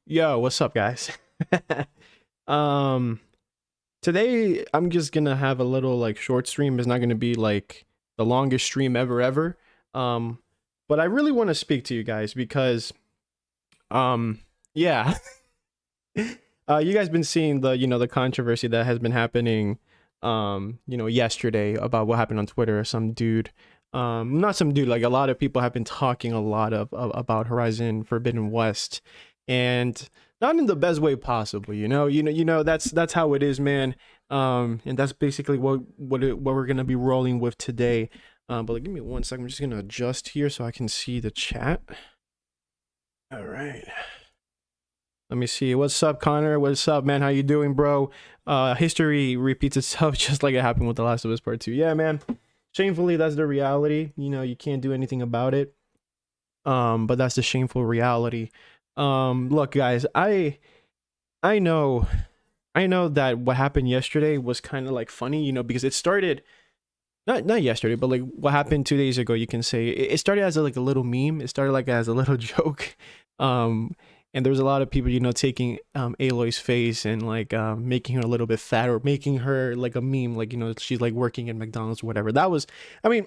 Yo, what's up, guys? um, Today I'm just gonna have a little like short stream. It's not gonna be like the longest stream ever. Um, but I really want to speak to you guys because, um, yeah, you guys been seeing the controversy that has been happening, yesterday about what happened on Twitter. Some dude, not some dude, like a lot of people have been talking a lot about Horizon Forbidden West, and not in the best way possible. That's how it is, man. And that's basically what we're gonna be rolling with today. But like, give me 1 second. I'm just gonna adjust here so I can see the chat. All right. Let me see. What's up, Connor? What's up, man? How you doing, bro? History repeats itself just like it happened with The Last of Us Part 2. Yeah, man. Shamefully, that's the reality. You can't do anything about it. But that's the shameful reality. Look, guys, I know I know that what happened yesterday was kind of like funny, because it started not yesterday, but like what happened 2 days ago. You can say it started as like a little meme. It started like as a little joke. Um, and there's a lot of people, taking Aloy's face and like making her a little bit fat or making her like a meme, like she's like working at McDonald's or whatever. That was, I mean,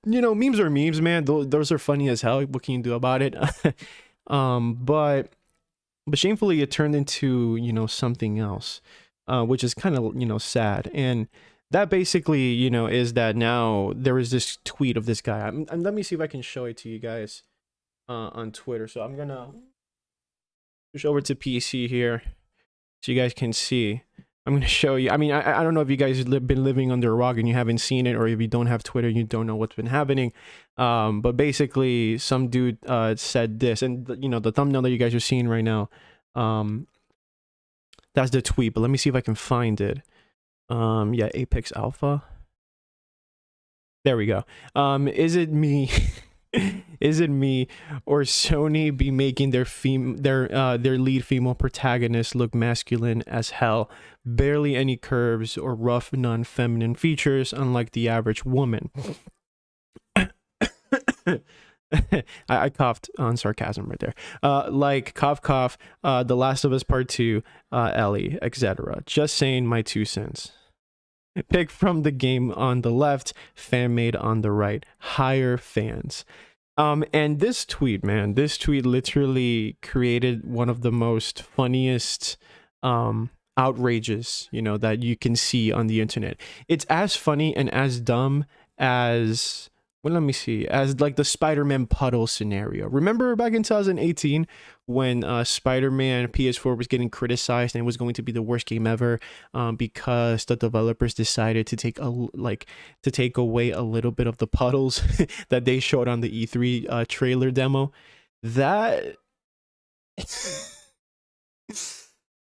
memes are memes, man. Those are funny as hell. What can you do about it? But shamefully it turned into something else, which is kind of sad. And that basically is that now there is this tweet of this guy. Let me see if I can show it to you guys on Twitter. So I'm gonna push over to PC here so you guys can see. I'm gonna show you. I mean, I don't know if you guys have been living under a rock and you haven't seen it, or if you don't have Twitter, you don't know what's been happening. But basically, some dude said this, and the thumbnail that you guys are seeing right now, that's the tweet. But let me see if I can find it. Yeah, Apex Alpha. There we go. Is it me? Is it me or Sony be making their lead female protagonist look masculine as hell? Barely any curves or rough non-feminine features, unlike the average woman. I coughed on sarcasm right there. Like cough cough, The Last of Us Part 2, Ellie, etc. Just saying my 2 cents. Pick from the game on the left, fan made on the right. Higher fans. And this tweet, man, this tweet literally created one of the most funniest outrages, that you can see on the internet. It's as funny and as dumb as, well, let me see, as like the Spider-Man puddle scenario. Remember back in 2018 when Spider-Man PS4 was getting criticized and it was going to be the worst game ever, because the developers decided to take away a little bit of the puddles that they showed on the E3 trailer demo. That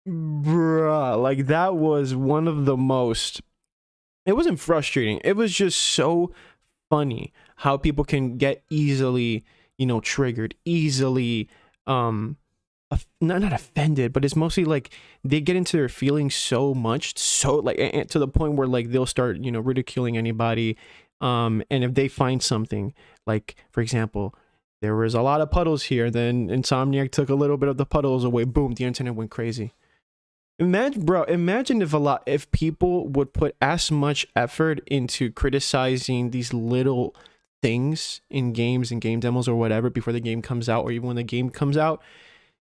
bruh, like that was one of the most, it wasn't frustrating, it was just so funny how people can get easily triggered, easily not offended, but it's mostly like they get into their feelings so much, so like, and to the point where like they'll start ridiculing anybody. And if they find something, like for example, there was a lot of puddles here, then Insomniac took a little bit of the puddles away, boom, the internet went crazy. Imagine if people would put as much effort into criticizing these little things in games and game demos or whatever before the game comes out, or even when the game comes out.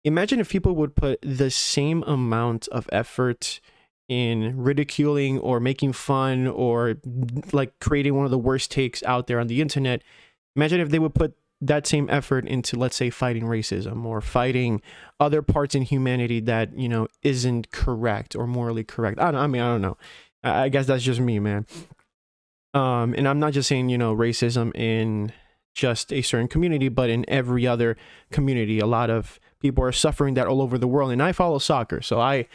Imagine if people would put the same amount of effort in ridiculing or making fun or like creating one of the worst takes out there on the internet. Imagine if they would put that same effort into, let's say, fighting racism or fighting other parts in humanity that isn't correct or morally correct. I don't know. I guess that's just me, man. And I'm not just saying racism in just a certain community, but in every other community. A lot of people are suffering that all over the world. And I follow soccer, so I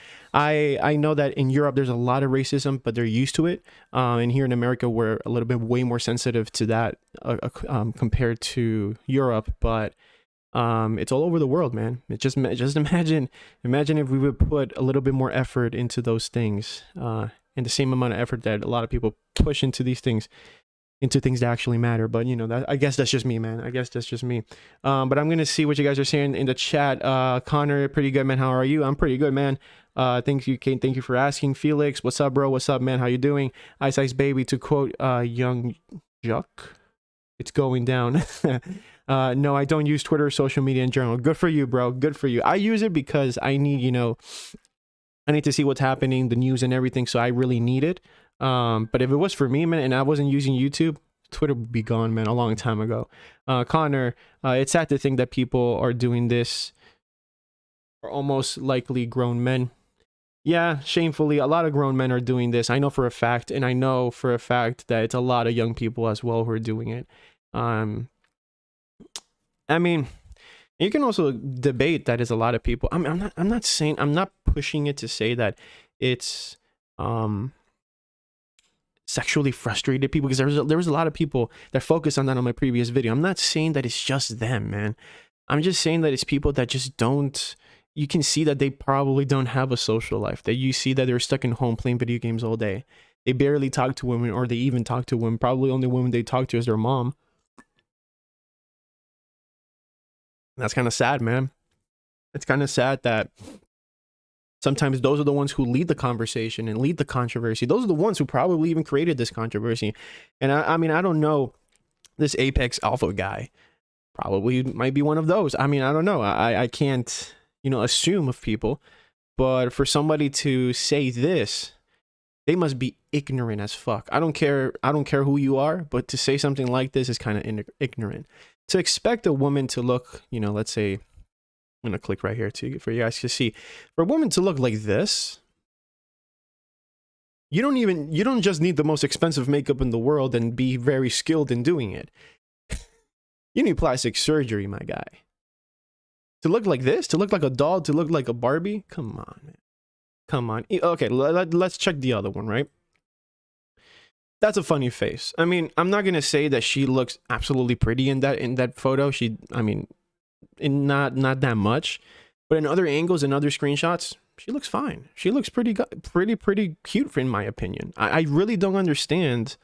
know that in Europe there's a lot of racism, but they're used to it. And here in America we're a little bit way more sensitive to that compared to Europe. But it's all over the world, man. Just imagine if we would put a little bit more effort into those things, and the same amount of effort that a lot of people push into these things. into things that actually matter. But you know, that, I guess that's just me, man. I guess that's just me. But I'm gonna see what you guys are saying in the chat. Connor, pretty good, man. How are you? I'm pretty good, man. Thank you, Kate. Thank you for asking. Felix, what's up, bro? What's up, man? How you doing? Ice Ice Baby, to quote Young Juck, it's going down. No, I don't use Twitter or social media in general. Good for you, bro. Good for you. I use it because I need, you know, I need to see what's happening, the news and everything. So I really need it. But if it was for me, man, and I wasn't using YouTube, Twitter would be gone, man, a long time ago. Connor, it's sad to think that people are doing this, are almost likely grown men. Yeah, shamefully, a lot of grown men are doing this. I know for a fact, and I know for a fact that it's a lot of young people as well who are doing it. I mean, you can also debate that is a lot of people. I'm not saying, I'm not pushing it to say that it's sexually frustrated people, because there was a lot of people that focused on that on my previous video. I'm not saying that it's just them, man. I'm just saying that it's people that just don't, you can see that they probably don't have a social life, that you see that they're stuck in home playing video games all day. They barely talk to women, or they even talk to women. Probably only women they talk to is their mom. That's kind of sad, man. It's kind of sad that sometimes those are the ones who lead the conversation and lead the controversy. Those are the ones who probably even created this controversy. And I mean, I don't know, this Apex Alpha guy probably might be one of those. I mean, I don't know. I can't, you know, assume of people. But for somebody to say this, they must be ignorant as fuck. I don't care who you are, but to say something like this is kind of ignorant. To expect a woman to look, you know, let's say, I'm gonna click right here for you guys to see. For a woman to look like this, you don't just need the most expensive makeup in the world and be very skilled in doing it. You need plastic surgery, my guy. To look like this, to look like a doll, to look like a Barbie, come on, man. Come on. Okay, let's check the other one, right? That's a funny face. I mean, I'm not gonna say that she looks absolutely pretty in that photo. I mean, not that much, but in other angles and other screenshots, she looks fine. She looks pretty cute, in my opinion. I really don't understand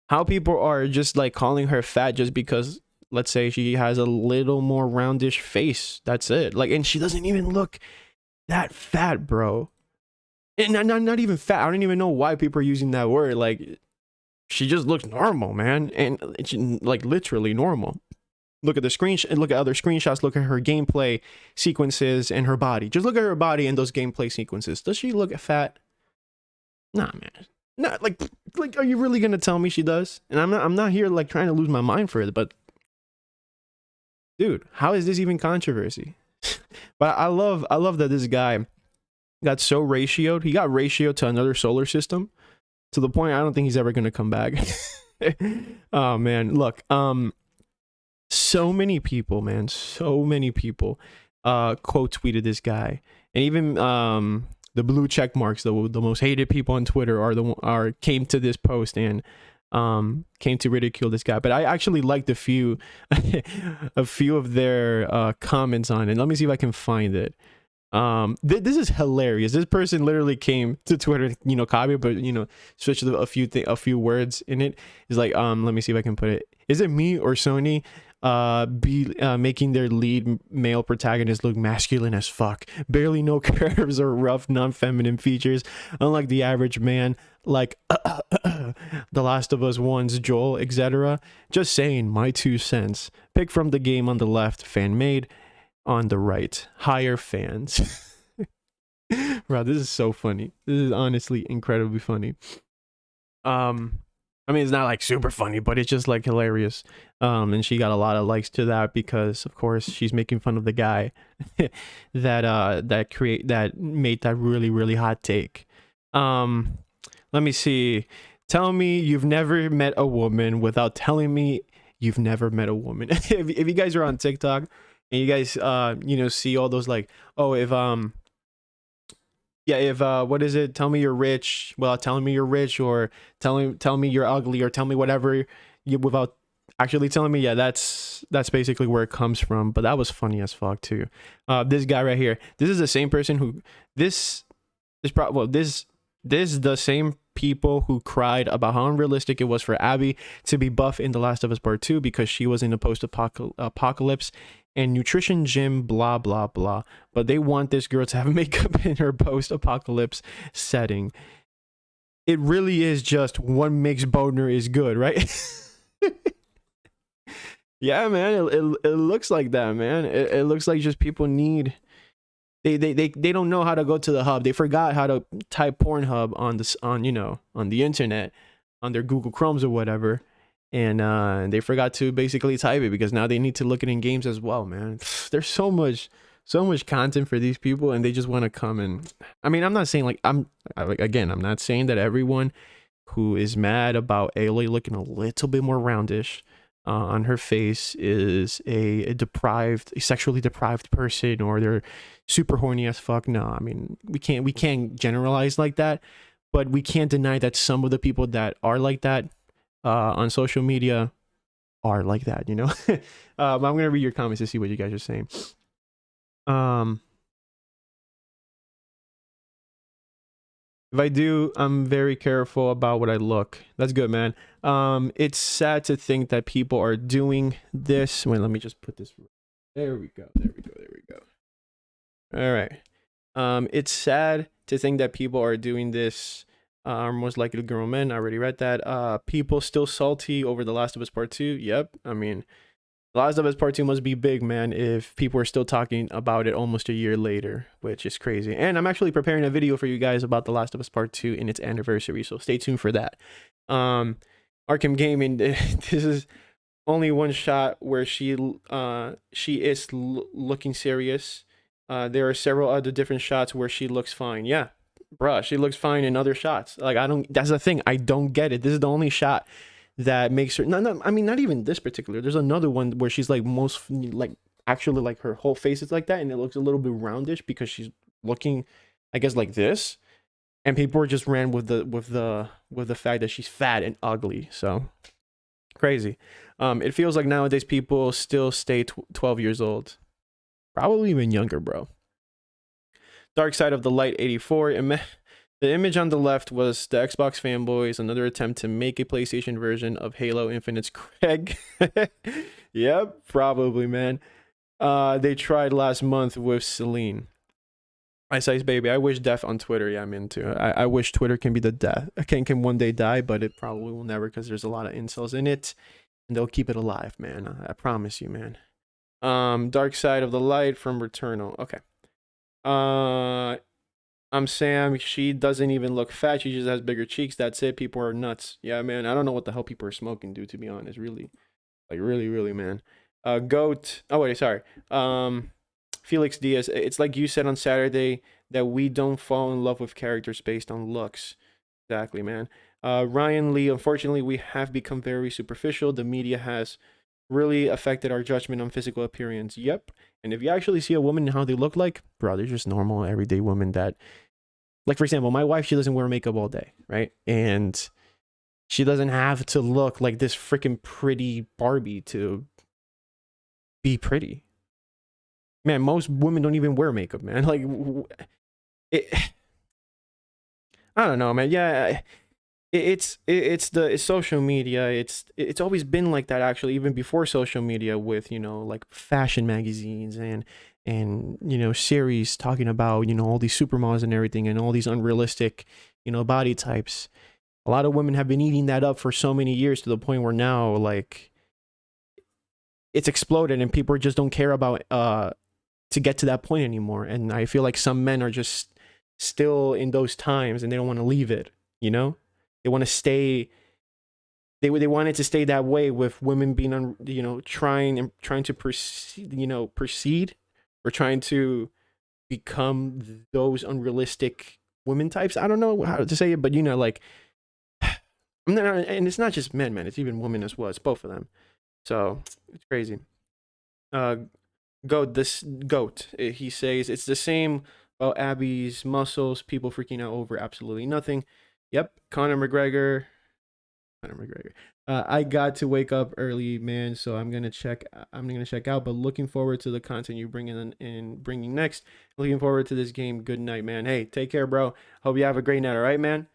how people are just like calling her fat just because, let's say, she has a little more roundish face. That's it. Like, and she doesn't even look that fat, bro. And not even fat. I don't even know why people are using that word. Like, she just looks normal, man. And it's like literally normal. Look at the screenshot, look at other screenshots, look at her gameplay sequences and her body. Just look at her body and those gameplay sequences. Does she look fat? Nah, man. Not like are you really gonna tell me she does? And I'm not here like trying to lose my mind for it, but dude, how is this even controversy? But I love that this guy got so ratioed. He got ratioed to another solar system to the point I don't think he's ever gonna come back. Oh man, look, so many people, man, so many people quote tweeted this guy, and even the blue check marks, the most hated people on Twitter came to this post and came to ridicule this guy. But I actually liked a few of their comments on it. Let me see if I can find it. This is hilarious. This person literally came to Twitter, you know, copy, but you know, switched a few words in it. It's like, let me see if I can put it. Is it me or Sony making their lead male protagonist look masculine as fuck? Barely no curves or rough non-feminine features, unlike the average man, like The Last of Us 1's Joel, etc. Just saying, my 2 cents. Pick from the game on the left, fan made. On the right, higher fans. Bro, this is so funny. This is honestly incredibly funny. I mean, it's not like super funny, but it's just like hilarious. And she got a lot of likes to that because, of course, she's making fun of the guy that made that really hot take. Let me see. Tell me you've never met a woman without telling me you've never met a woman. If you guys are on TikTok and you guys you know, see all those like, oh, if what is it, tell me you're rich, well, tell me you're rich, or tell me you're ugly, or tell me whatever, without actually telling me, yeah, that's basically where it comes from. But that was funny as fuck too. This guy right here, this is the same person who this This is the same people who cried about how unrealistic it was for Abby to be buff in The Last of Us Part 2 because she was in a post-apocalypse and nutrition gym, blah, blah, blah. But they want this girl to have makeup in her post-apocalypse setting. It really is just what makes Bodner is good, right? Yeah, man, it looks like that, man. It looks like just people need... They don't know how to go to the hub. They forgot how to type Pornhub on the internet, on their Google Chromes or whatever, and they forgot to basically type it because now they need to look it in games as well, man. There's so much content for these people, and they just want to come and... I mean, I'm not saying like I'm not saying that everyone who is mad about Aloy looking a little bit more roundish on her face is a sexually deprived person, or they're super horny as fuck. No, I mean, we can't generalize like that, but we can't deny that some of the people that are like that on social media are like that, you know. I'm gonna read your comments to see what you guys are saying. If I do, I'm very careful about what I look. That's good, man. It's sad to think that people are doing this. Wait, let me just put this. There we go. All right. It's sad to think that people are doing this. Are most likely to grow men. I already read that. People still salty over The Last of Us Part 2. Yep. I mean, The Last of Us Part 2 must be big, man, if people are still talking about it almost a year later, which is crazy. And I'm actually preparing a video for you guys about The Last of Us Part 2 in its anniversary, so stay tuned for that. Arkham Gaming, this is only one shot where she is looking serious. There are several other different shots where she looks fine. Yeah, bruh, she looks fine in other shots. Like, that's the thing, I don't get it. This is the only shot that makes her I mean, not even this particular. There's another one where she's like actually like her whole face is like that, and it looks a little bit roundish because she's looking, I guess, like this, and people just ran with the fact that she's fat and ugly. So crazy. It feels like nowadays people still stay 12 years old, probably even younger, bro. Dark Side of the Light 84. The image on the left was the Xbox fanboys, another attempt to make a PlayStation version of Halo Infinite's Craig. Yep, probably, man. They tried last month with Celine. Ice Ice Baby, I wish death on Twitter. Yeah, I'm into it. I wish Twitter can be the death. Can one day die, but it probably will never because there's a lot of incels in it. And they'll keep it alive, man. I promise you, man. Dark Side of the Light from Returnal. Okay. I'm Sam. She doesn't even look fat. She just has bigger cheeks. That's it. People are nuts. Yeah, man. I don't know what the hell people are smoking, dude, to be honest. Really. Like, really, man. Goat. Oh, wait, sorry. Felix Diaz. It's like you said on Saturday that we don't fall in love with characters based on looks. Exactly, man. Ryan Lee. Unfortunately, we have become very superficial. The media has really affected our judgment on physical appearance. Yep. And if you actually see a woman and how they look like, bro, they're just normal, everyday women that, like, for example, my wife, she doesn't wear makeup all day, right? And she doesn't have to look like this freaking pretty Barbie to be pretty. Man, most women don't even wear makeup, man. Like, I don't know, man. Yeah, it's social media. It's always been like that, actually, even before social media, with, you know, like fashion magazines and you know, series talking about, you know, all these supermodels and everything, and all these unrealistic, you know, body types. A lot of women have been eating that up for so many years, to the point where now, like, it's exploded and people just don't care about to get to that point anymore. And I feel like some men are just still in those times and they don't want to leave it, you know? They want to stay. They want it to stay that way, with women being you know, trying to proceed, or trying to become those unrealistic women types. I don't know how to say it, but, you know, like, and it's not just men, man. It's even women as well. It's both of them. So it's crazy. Goat. He says it's the same about Abby's muscles. People freaking out over absolutely nothing. Yep. Conor McGregor. I got to wake up early, man, so I'm gonna check. I'm gonna check out. But looking forward to the content you bring in and bringing next. Looking forward to this game. Good night, man. Hey, take care, bro. Hope you have a great night. All right, man.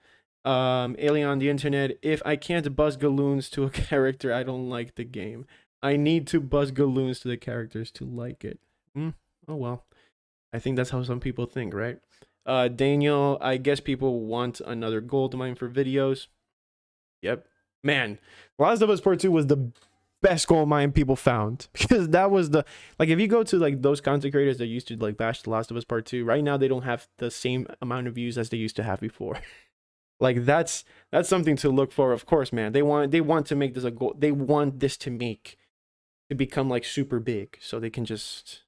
Alien on the internet. If I can't buzz galoons to a character, I don't like the game. I need to buzz galoons to the characters to like it. Oh well. I think that's how some people think, right? Daniel, I guess people want another gold mine for videos. Yep. Man, Last of Us Part 2 was the best gold mine people found because that was the like if you go to like those content creators that used to like bash The Last of Us Part 2, right now they don't have the same amount of views as they used to have before. Like that's something to look for, of course, man. They want to make this a goal. They want this to become like super big so they can just,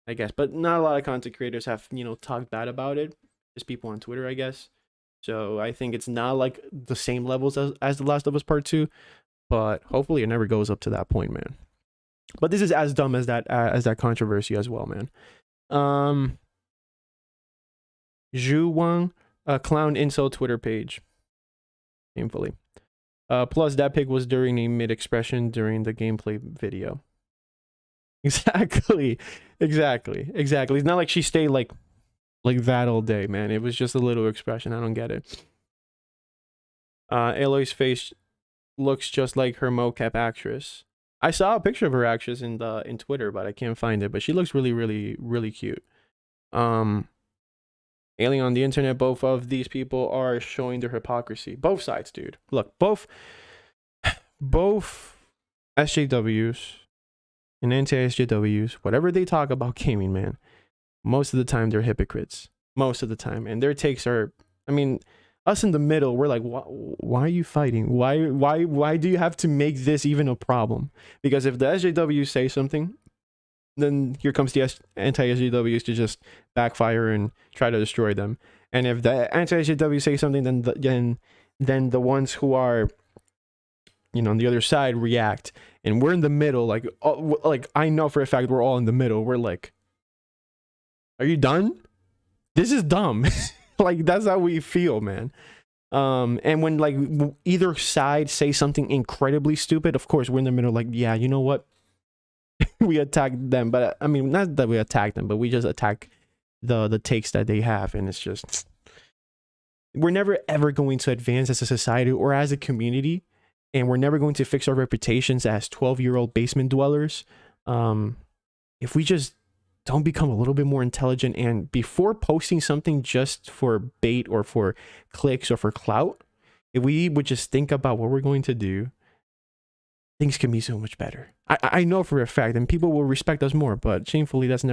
I guess, but not a lot of content creators have, talked bad about it. Just people on Twitter, I guess. So I think it's not like the same levels as The Last of Us Part 2, but hopefully it never goes up to that point, man. But this is as dumb as that controversy as well, man. Zhu Wang, a clown insult Twitter page. Shamefully. Plus that pic was during a mid-expression during the gameplay video. Exactly. It's not like she stayed like that all day, man. It was just a little expression. I don't get it. Aloy's face looks just like her mocap actress. I saw a picture of her actress in Twitter, but I can't find it. But she looks really cute. Alien on the internet, both of these people are showing their hypocrisy. Both sides, dude. Look, both SJWs and anti-SJWs, whatever they talk about gaming, man, most of the time they're hypocrites. Most of the time. And their takes are, I mean, us in the middle, we're like, why are you fighting? Why do you have to make this even a problem? Because if the SJWs say something, then here comes the anti-SJWs to just backfire and try to destroy them. And if the anti-SJWs say something, then the ones who are, on the other side react. And we're in the middle, like I know for a fact we're all in the middle. We're like, are you done? This is dumb. Like that's how we feel, man. And when like either side say something incredibly stupid, of course we're in the middle, like, yeah, you know what? We attacked them, but I mean, not that we attacked them, but we just attack the takes that they have, and it's just, we're never ever going to advance as a society or as a community, and we're never going to fix our reputations as 12-year-old basement dwellers if we just don't become a little bit more intelligent, and before posting something just for bait or for clicks or for clout, if we would just think about what we're going to do, things can be so much better. I know for a fact, and people will respect us more, but shamefully that's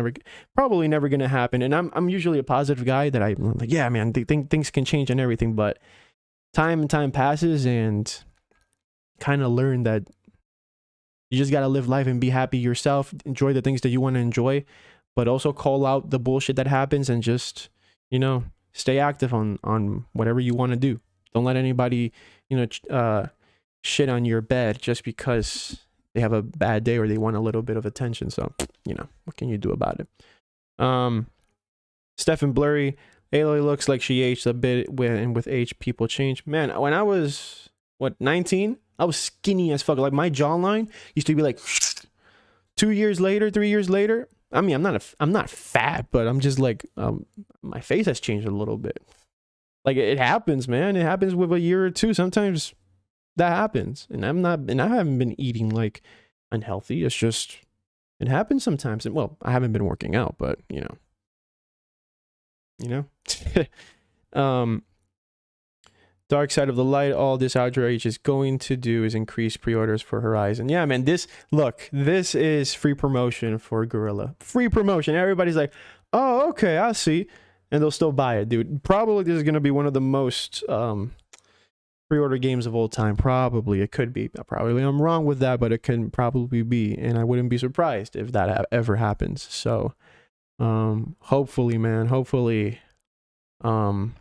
probably never going to happen. And I'm usually a positive guy that I'm like, yeah, man, things can change and everything, but time passes, and kind of learn that you just got to live life and be happy yourself, enjoy the things that you want to enjoy, but also call out the bullshit that happens and just, stay active on whatever you want to do. Don't let anybody, shit on your bed just because they have a bad day or they want a little bit of attention. So, what can you do about it? Stephen Blurry, Aloy looks like she aged a bit with age people change. Man, when I was 19, I was skinny as fuck. Like my jawline used to be like 2 years later, 3 years later. I mean, I'm not fat, but I'm just like my face has changed a little bit. Like it happens, man. It happens with a year or two. Sometimes that happens, and I haven't been eating like unhealthy. It's just, it happens sometimes. And well, I haven't been working out, but Dark Side of the Light, all this outrage is going to do is increase pre-orders for Horizon. Yeah, man, this is free promotion for Gorilla. Free promotion. Everybody's like, oh, okay, I see. And they'll still buy it, dude. Probably this is going to be one of the most pre-order games of all time. Probably. It could be. Probably I'm wrong with that, but it can probably be. And I wouldn't be surprised if that ever happens. So, hopefully, man. Hopefully, when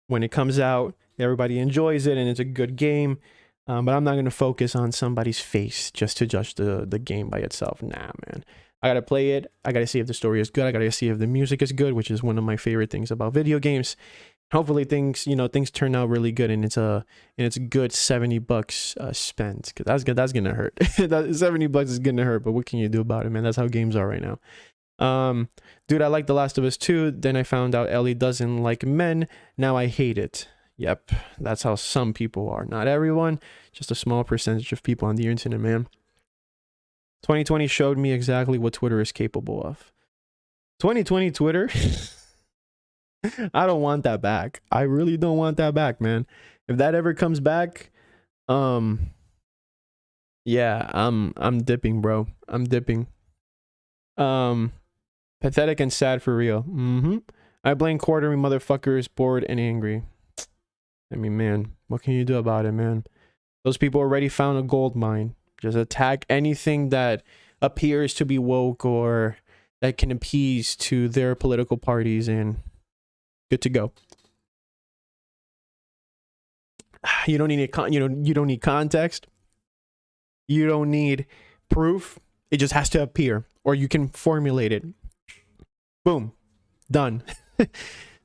it comes out, everybody enjoys it and it's a good game. But I'm not going to focus on somebody's face just to judge the game by itself. Nah, man. I got to play it. I got to see if the story is good. I got to see if the music is good, which is one of my favorite things about video games. hopefully things, things turn out really good, and it's a good $70 spent, because that's gonna hurt. That $70 is gonna hurt, but what can you do about it, man? That's how games are right now. Dude, I like The Last of Us 2, then I found out Ellie doesn't like men, now I hate it. Yep, that's how some people are. Not everyone, just a small percentage of people on the internet, man. 2020 showed me exactly what Twitter is capable of. 2020 Twitter, I don't want that back. I really don't want that back, man. If that ever comes back, yeah, I'm dipping, bro. I'm dipping. Pathetic and sad for real. I blame quartering motherfuckers, bored and angry. I mean, man, what can you do about it, man? Those people already found a gold mine. Just attack anything that appears to be woke or that can appease to their political parties, and good to go. You don't need you don't need context. You don't need proof. It just has to appear, or you can formulate it. Boom, done.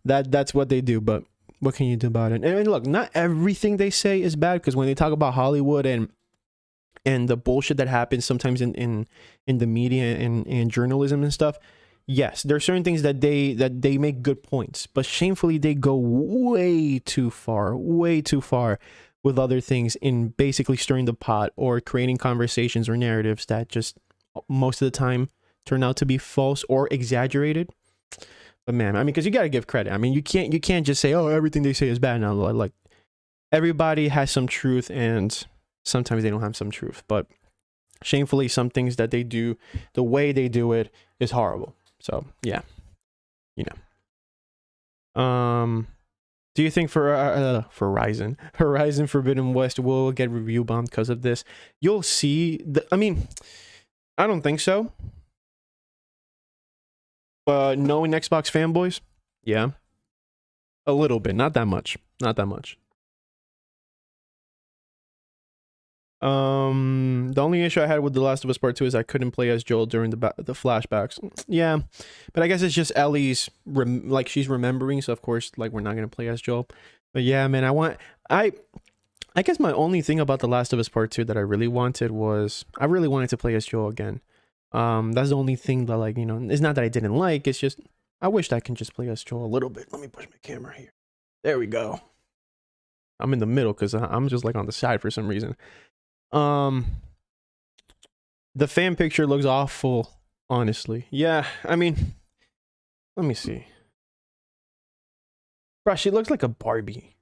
That's what they do. But what can you do about it? And look, not everything they say is bad, because when they talk about Hollywood and the bullshit that happens sometimes in the media and journalism and stuff, yes, there are certain things that they make good points, but shamefully they go way too far with other things, in basically stirring the pot or creating conversations or narratives that just most of the time turn out to be false or exaggerated. But man, I mean, because you got to give credit. I mean, you can't just say, oh, everything they say is bad now. Like, everybody has some truth, and sometimes they don't have some truth. But shamefully, some things that they do, the way they do it, is horrible. So yeah, do you think for Horizon Forbidden West will get review bombed because of this? You'll see. I mean, I don't think so. But knowing Xbox fanboys, yeah, a little bit, not that much. The only issue I had with The Last of Us Part 2 is I couldn't play as Joel during the flashbacks. Yeah, but I guess it's just Ellie's like she's remembering, so of course, like, we're not gonna play as Joel. But yeah, man, I guess my only thing about The Last of Us Part 2 that I really wanted was I really wanted to play as Joel again. That's the only thing that, like, it's not that I didn't like, it's just I wished I can just play as Joel a little bit. Let me push my camera here. There we go. I'm in the middle because I'm just like on the side for some reason. The fan picture looks awful, honestly. Yeah, I mean, let me see. Bro, she looks like a Barbie.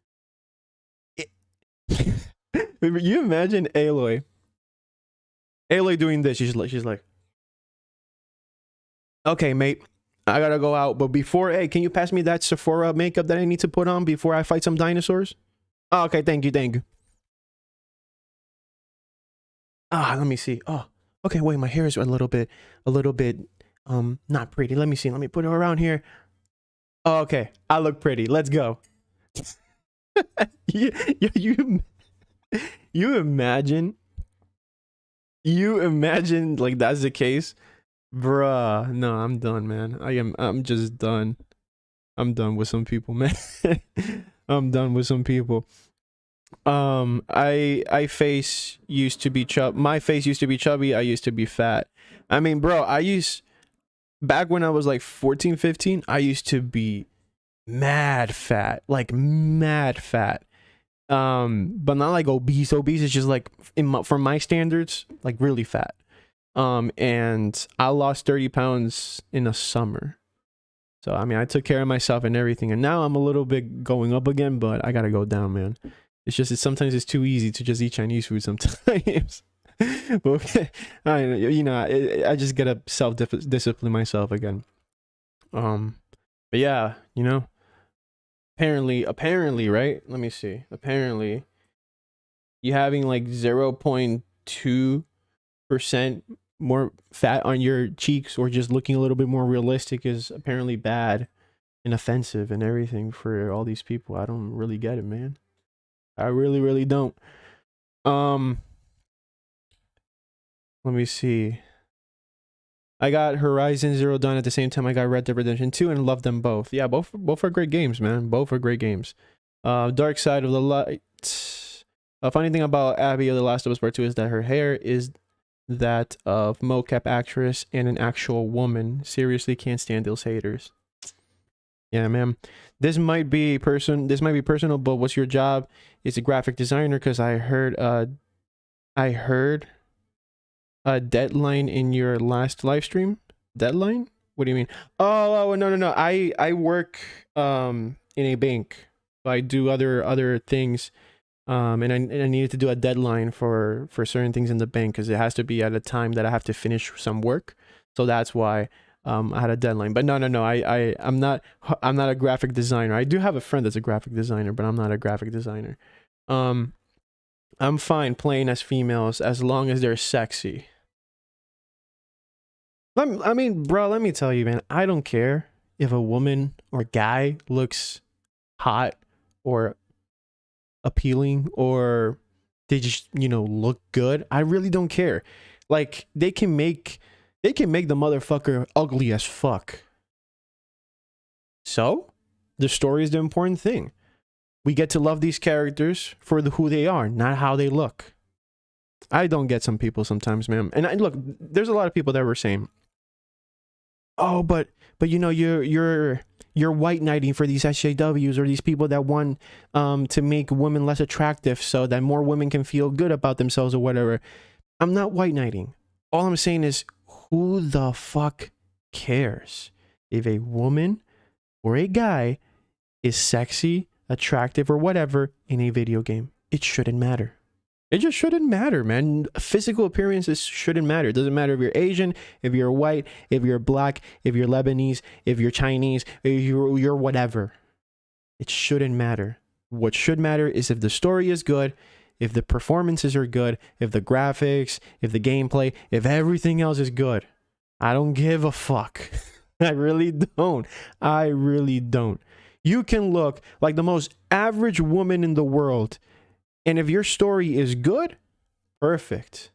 You imagine Aloy doing this. She's like, okay, mate, I gotta go out, but before, hey, can you pass me that Sephora makeup that I need to put on before I fight some dinosaurs? Oh, okay, thank you. Let me see. Oh, okay, wait, my hair is a little bit, not pretty. Let me see. Let me put it around here. Oh, okay, I look pretty. Let's go. you imagine like that's the case, bruh. No, I'm done, man. I'm just done. I'm done with some people, man. I'm done with some people. My face used to be chubby. I used to be fat. I mean, bro, back when I was like 14, 15, I used to be mad fat. But not like obese. Obese is just like, for my standards, like really fat. And I lost 30 pounds in a summer. So, I mean, I took care of myself and everything. And now I'm a little bit going up again, but I gotta go down, man. It's just sometimes it's too easy to just eat Chinese food sometimes. But I just gotta self-discipline myself again. But yeah, apparently, right? Let me see. Apparently, you having like 0.2% more fat on your cheeks, or just looking a little bit more realistic, is apparently bad and offensive and everything for all these people. I don't really get it, man. I really don't. Let me see. I got Horizon Zero Dawn at the same time I got Red Dead Redemption 2 and loved them both. Yeah, both are great games, man. Both are great games. Dark Side of the Light. A funny thing about Abby of The Last of Us Part 2 is that her hair is that of mocap actress and an actual woman. Seriously can't stand those haters. Yeah, man. This might be personal, but what's your job? It's a graphic designer, because I heard a deadline in your last live stream. Deadline? What do you mean? Oh, no. I work in a bank. So I do other things. And I needed to do a deadline for certain things in the bank, because it has to be at a time that I have to finish some work. So that's why I had a deadline. But no. I'm not a graphic designer. I do have a friend that's a graphic designer, but I'm not a graphic designer. I'm fine playing as females as long as they're sexy. I mean, bro, let me tell you, man, I don't care if a woman or guy looks hot or appealing, or they just, look good. I really don't care. Like, they can make the motherfucker ugly as fuck. So, the story is the important thing. We get to love these characters for who they are, not how they look. I don't get some people sometimes, man. And look, there's a lot of people that were saying, "Oh, but you're white knighting for these SJWs or these people that want to make women less attractive so that more women can feel good about themselves or whatever." I'm not white knighting. All I'm saying is, who the fuck cares if a woman or a guy is sexy, attractive, or whatever in a video game? It shouldn't matter. It just shouldn't matter, man. Physical appearances shouldn't matter. It doesn't matter if you're Asian, if you're white, if you're black, if you're Lebanese, if you're Chinese, if you're whatever. It shouldn't matter. What should matter is if the story is good, if the performances are good, if the graphics, if the gameplay, if everything else is good. I don't give a fuck. I really don't. I really don't. You can look like the most average woman in the world, and if your story is good, perfect.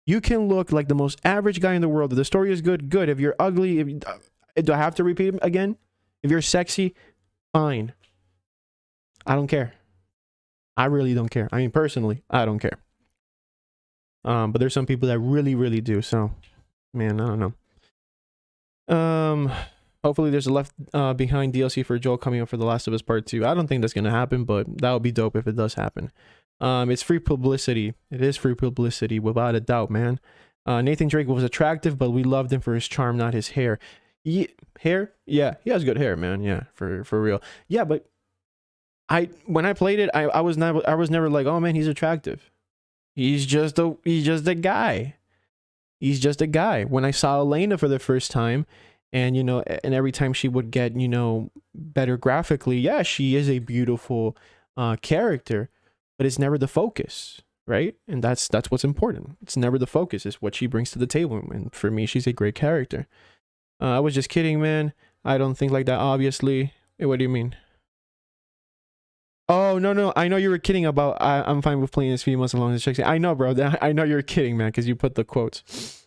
You can look like the most average guy in the world. If the story is good, good. If you're ugly, do I have to repeat it again? If you're sexy, fine. I don't care. I really don't care. I mean, personally, I don't care. But there's some people that really, really do. So, man, I don't know. Hopefully there's a left behind DLC for Joel coming up for The Last of Us Part 2. I don't think that's gonna happen, but that would be dope if it does happen. It's free publicity. It is free publicity, without a doubt, man. Nathan Drake was attractive, but we loved him for his charm, not his hair. Hair? Yeah, he has good hair, man. Yeah, for real. Yeah, but when I played it, I was never like, oh man, he's attractive. He's just a guy. He's just a guy. When I saw Elena for the first time, and and every time she would get better graphically, yeah, she is a beautiful character, but it's never the focus, right? And that's what's important. It's never the focus. It's what she brings to the table, and for me, she's a great character. I was just kidding, man. I don't think like that, obviously. What do you mean? Oh, no, I know you were kidding about I'm fine with playing as females as long as it's sexy. I know, bro. I know you're kidding, man, because you put the quotes.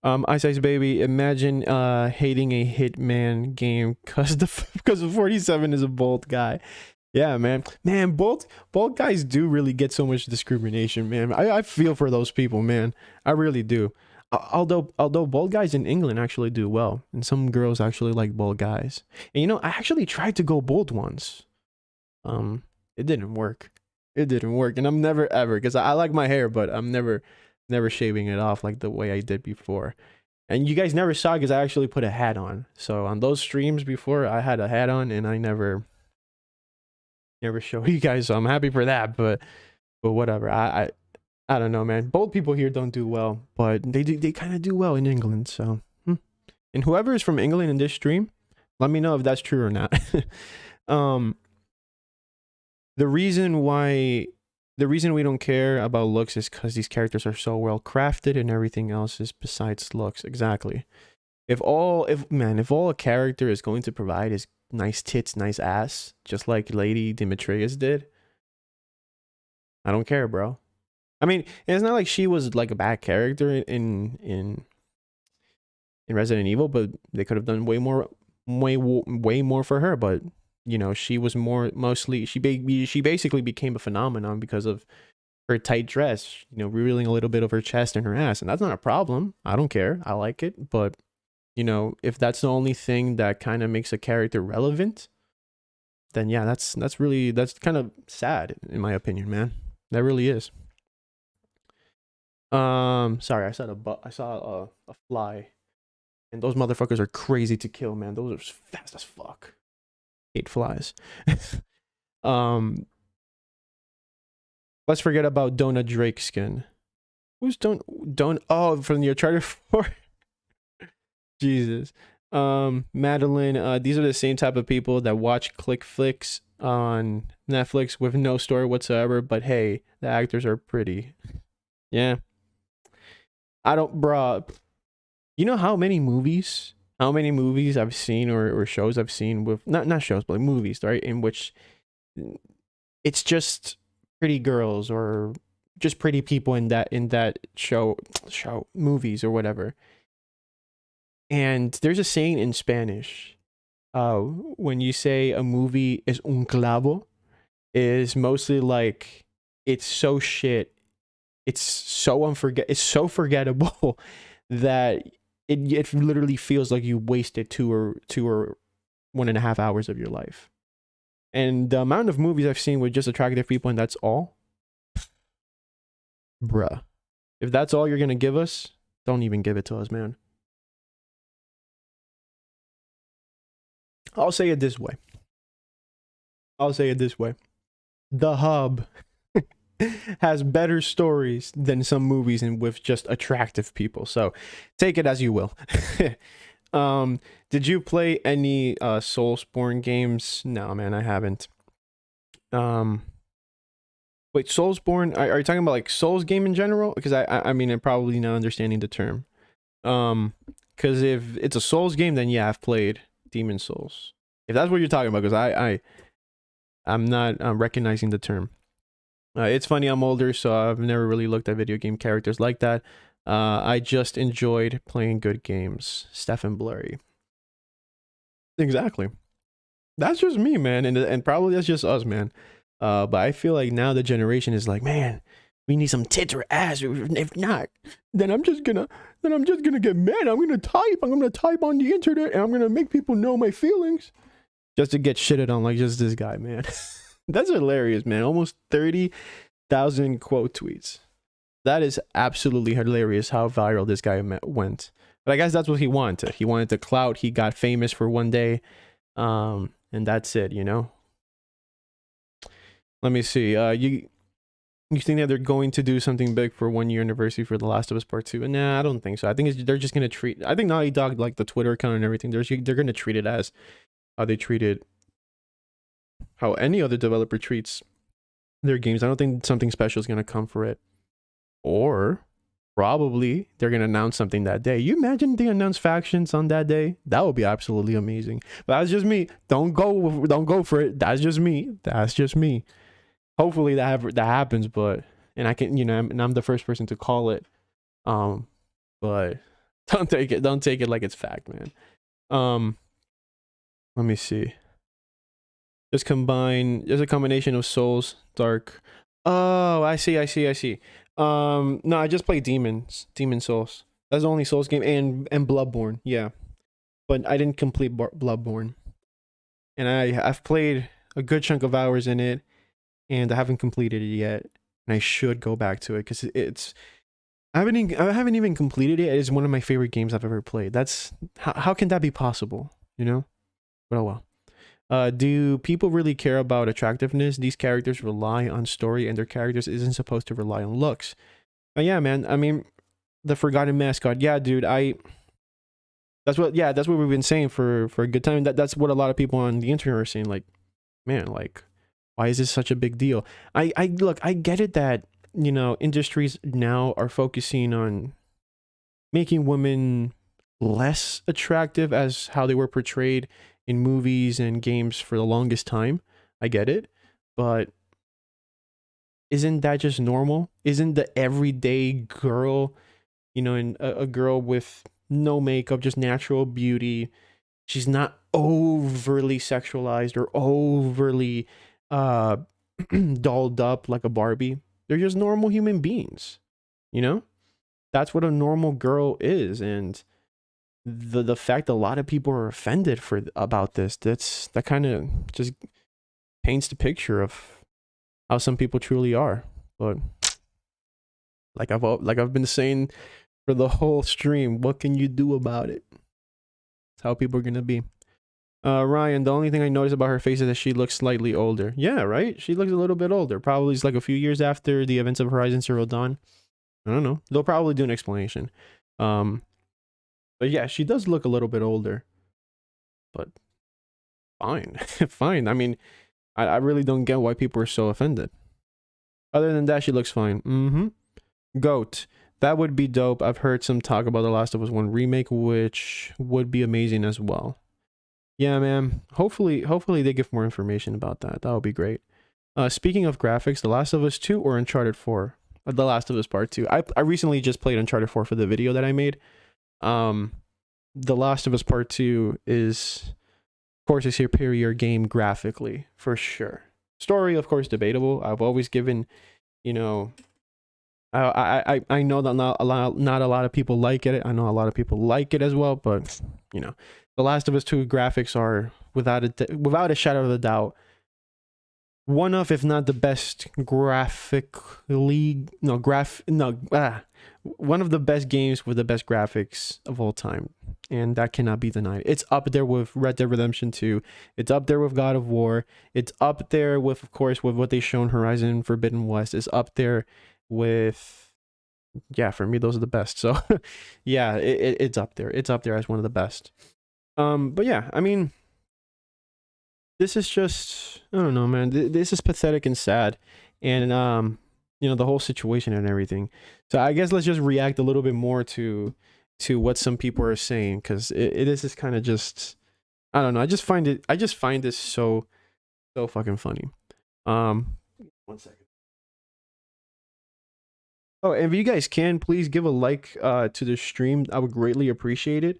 Ice Ice Baby, imagine hating a Hitman game because the 47 is a bold guy. Yeah, man. Bold guys do really get so much discrimination, man. I feel for those people, man. I really do. Although bold guys in England actually do well, and some girls actually like bold guys. And I actually tried to go bold once. It didn't work. And I'm never ever, because I like my hair, but I'm never shaving it off like the way I did before. And you guys never saw, because I actually put a hat on. So on those streams before, I had a hat on, and I never showed you guys. So I'm happy for that. But whatever. I don't know, man. Bold people here don't do well, but they kind of do well in England. So, and whoever is from England in this stream, let me know if that's true or not. The reason we don't care about looks is because these characters are so well crafted, and everything else is besides looks. Exactly. If all a character is going to provide is nice tits, nice ass, just like Lady Demetrius did, I don't care, bro. I mean, it's not like she was like a bad character in in Resident Evil, but they could have done way more for her. But you know, she was mostly she basically became a phenomenon because of her tight dress, you know, revealing a little bit of her chest and her ass, and that's not a problem. I don't care. I like it, but you know, if that's the only thing that kind of makes a character relevant, then yeah, that's kind of sad in my opinion, man. That really is. Sorry, I saw a fly, and those motherfuckers are crazy to kill, man. Those are fast as fuck. Hate flies. um, let's forget about Donna Drake skin. Who's Don? Oh, from the Uncharted 4. Jesus. Madeline. These are the same type of people that watch click flicks on Netflix with no story whatsoever. But hey, the actors are pretty. Yeah. I don't, bruh. You know how many movies I've seen or shows I've seen with not shows but like movies, right, in which it's just pretty girls or just pretty people in that show movies or whatever. And there's a saying in Spanish, when you say a movie is un clavo, is mostly like it's so shit, it's so forgettable that it literally feels like you wasted 2 or 1.5 hours of your life. And the amount of movies I've seen with just attractive people and that's all, bruh. If that's all you're gonna give us, don't even give it to us, man. I'll say it this way. The Hub has better stories than some movies and with just attractive people. So take it as you will. Did you play any Soulsborne games? No, man, I haven't. Wait, Soulsborne, are you talking about like Souls game in general? Because I mean, I'm probably not understanding the term. Because if it's a Souls game, then yeah, I've played Demon Souls. If that's what you're talking about, because I'm not recognizing the term. It's funny, I'm older, so I've never really looked at video game characters like that. I just enjoyed playing good games. Stephen Blurry. Exactly. That's just me, man, and probably that's just us, man. But I feel like now the generation is like, man, we need some tits or ass. If not, then I'm just gonna get mad. I'm gonna type on the internet, and I'm gonna make people know my feelings, just to get shitted on like just this guy, man. That's hilarious, man. Almost 30,000 quote tweets. That is absolutely hilarious how viral this guy went. But I guess that's what he wanted. He wanted the clout. He got famous for one day. And that's it, you know? Let me see. You think that they're going to do something big for 1 year anniversary for The Last of Us Part 2? Nah, I don't think so. I think they're just going to treat... I think Naughty Dog, like the Twitter account and everything, they're going to treat it as how they treated... how any other developer treats their games. I don't think something special is going to come for it. Or probably they're going to announce something that day. You imagine they announce factions on that day? That would be absolutely amazing. But that's just me. Don't go for it. That's just me. Hopefully that happens, but and I can, you know, and I'm the first person to call it. But don't take it like it's fact, man. Let me see. There's a combination of Souls, Dark. Oh, I see. No, I just played Demon Souls. That's the only Souls game, and Bloodborne, yeah. But I didn't complete Bloodborne. And I've played a good chunk of hours in it, and I haven't completed it yet. And I should go back to it because I haven't even completed it. It's one of my favorite games I've ever played. That's how can that be possible, you know? But oh well. Do people really care about attractiveness? These characters rely on story, and their characters isn't supposed to rely on looks. Yeah, man. I mean, the Forgotten Mascot. Yeah, dude. That's what we've been saying for a good time. That's what a lot of people on the internet are saying. Like, man, like, why is this such a big deal? Look, I get it that, you know, industries now are focusing on making women less attractive as how they were portrayed in movies and games for the longest time. I get it, but isn't that just normal? Isn't the everyday girl, you know, and a girl with no makeup, just natural beauty. She's not overly sexualized or overly uh dolled up like a Barbie. They're just normal human beings, you know? That's what a normal girl is. And the fact a lot of people are offended for about this, that kind of just paints the picture of how some people truly are. But like I've been saying for the whole stream, what can you do about it? It's how people are gonna be. Ryan, the only thing I noticed about her face is that she looks slightly older. Yeah, right? She looks a little bit older. Probably it's like a few years after the events of Horizon Zero Dawn. I don't know. They'll probably do an explanation. But yeah, she does look a little bit older. But fine. Fine. I mean, I really don't get why people are so offended. Other than that, she looks fine. Mm-hmm. Goat. That would be dope. I've heard some talk about The Last of Us 1 remake, which would be amazing as well. Yeah, man. Hopefully they give more information about that. That would be great. Speaking of graphics, The Last of Us 2 or Uncharted 4? The Last of Us Part 2. I recently just played Uncharted 4 for the video that I made. The Last of Us Part 2 is, of course, a superior game graphically, for sure. Story, of course, debatable. I've always given, you know, I know that not a lot of people like it. I know a lot of people like it as well, but you know, The Last of Us 2 graphics are without a shadow of a doubt one of, if not the best one of the best games with the best graphics of all time, and that cannot be denied. It's up there with Red Dead Redemption 2. It's up there with God of War. It's up there with, of course, with what they shown Horizon Forbidden West. It's up there with, yeah, for me those are the best. So yeah, it's up there. It's up there as one of the best. But yeah, I mean, this is just, I don't know, man. This is pathetic and sad, and you know, the whole situation and everything. So I guess let's just react a little bit more to what some people are saying, because it is just kind of just, I don't know. I just find this so fucking funny. 1 second. Oh, and if you guys can, please give a like to the stream. I would greatly appreciate it.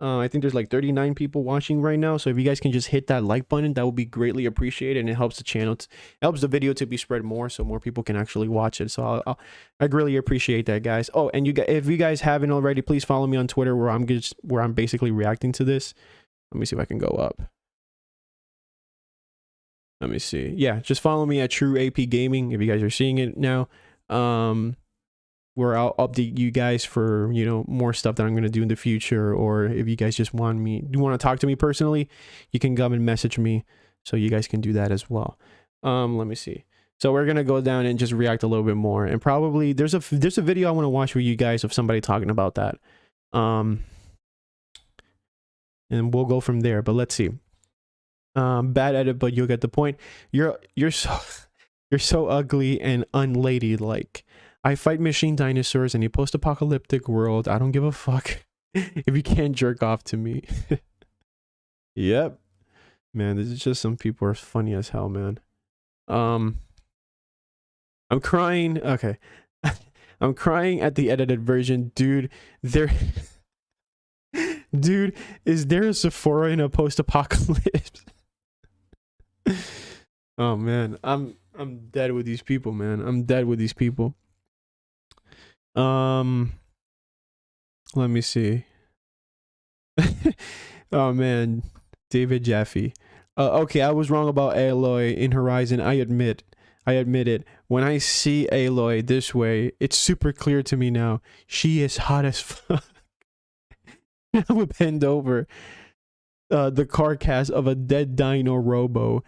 I think there's like 39 people watching right now, so if you guys can just hit that like button, that would be greatly appreciated, and it helps the channel, helps the video to be spread more, so more people can actually watch it. So I'd really appreciate that, guys. Oh, and if you guys haven't already, please follow me on Twitter, where I'm basically reacting to this. Let me see if I can go up. Let me see. Yeah, just follow me at True AP Gaming if you guys are seeing it now. Where I'll update you guys for, you know, more stuff that I'm going to do in the future, or if you guys just want to talk to me personally, you can come and message me, so you guys can do that as well. Let me see. So we're going to go down and just react a little bit more, and probably there's a video I want to watch for you guys of somebody talking about that. And we'll go from there, but let's see. Bad edit, but you'll get the point. You're so ugly and unladylike. I fight machine dinosaurs in a post-apocalyptic world. I don't give a fuck if you can't jerk off to me. Yep. Man, this is just, some people are funny as hell, man. I'm crying. Okay. I'm crying at the edited version. Dude, Dude, is there a Sephora in a post-apocalypse? Oh man, I'm dead with these people, man. I'm dead with these people. Let me see. Oh man, David Jaffe. Okay, I was wrong about Aloy in Horizon. I admit it. When I see Aloy this way, it's super clear to me now. She is hot as fuck. I would bend over the carcass of a dead dino robo,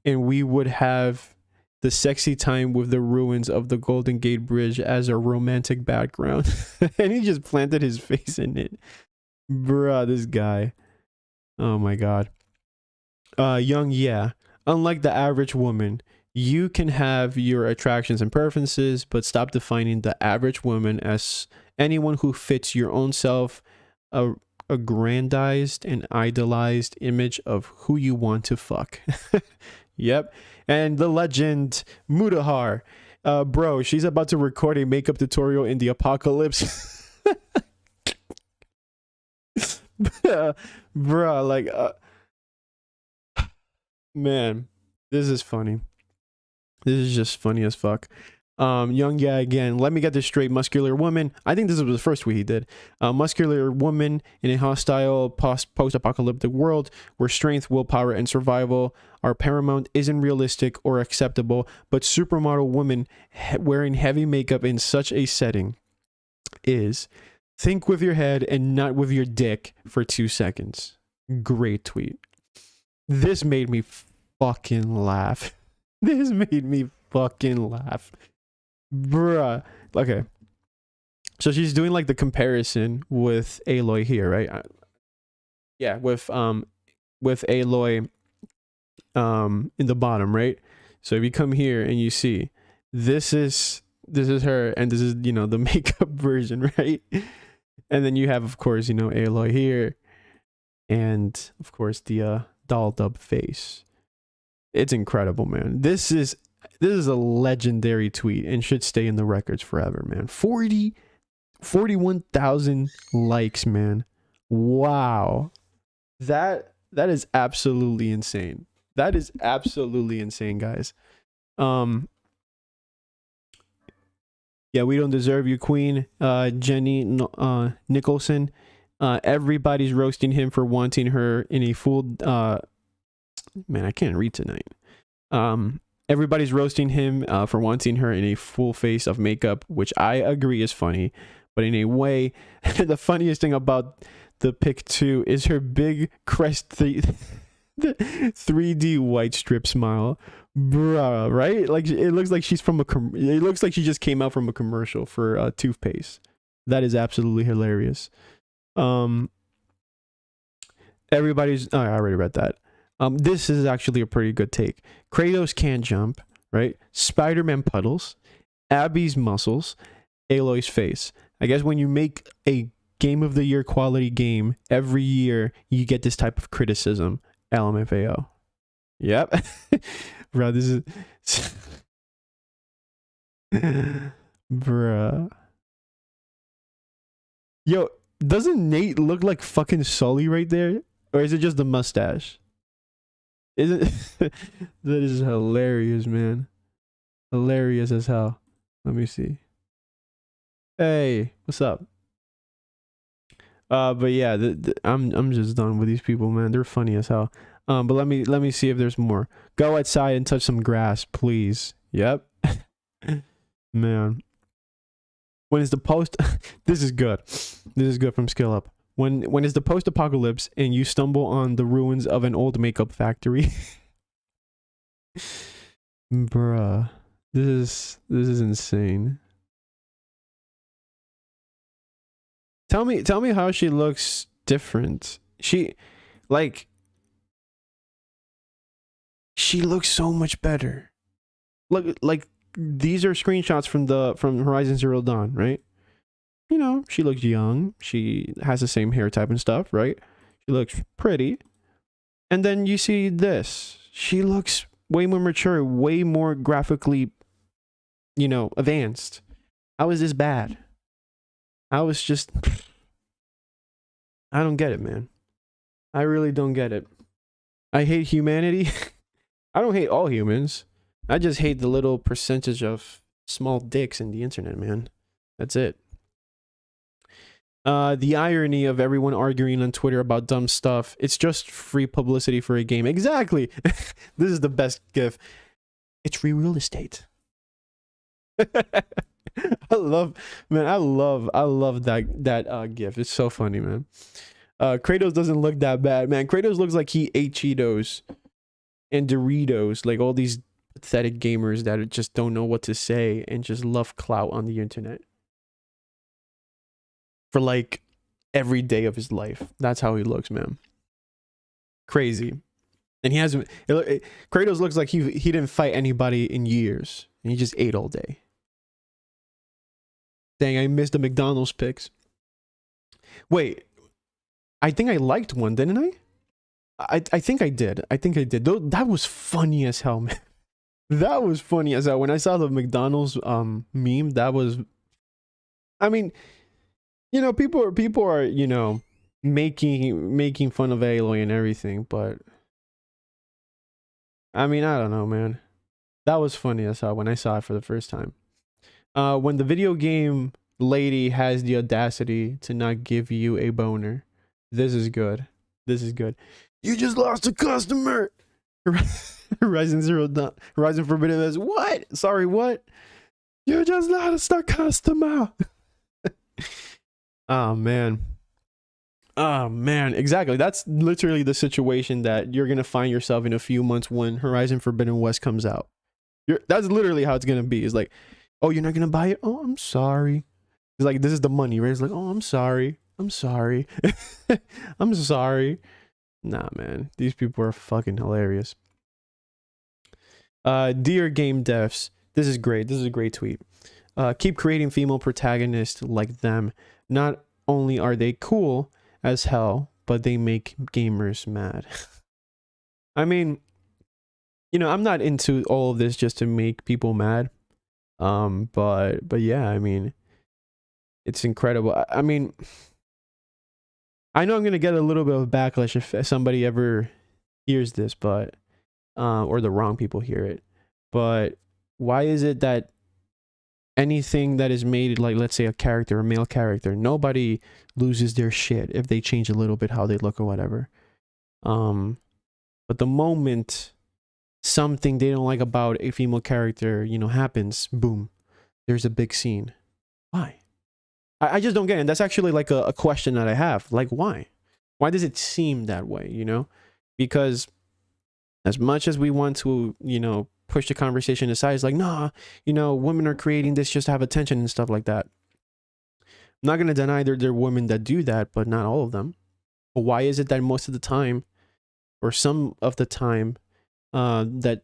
and we would have the sexy time with the ruins of the Golden Gate Bridge as a romantic background. And he just planted his face in it. Bruh, this guy. Oh my god. Young, yeah. Unlike the average woman, you can have your attractions and preferences, but stop defining the average woman as anyone who fits your own aggrandized and idolized image of who you want to fuck. Yep. And the legend Mudahar, bro, she's about to record a makeup tutorial in the apocalypse. Bruh, like, man, this is funny. This is just funny as fuck. Young guy again. Let me get this straight. Muscular woman. I think this was the first tweet he did. Muscular woman in a hostile post-apocalyptic world where strength, willpower, and survival are paramount isn't realistic or acceptable. But supermodel woman wearing heavy makeup in such a setting is. Think with your head and not with your dick for 2 seconds. Great tweet. This made me fucking laugh. This made me fucking laugh. Bruh. Okay. So she's doing like the comparison with Aloy here, right? Yeah, with Aloy in the bottom, right? So if you come here and you see this is her and this is, you know, the makeup version, right? And then you have, of course, you know, Aloy here and of course the dolled up face. It's incredible, man. This is a legendary tweet and should stay in the records forever, man. 41,000 likes, man. Wow. That is absolutely insane. That is absolutely insane, guys. Yeah, we don't deserve you, Queen. Jenny Nicholson. Everybody's roasting him for wanting her in a full man, I can't read tonight. Everybody's roasting him for wanting her in a full face of makeup, which I agree is funny. But in a way, the funniest thing about the pic too is her big crest, the 3D white strip smile, bruh. Right? Like it looks like she's from it looks like she just came out from a commercial for toothpaste. That is absolutely hilarious. Everybody's. Oh, I already read that. This is actually a pretty good take. Kratos can't jump, right? Spider-Man puddles, Abby's muscles, Aloy's face. I guess when you make a Game of the Year quality game every year, you get this type of criticism. LMFAO. Yep. Bro, this is... Bruh. Yo, doesn't Nate look like fucking Sully right there? Or is it just the mustache? Isn't that is hilarious, man. Hilarious as hell. Let me see. Hey, what's up? But yeah, I'm just done with these people, man. They're funny as hell. But let me see if there's more. Go outside and touch some grass, please. Yep. Man. When is the post? This is good. This is good from Skill Up. When is the post-apocalypse and you stumble on the ruins of an old makeup factory? Bruh. This is insane. Tell me how she looks different. She looks so much better. Look, like these are screenshots from Horizon Zero Dawn, right? You know, she looks young. She has the same hair type and stuff, right? She looks pretty. And then you see this. She looks way more mature, way more graphically, you know, advanced. How is this bad? I don't get it, man. I really don't get it. I hate humanity. I don't hate all humans. I just hate the little percentage of small dicks in the internet, man. That's it. The irony of everyone arguing on Twitter about dumb stuff. It's just free publicity for a game. Exactly. This is the best gif. It's free real estate. I love that gif. It's so funny, man. Kratos doesn't look that bad, man. Kratos looks like he ate Cheetos and Doritos, like all these pathetic gamers that just don't know what to say and just love clout on the internet for like every day of his life. That's how he looks, man. Crazy. And he hasn't. Kratos looks like he didn't fight anybody in years, and he just ate all day. Dang, I missed the McDonald's pics. Wait, I think I liked one, didn't I? I think I did. That was funny as hell, man. That was funny as hell. When I saw the McDonald's meme, that was. I mean, you know, people are you know, making fun of Aloy and everything, but I mean, I don't know, man. That was funny as hell when I saw it for the first time. When the video game lady has the audacity to not give you a boner, this is good. This is good. You just lost a customer. Horizon Forbidden says, what? Sorry, what? You just lost a customer. Oh man. Oh man, exactly. That's literally the situation that you're gonna find yourself in a few months when Horizon Forbidden West comes out. That's literally how it's gonna be. It's like, oh, you're not gonna buy it? Oh, I'm sorry. It's like, this is the money, right? It's like, oh, I'm sorry. I'm sorry. I'm sorry. Nah, man. These people are fucking hilarious. Dear game devs, this is great. This is a great tweet. Keep creating female protagonists like them. Not only are they cool as hell, but they make gamers mad. I mean, you know, I'm not into all of this just to make people mad. But yeah, I mean, it's incredible. I mean, I know I'm gonna get a little bit of backlash if somebody ever hears this, but or the wrong people hear it. But why is it that anything that is made, like, let's say a character, a male character, nobody loses their shit if they change a little bit how they look or whatever? But the moment something they don't like about a female character, you know, happens, boom, there's a big scene. Why? I just don't get it. And that's actually like a question that I have. Like, why? Why does it seem that way, you know? Because as much as we want to, you know, push the conversation aside, it's like, nah, you know, women are creating this just to have attention and stuff like that. I'm not going to deny there are women that do that, but not all of them. But why is it that most of the time, or some of the time, that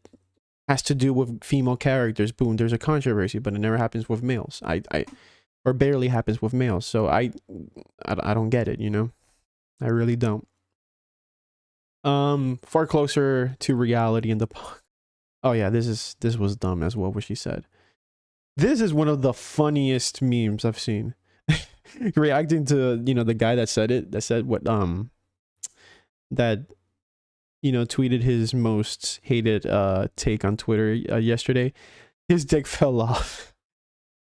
has to do with female characters, boom, there's a controversy, but it never happens with males. Or barely happens with males. So I don't get it, you know? I really don't. Far closer to reality in the... Oh yeah, this was dumb as well, what she said. This is one of the funniest memes I've seen. Reacting to, you know, the guy that said it, that said what, that, you know, tweeted his most hated take on Twitter yesterday. His dick fell off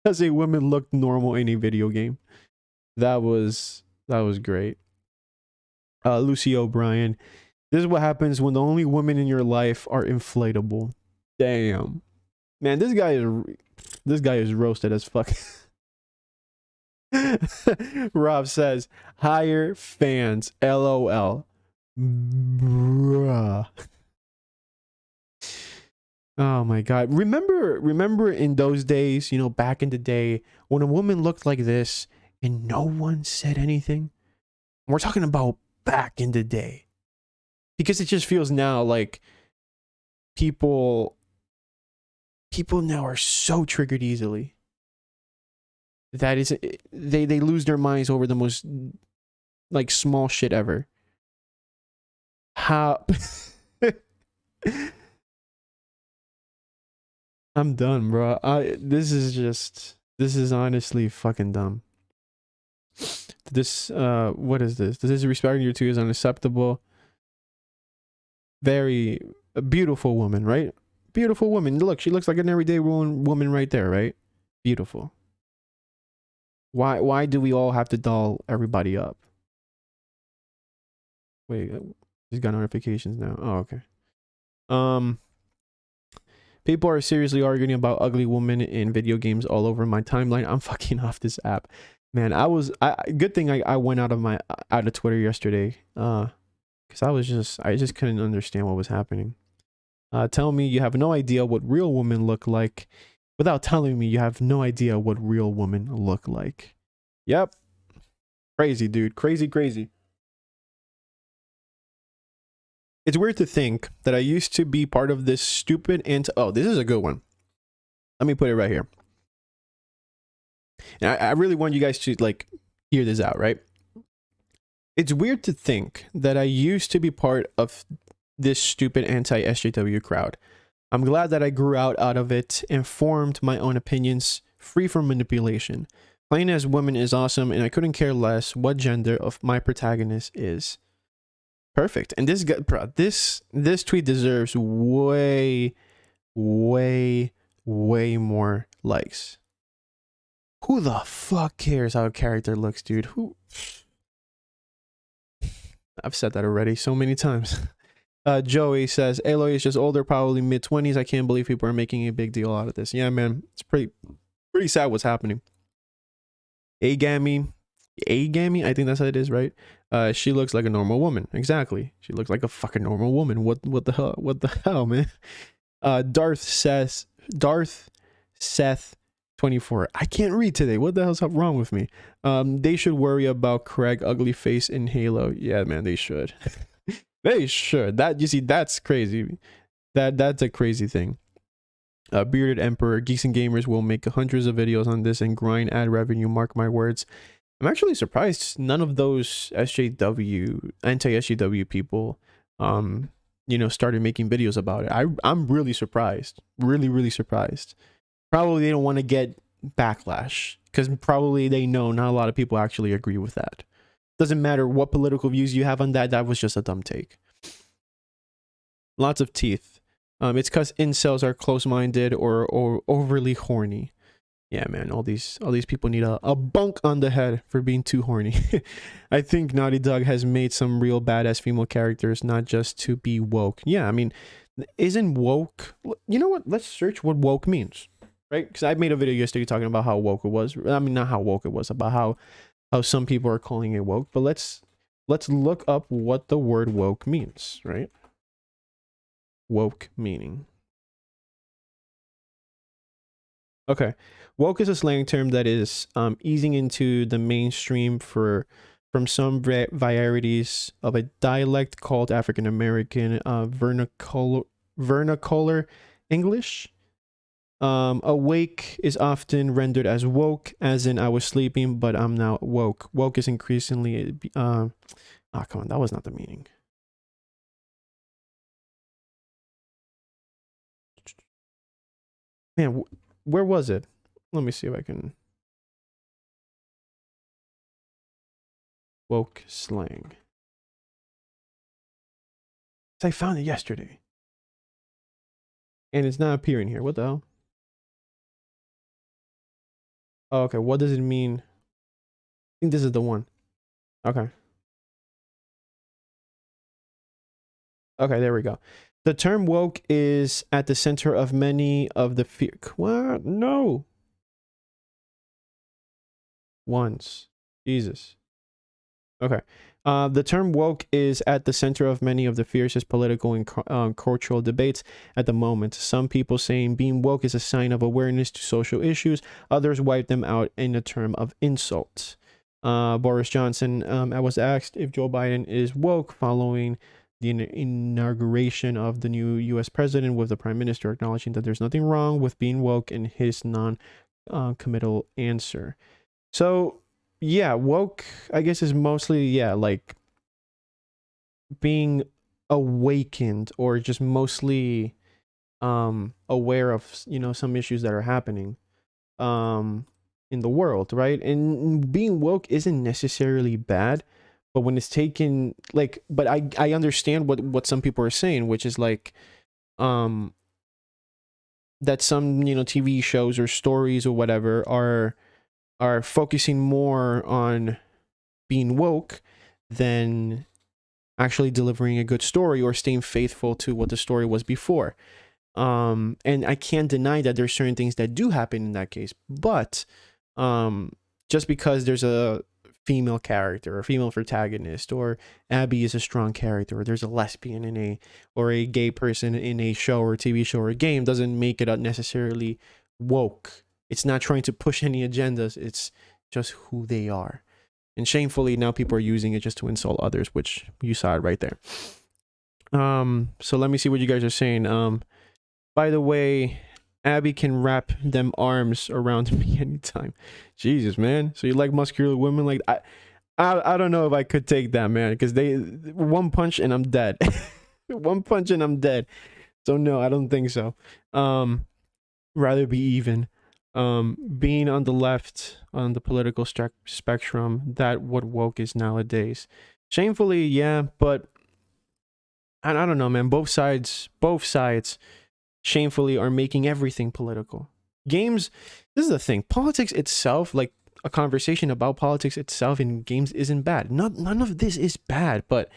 as a woman looked normal in a video game. That was great. Lucy O'Brien, this is what happens when the only women in your life are inflatable. Damn, man, this guy is roasted as fuck. Rob says, hire fans, LOL. Bruh. Oh my god. Remember in those days, you know, back in the day, when a woman looked like this and no one said anything? We're talking about back in the day. Because it just feels now like people now are so triggered easily. That is, they lose their minds over the most, like, small shit ever. How... I'm done, bro. This is honestly fucking dumb. This, what is this? This is respecting your two is unacceptable. Very beautiful woman, right? Beautiful woman. Look, she looks like an everyday woman right there, right? Beautiful. Why do we all have to doll everybody up? Wait, he's got notifications now. Oh, okay. People are seriously arguing about ugly women in video games all over my timeline. I'm fucking off this app, man. Good thing I went out of Twitter yesterday, because I just couldn't understand what was happening. Tell me you have no idea what real women look like, without telling me you have no idea what real women look like. Yep, crazy, dude, crazy. It's weird to think that I used to be part of this stupid oh, this is a good one. Let me put it right here. And I really want you guys to, like, hear this out, right? It's weird to think that I used to be part of this stupid anti-SJW crowd. I'm glad that I grew out of it and formed my own opinions, free from manipulation. Playing as women is awesome, and I couldn't care less what gender of my protagonist is. Perfect. And this guy, bro, this tweet deserves way, way, way more likes. Who the fuck cares how a character looks, dude? Who? I've said that already so many times. Joey says, Aloy is just older, probably mid-20s. I can't believe people are making a big deal out of this. Yeah, man. It's pretty sad what's happening. Agami, I think that's how it is, right? She looks like a normal woman. Exactly. She looks like a fucking normal woman. What the hell, man? Darth Seth 24. I can't read today. What the hell's wrong with me? They should worry about Craig ugly face in Halo. Yeah, man, they should. They should. That, you see, that's crazy. That's a crazy thing. Bearded Emperor, Geeks and Gamers will make hundreds of videos on this and grind ad revenue, mark my words. I'm actually surprised none of those anti-SJW people, you know, started making videos about it. I'm really surprised. Really surprised. Probably they don't want to get backlash, because probably they know not a lot of people actually agree with that. Doesn't matter what political views you have on that, that was just a dumb take. Lots of teeth. It's because incels are close-minded or overly horny. Yeah, man, all these people need a bunk on the head for being too horny. I think Naughty Dog has made some real badass female characters, not just to be woke. Yeah, I mean, isn't woke... You know what? Let's search what woke means, right? Because I made a video yesterday talking about how woke it was. I mean, not how woke it was, about how some people are calling it woke. But let's look up what the word woke means, right? Woke meaning. Okay, woke is a slang term that is easing into the mainstream from some varieties of a dialect called African American vernacular English. Awake is often rendered as woke, as in I was sleeping but I'm now woke. Woke is increasingly come on, that was not the meaning. Man, where was it? Let me see if I can. Woke slang. I found it yesterday. And it's not appearing here. What the hell? Oh, okay. What does it mean? I think this is the one. Okay. Okay, there we go. The term woke is at the center of many of the fear. What? No. Once. Jesus. Okay. The term woke is at the center of many of the fiercest political and cultural debates at the moment. Some people saying being woke is a sign of awareness to social issues. Others wipe them out in the term of insult. Boris Johnson, I was asked if Joe Biden is woke following the inauguration of the new U.S. president, with the prime minister acknowledging that there's nothing wrong with being woke in his non-committal answer. So, yeah, woke, I guess, is mostly, yeah, like being awakened, or just mostly aware of, you know, some issues that are happening in the world, right? And being woke isn't necessarily bad, but when it's taken, like, but I understand what some people are saying, which is like that some, you know, TV shows or stories or whatever are focusing more on being woke than actually delivering a good story or staying faithful to what the story was before. And I can't deny that there's certain things that do happen in that case, but just because there's a female character or female protagonist, or Abby is a strong character, or there's a lesbian or a gay person in a show or TV show or a game, doesn't make it necessarily woke. It's not trying to push any agendas. It's just who they are. And shamefully, now people are using it just to insult others, which you saw it right there. So let me see what you guys are saying. By the way, Abby can wrap them arms around me anytime. Jesus, man. So you like muscular women? Like, I don't know if I could take that, man, because they one punch and I'm dead. One punch and I'm dead. So no, I don't think so. Rather be even. being on the left on the political spectrum, that what woke is nowadays. Shamefully, yeah, but I don't know, man. Both sides shamefully are making everything political. Games, this is the thing. Politics itself, like a conversation about politics itself in games isn't bad. None of this is bad, but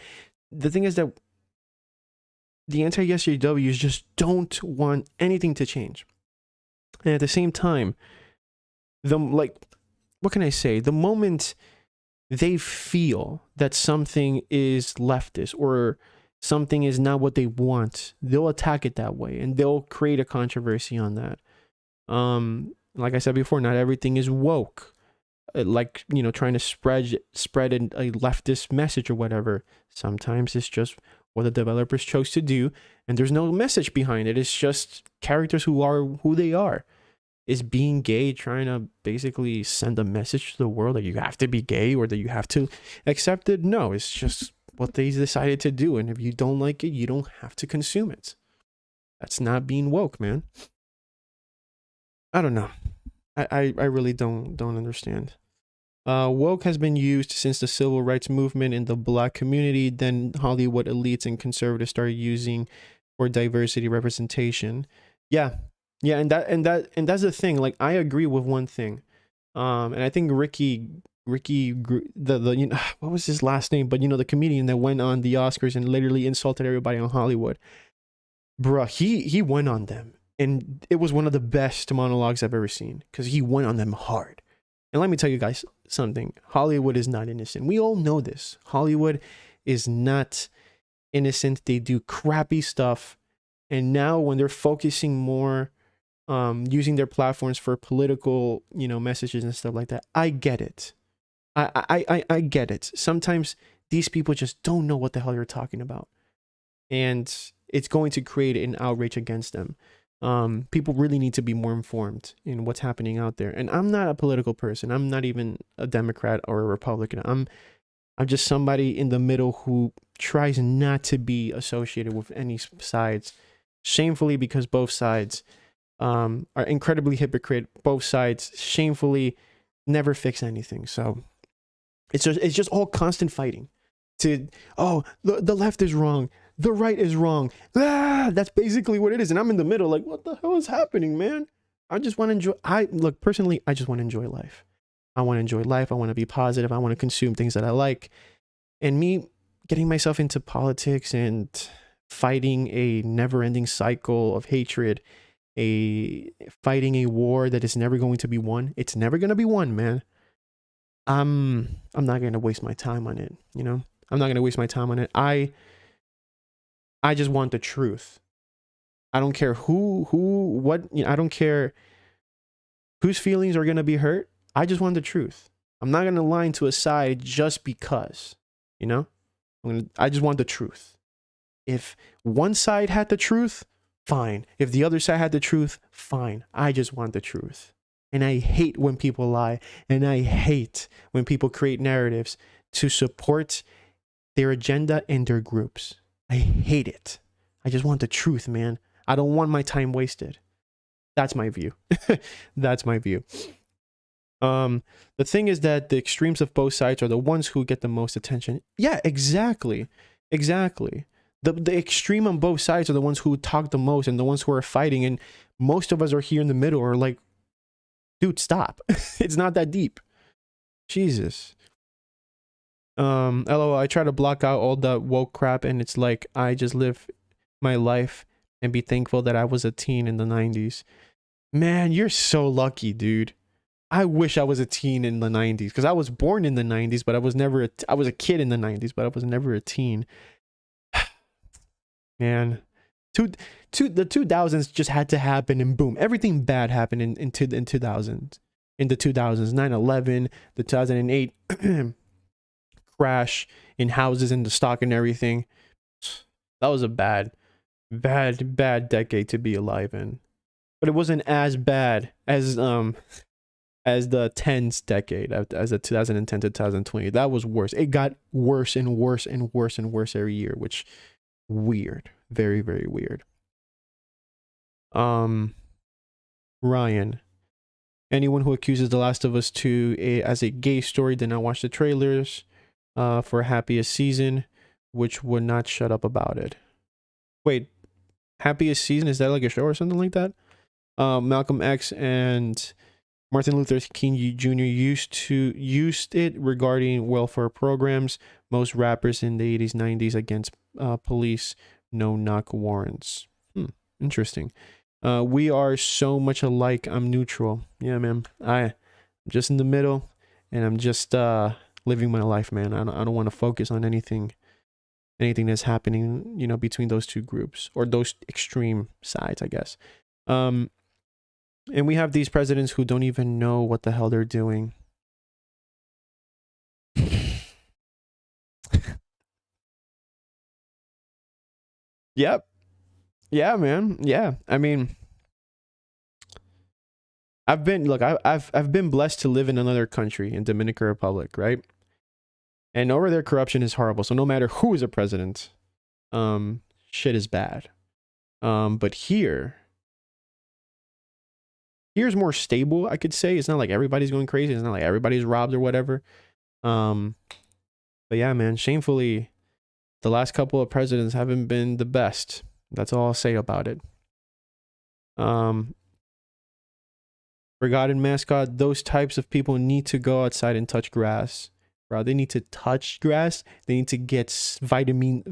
the thing is that the anti-SJWs just don't want anything to change. And at the same time, what can I say? The moment they feel that something is leftist or something is not what they want, they'll attack it that way and they'll create a controversy on that. Like I said before, not everything is woke. Like, trying to spread a leftist message or whatever. Sometimes it's just what the developers chose to do, and there's no message behind it. It's just characters who are who they are. Is being gay trying to basically send a message to the world that you have to be gay or that you have to accept it? No, it's just what they decided to do, and if you don't like it, you don't have to consume it. That's not being woke, man. I don't know. I really don't understand. Woke has been used since the civil rights movement in the black community. Then Hollywood elites and conservatives started using for diversity representation. Yeah, and that's the thing. Like, I agree with one thing. And I think Ricky, the what was his last name? But the comedian that went on the Oscars and literally insulted everybody on Hollywood. Bruh, he went on them. And it was one of the best monologues I've ever seen because he went on them hard. And let me tell you guys something. Hollywood is not innocent. We all know this. Hollywood is not innocent. They do crappy stuff. And now when they're focusing more, using their platforms for political, messages and stuff like that, I get it. I get it. Sometimes these people just don't know what the hell you're talking about. And it's going to create an outrage against them. People really need to be more informed in what's happening out there. And I'm not a political person. I'm not even a Democrat or a Republican. I'm just somebody in the middle who tries not to be associated with any sides. Shamefully, because both sides are incredibly hypocrite. Both sides shamefully never fix anything. So it's just all constant fighting. The left is wrong. The right is wrong. That's basically what it is. And I'm in the middle, like, what the hell is happening, man? I just want to enjoy. Personally, I just want to enjoy life. I want to enjoy life. I want to be positive. I want to consume things that I like. And me getting myself into politics and fighting a never-ending cycle of hatred, fighting a war that is never going to be won. It's never going to be won, man. I'm not going to waste my time on it. I'm not going to waste my time on it. I just want the truth. I don't care what, I don't care whose feelings are going to be hurt. I just want the truth. I'm not going to line to a side just because, I just want the truth. If one side had the truth, fine. If the other side had the truth, fine. I just want the truth. And I hate when people lie. And I hate when people create narratives to support their agenda and their groups. I hate it. I just want the truth, man. I don't want my time wasted. That's my view. That's my view. The thing is that the extremes of both sides are the ones who get the most attention. Yeah, exactly. The extreme on both sides are the ones who talk the most and the ones who are fighting. And most of us are here in the middle are like, dude, stop. It's not that deep. Jesus. LOL, I try to block out all the woke crap, and it's like I just live my life and be thankful that I was a teen in the 90s. Man, you're so lucky, dude. I wish I was a teen in the 90s because I was born in the 90s, but I was a kid in the 90s, but I was never a teen. Man, the 2000s just had to happen, and boom, everything bad happened in 2000s. In the 2000s, 9/11, the 2008 crash in houses and the stock and everything. That was a bad decade to be alive in. But it wasn't as bad as the tens decade, as the 2010 to 2020. That was worse. It got worse and worse and worse and worse every year, which weird. Very, very weird. Ryan, Anyone who accuses The Last of Us 2 as a gay story did not watch the trailers for Happiest Season, which would not shut up about it. Wait, Happiest Season, is that like a show or something like that? Malcolm X and Martin Luther King Jr. used it regarding welfare programs. Most rappers in the 80s, 90s against police no-knock warrants. Interesting. We are so much alike. I'm neutral. Yeah, man. I'm just in the middle, and I'm just living my life, man. I don't want to focus on anything that's happening, you know, between those two groups or those extreme sides, I guess. And we have these presidents who don't even know what the hell they're doing. Yep. Yeah, man. Yeah. I mean, I've been blessed to live in another country, in Dominican Republic, right? And over there, corruption is horrible. So no matter who is a president, shit is bad. But here's more stable, I could say. It's not like everybody's going crazy. It's not like everybody's robbed or whatever. But yeah, man, shamefully, the last couple of presidents haven't been the best. That's all I'll say about it. Forgotten mascot, those types of people need to go outside and touch grass. Bro, they need to touch grass. They need to get vitamin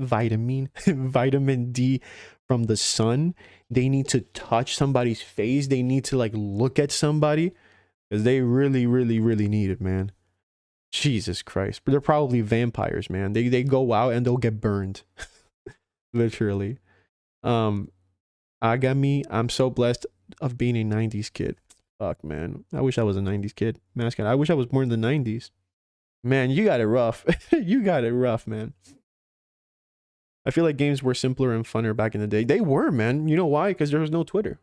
D from the sun. They need to touch somebody's face. They need to like look at somebody, because they really, really, really need it, man. Jesus Christ. But they're probably vampires, man. They go out and they'll get burned. Literally. Agami, I'm so blessed of being a 90s kid. Fuck, man. I wish I was a 90s kid. Mascot. I wish I was born in the 90s. Man, you got it rough. You got it rough, man. I feel like games were simpler and funner back in the day. They were, man. You know why? Because there was no Twitter.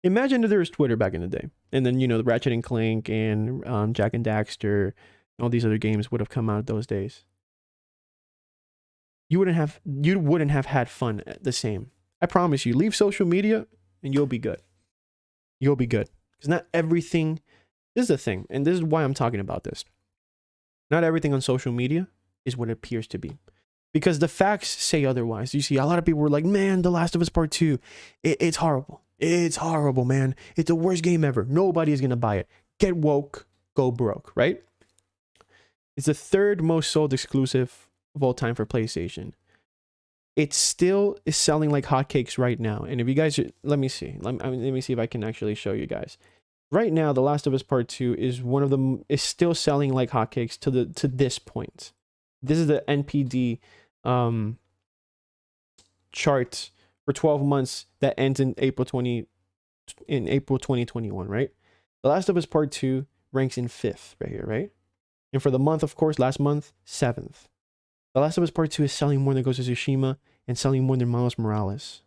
Imagine if there was Twitter back in the day. And then, you know, the Ratchet and Clank and Jack and Daxter, all these other games would have come out those days. You wouldn't have had fun the same. I promise you. Leave social media and you'll be good. You'll be good. Because not everything... This is the thing, and this is why I'm talking about this. Not everything on social media is what it appears to be. Because the facts say otherwise. You see, a lot of people were like, man, The Last of Us Part 2, it's horrible. It's horrible, man. It's the worst game ever. Nobody is going to buy it. Get woke, go broke, right? It's the third most sold exclusive of all time for PlayStation. It still is selling like hotcakes right now. And if you guys, let me see. Let me see if I can actually show you guys. Right now, The Last of Us Part 2 is one of them, is still selling like hotcakes to this point. This is the NPD chart for 12 months that ends in April 2021, right? The Last of Us Part 2 ranks in 5th right here, right? And for the month, of course, last month, 7th. The Last of Us Part 2 is selling more than Ghost of Tsushima and selling more than Miles Morales.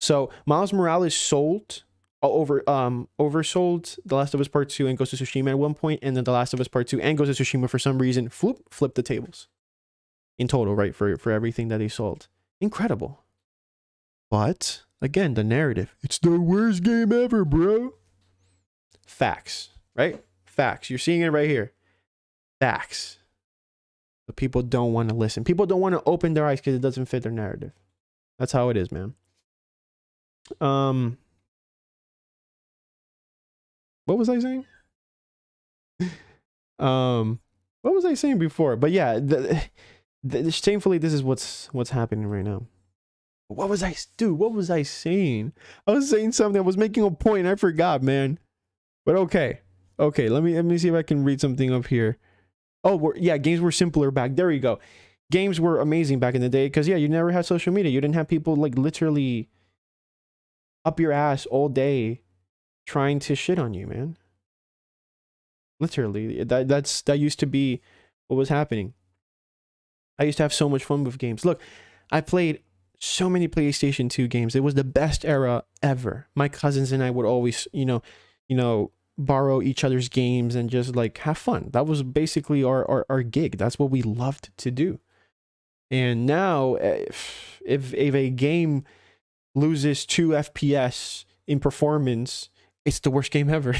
So Miles Morales sold oversold The Last of Us Part 2 and Ghost of Tsushima at one point, and then The Last of Us Part 2 and Ghost of Tsushima for some reason flipped the tables in total, right, for everything that they sold. Incredible. But again, the narrative, it's the worst game ever, bro. Facts, right? Facts. You're seeing it right here. Facts. But people don't want to listen. People don't want to open their eyes because it doesn't fit their narrative. That's how it is, man. What was I saying? What was I saying before? But yeah, shamefully, this is what's happening right now. What was I saying? I was saying something. I was making a point. I forgot, man. But okay. Let me see if I can read something up here. Oh, yeah, games were simpler back. There you go. Games were amazing back in the day because yeah, you never had social media. You didn't have people like literally up your ass all day trying to shit on you, man. Literally, that used to be what was happening. I used to have so much fun with games. Look, I played so many PlayStation 2 games. It was the best era ever. My cousins and I would always, you know, borrow each other's games and just like have fun. That was basically our gig. That's what we loved to do. And now, if a game loses 2 FPS in performance It's the worst game ever.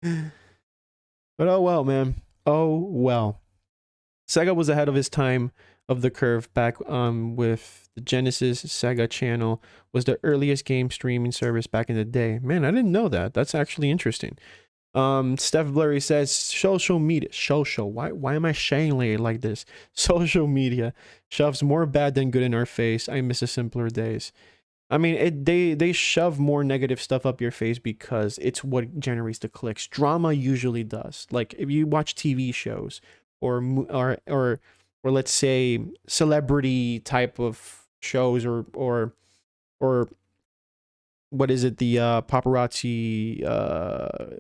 But oh well, man. Oh well. Sega was ahead of his time of the curve back with the Genesis Sega channel was the earliest game streaming service back in the day. Man, I didn't know that. That's actually interesting. Steph Blurry says social media. Social. Why am I saying like this? Social media shoves more bad than good in our face. I miss the simpler days. I mean, they shove more negative stuff up your face because it's what generates the clicks. Drama usually does. Like if you watch TV shows or let's say celebrity type of shows or what is it, the paparazzi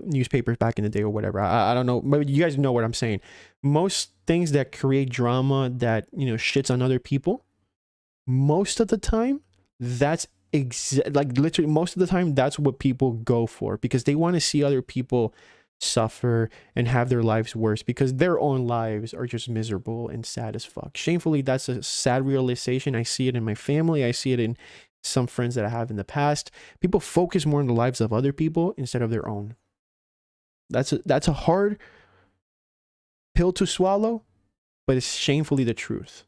newspapers back in the day or whatever. I don't know, but you guys know what I'm saying. Most things that create drama that, you know, shits on other people, most of the time that's like literally most of the time that's what people go for, because they want to see other people suffer and have their lives worse because their own lives are just miserable and sad as fuck. Shamefully, that's a sad realization. I see it in my family. I see it in some friends that I have in the past. People focus more on the lives of other people instead of their own. That's a hard pill to swallow, but it's shamefully the truth.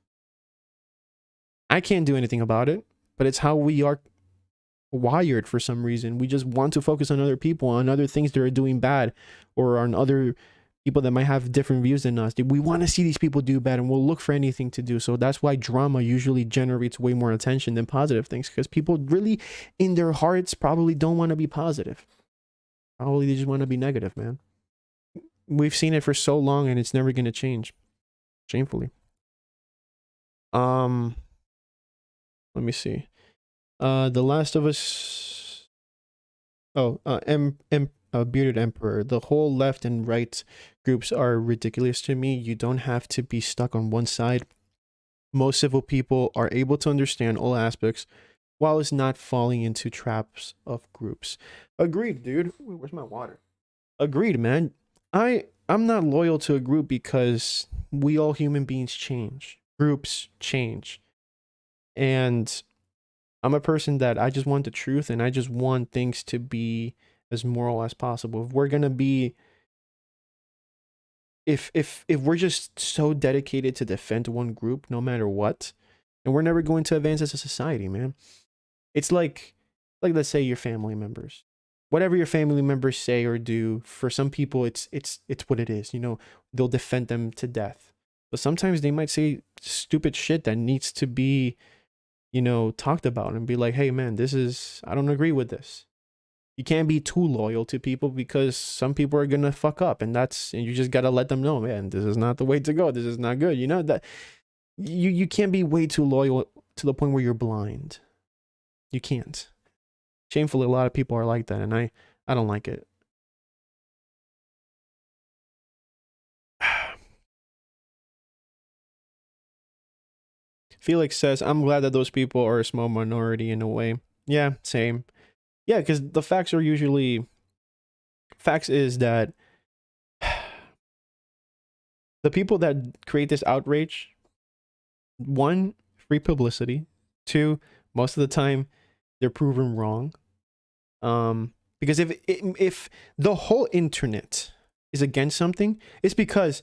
I can't do anything about it, but it's how we are wired for some reason. We just want to focus on other people, on other things that are doing bad, or on other people that might have different views than us. We want to see these people do bad, and we'll look for anything to do. So that's why drama usually generates way more attention than positive things, because people really in their hearts probably don't want to be positive. Probably they just want to be negative, man. We've seen it for so long and it's never going to change. Shamefully. Let me see. The Last of Us. Oh, Bearded Emperor. The whole left and right groups are ridiculous to me. You don't have to be stuck on one side. Most civil people are able to understand all aspects while it's not falling into traps of groups. Agreed, dude. Wait, where's my water? Agreed, man. I'm not loyal to a group because we all human beings change. Groups change. And I'm a person that I just want the truth, and I just want things to be as moral as possible. If we're gonna be, if we're just so dedicated to defend one group no matter what, and we're never going to advance as a society, man. It's like let's say your family members. Whatever your family members say or do, for some people it's what it is. You know, they'll defend them to death. But sometimes they might say stupid shit that needs to be, you know, talked about and be like, hey man, I don't agree with this. You can't be too loyal to people because some people are gonna fuck up, and you just gotta let them know, man, this is not the way to go. This is not good. You know, that you can't be way too loyal to the point where you're blind. You can't. Shamefully, a lot of people are like that, and I don't like it. Felix says, I'm glad that those people are a small minority in a way. Yeah, same. Yeah, because the facts is that the people that create this outrage, one, free publicity. Two, most of the time, they're proven wrong. Because if the whole internet is against something, it's because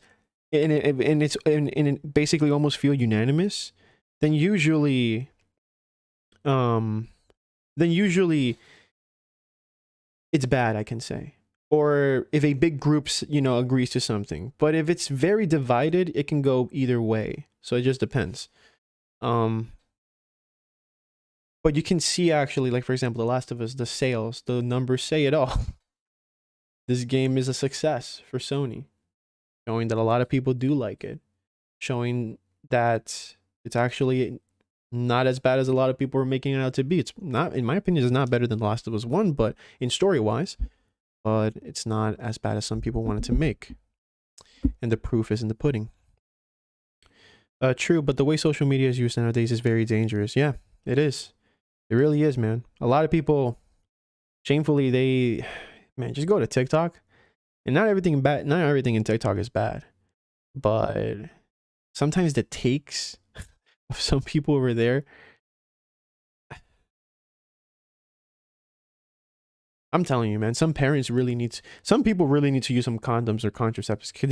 and it basically almost feel unanimous, then usually it's bad, I can say. Or if a big group, you know, agrees to something. But if it's very divided, it can go either way. So it just depends. But you can see actually, like for example, The Last of Us, the sales, the numbers say it all. This game is a success for Sony, showing that a lot of people do like it, showing that it's actually not as bad as a lot of people are making it out to be. It's not, in my opinion, it's not better than The Last of Us 1, but in story-wise, but it's not as bad as some people wanted to make. And the proof is in the pudding. True, but the way social media is used nowadays is very dangerous. Yeah, it is. It really is, man. A lot of people, shamefully, man, just go to TikTok, and not everything in TikTok is bad, but sometimes the takes of some people over there, I'm telling you, man, some parents really need to, some people really need to use some condoms or contraceptives. Cause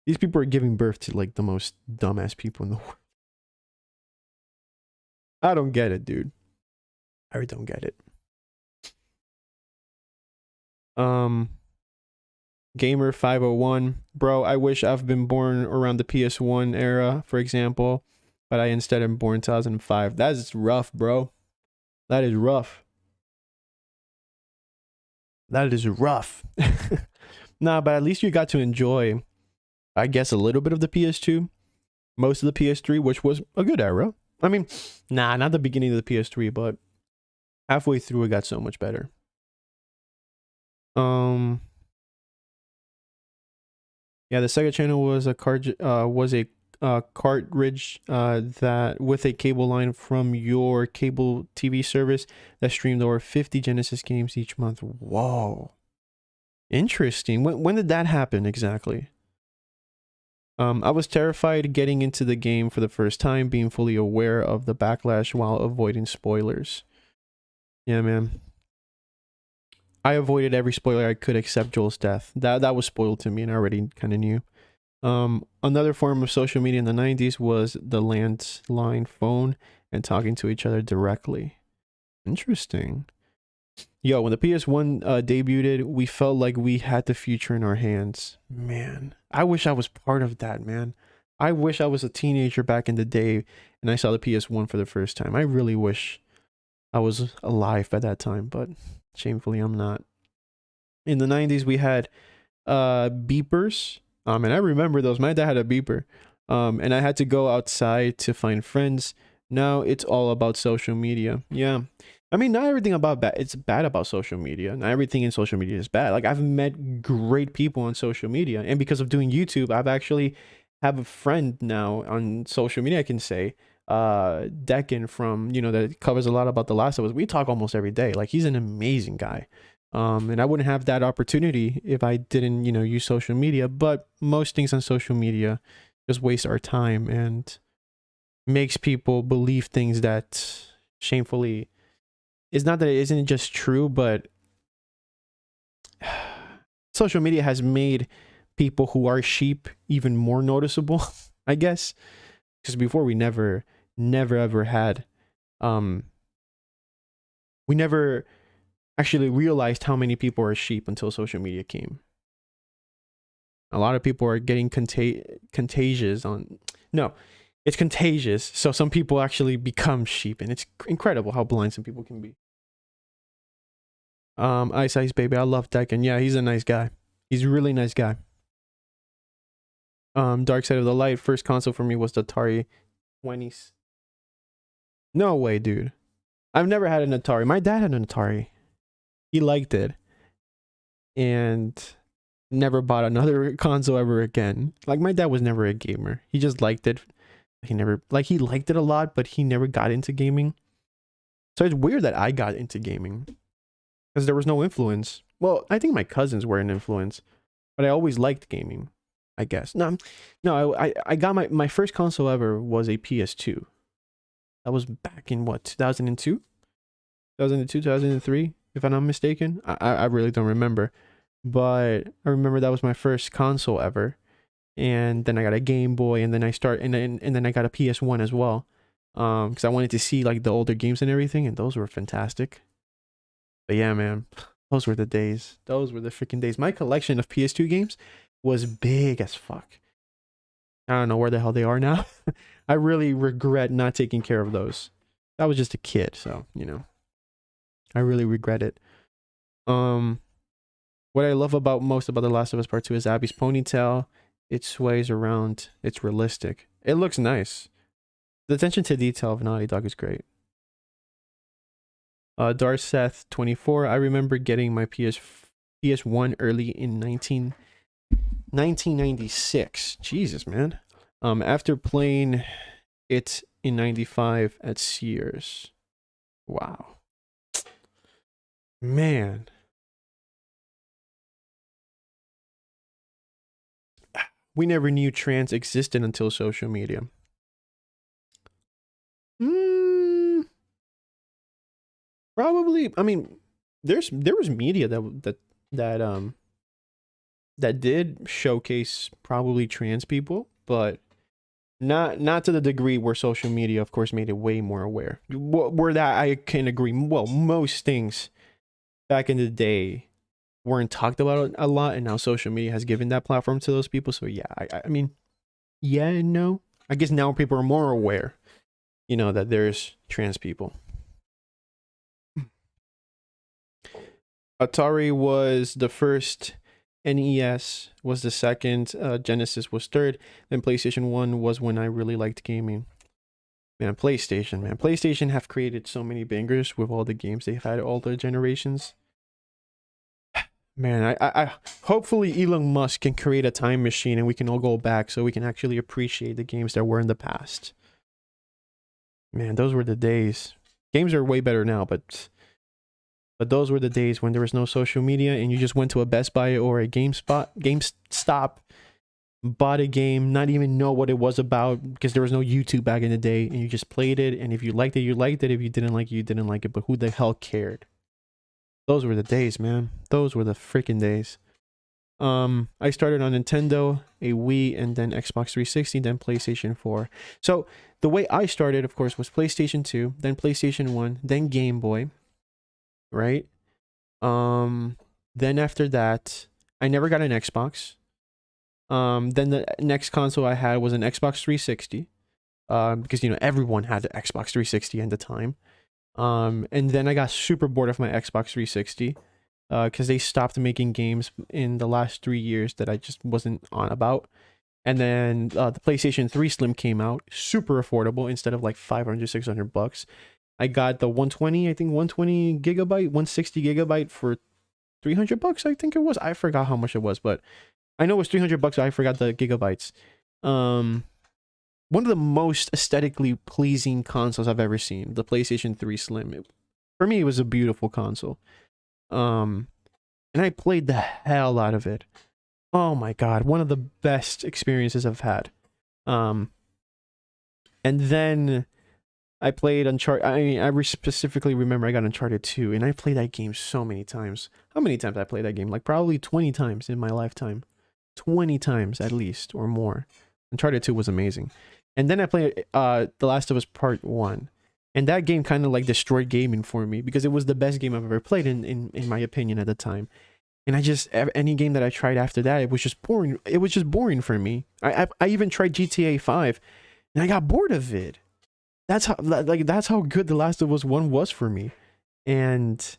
these people are giving birth to like the most dumbass people in the world. I don't get it, dude. I really don't get it. Gamer 501, bro, I wish I've been born around the PS1 era, for example, but I instead am born 2005. That is rough, bro. That is rough. That is rough. Nah, but at least you got to enjoy, I guess, a little bit of the PS2, most of the PS3, which was a good era. I mean, nah, not the beginning of the PS3, but halfway through it got so much better. Yeah, the Sega channel was a cartridge that with a cable line from your cable TV service that streamed over 50 Genesis games each month. Whoa. Interesting. When did that happen exactly? I was terrified getting into the game for the first time, being fully aware of the backlash while avoiding spoilers. Yeah, man. I avoided every spoiler I could except Joel's death. That was spoiled to me and I already kind of knew. Another form of social media in the 90s was the landline phone and talking to each other directly. Interesting. Yo, when the PS1 debuted, we felt like we had the future in our hands. Man, I wish I was part of that, man. I wish I was a teenager back in the day and I saw the PS1 for the first time. I really wish I was alive at that time, but shamefully I'm not. In the 90s, we had beepers. And I remember those. My dad had a beeper. And I had to go outside to find friends. Now it's all about social media. Yeah. I mean, not everything about it's bad about social media. Not everything in social media is bad. Like I've met great people on social media, and because of doing YouTube, I've actually have a friend now on social media. I can say, Decken from that covers a lot about The Last of Us. We talk almost every day. Like he's an amazing guy. And I wouldn't have that opportunity if I didn't, use social media. But most things on social media just waste our time and makes people believe things that shamefully. It's not that it isn't just true, but social media has made people who are sheep even more noticeable, I guess. Because before we never ever had, we never actually realized how many people are sheep until social media came. A lot of people are getting contagious on, no, it's contagious. So some people actually become sheep, and it's incredible how blind some people can be. Ice Baby, I love Decken. Yeah, he's a nice guy. He's a really nice guy. Dark Side of the Light, first console for me was the Atari 20s. No way, dude. I've never had an Atari. My dad had an Atari. He liked it. And never bought another console ever again. Like my dad was never a gamer. He just liked it. He liked it a lot, but he never got into gaming. So it's weird that I got into gaming. Because there was no influence. Well, I think my cousins were an influence, but I always liked gaming, I guess. No, I got my first console ever was a PS2. That was back in what, 2002? 2002, 2003, if I'm not mistaken. I really don't remember. But I remember that was my first console ever. And then I got a Game Boy, and then I got a PS1 as well. Because I wanted to see like the older games and everything, and those were fantastic. But yeah, man, those were the days. Those were the freaking days. My collection of PS2 games was big as fuck. I don't know where the hell they are now. I really regret not taking care of those. I was just a kid, so, I really regret it. What I love most about The Last of Us Part 2 is Abby's ponytail. It sways around. It's realistic. It looks nice. The attention to detail of Naughty Dog is great. Darseth 24. I remember getting my PS1 early in 1996. Jesus, man. After playing it in 95 at Sears. Wow. Man. We never knew trans existed until social media. Probably, I mean, there was media that that did showcase probably trans people, but not to the degree where social media, of course, made it way more aware. Where that I can agree. Well, most things back in the day weren't talked about a lot, and now social media has given that platform to those people. So yeah, I mean, yeah and no. I guess now people are more aware, you know, that there's trans people. Atari was the first, NES was the second, Genesis was third, then PlayStation 1 was when I really liked gaming. Man, PlayStation have created so many bangers with all the games they've had all the generations. Man, I hopefully Elon Musk can create a time machine and we can all go back so we can actually appreciate the games that were in the past. Man, those were the days. Games are way better now, but those were the days when there was no social media and you just went to a Best Buy or a GameStop, bought a game, not even know what it was about because there was no YouTube back in the day, and you just played it, and if you liked it, you liked it. If you didn't like it, you didn't like it, but who the hell cared? Those were the days, man. Those were the freaking days. I started on Nintendo, a Wii, and then Xbox 360, then PlayStation 4. So the way I started, of course, was PlayStation 2, then PlayStation 1, then Game Boy, right? Then after that, I never got an Xbox. Then the next console I had was an Xbox 360. Because you know everyone had the Xbox 360 at the time. And then I got super bored of my Xbox 360 because they stopped making games in the last 3 years that I just wasn't on about. And then the PlayStation 3 Slim came out, super affordable, instead of like 500, 600 bucks. I got the 120, I think 120 gigabyte, 160 gigabyte for 300 bucks, I think it was. I forgot how much it was, but I know it was 300 bucks. I forgot the gigabytes. One of the most aesthetically pleasing consoles I've ever seen, the PlayStation 3 Slim. For me, it was a beautiful console. And I played the hell out of it. Oh my god, one of the best experiences I've had. And then I played Uncharted. I mean, specifically remember I got Uncharted 2, and I played that game so many times. How many times I played that game? Like probably 20 times in my lifetime. 20 times at least, or more. Uncharted 2 was amazing. And then I played The Last of Us Part 1. And that game kind of like destroyed gaming for me because it was the best game I've ever played in my opinion at the time. And I just, any game that I tried after that, it was just boring. It was just boring for me. I even tried GTA 5 and I got bored of it. That's how good The Last of Us 1 was for me. And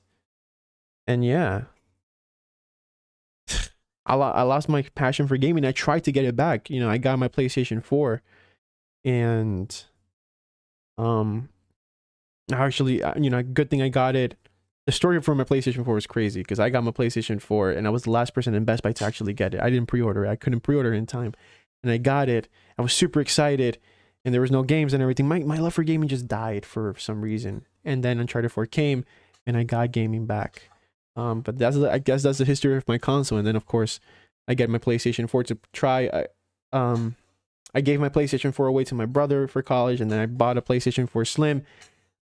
yeah. I lost my passion for gaming. I tried to get it back. You know, I got my PlayStation 4 and actually, you know, good thing I got it. The story for my PlayStation 4 was crazy because I got my PlayStation 4 and I was the last person in Best Buy to actually get it. I didn't pre-order it. I couldn't pre-order it in time. And I got it. I was super excited and there was no games and everything. My love for gaming just died for some reason. And then Uncharted 4 came and I got gaming back. But I guess that's the history of my console. And then of course I get my PlayStation 4 to try. I gave my PlayStation 4 away to my brother for college, and then I bought a PlayStation 4 Slim.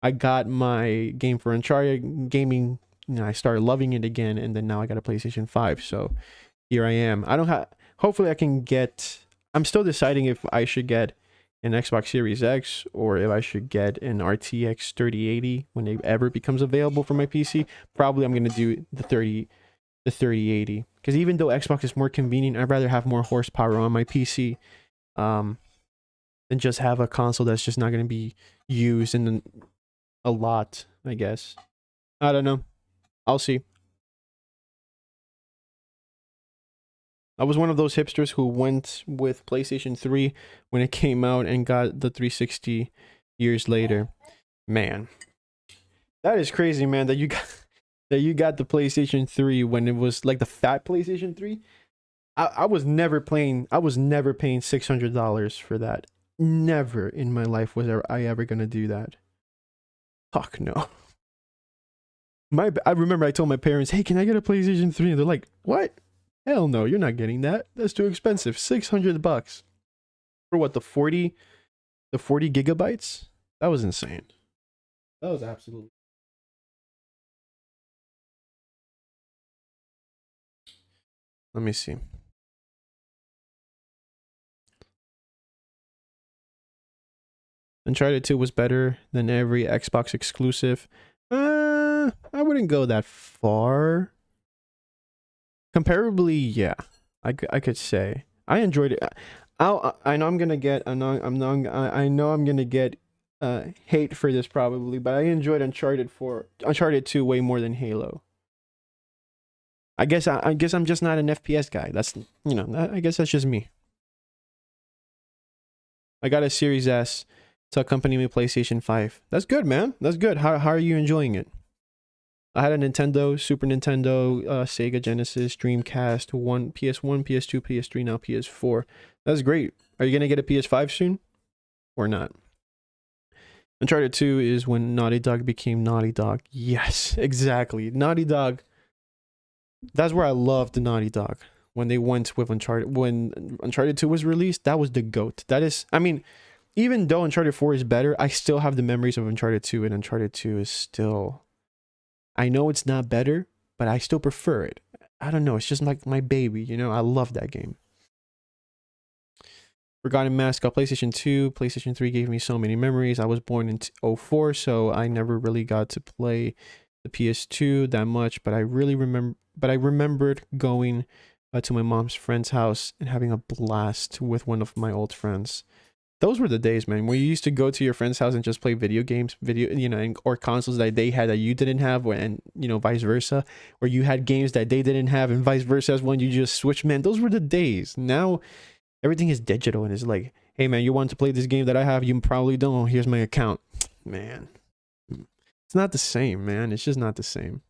I got my game for Uncharted gaming. You know, I started loving it again, and then now I got a PlayStation 5. So here I am. I don't have. Hopefully, I can get. I'm still deciding if I should get an Xbox Series X or if I should get an RTX 3080 when it ever becomes available for my PC. Probably, I'm gonna do the 3080 because even though Xbox is more convenient, I'd rather have more horsepower on my PC. Than just have a console that's just not going to be used in a lot, I guess. I don't know. I'll see. I was one of those hipsters who went with PlayStation 3 when it came out and got the 360 years later. Man, that is crazy, man, that you got the PlayStation 3 when it was like the fat PlayStation 3. I was never paying $600 for that. Never in my life was I ever gonna do that. Fuck no. I remember I told my parents, "Hey, can I get a PlayStation 3?" And they're like, "What? Hell no, you're not getting that. That's too expensive. $600 for what, the 40 gigabytes? That was insane. That was absolutely Let me see. Uncharted 2 was better than every Xbox exclusive. I wouldn't go that far. Comparably, yeah, I could say I enjoyed it. I know I'm gonna get I know I'm gonna get hate for this probably, but I enjoyed Uncharted 2 way more than Halo. I guess I'm just not an FPS guy. That's, you know, I guess that's just me. I got a Series S to accompany my PlayStation 5. That's good, man. That's good. How are you enjoying it? I had a Nintendo, Super Nintendo, Sega Genesis, Dreamcast, PS1, PS2, PS3, now PS4. That's great. Are you gonna get a PS5 soon, or not? Uncharted 2 is when Naughty Dog became Naughty Dog. Yes, exactly. Naughty Dog. That's where I loved Naughty Dog. When they went with Uncharted, when Uncharted 2 was released, that was the GOAT. That is, I mean, even though Uncharted 4 is better, I still have the memories of Uncharted 2, and Uncharted 2 is still, I know it's not better, but I still prefer it. I don't know, it's just like my baby, you know? I love that game. Forgotten Mascot, PlayStation 2, PlayStation 3 gave me so many memories. I was born in 04, so I never really got to play the PS2 that much, but I remembered going to my mom's friend's house and having a blast with one of my old friends. Those were the days, man, where you used to go to your friend's house and just play video games, or consoles that they had that you didn't have, and, you know, vice versa, or you had games that they didn't have and vice versa as when you just switch. Man, those were the days. Now everything is digital, and it's like, hey man, you want to play this game that I have? You probably don't. Here's my account. Man, it's not the same, man. It's just not the same.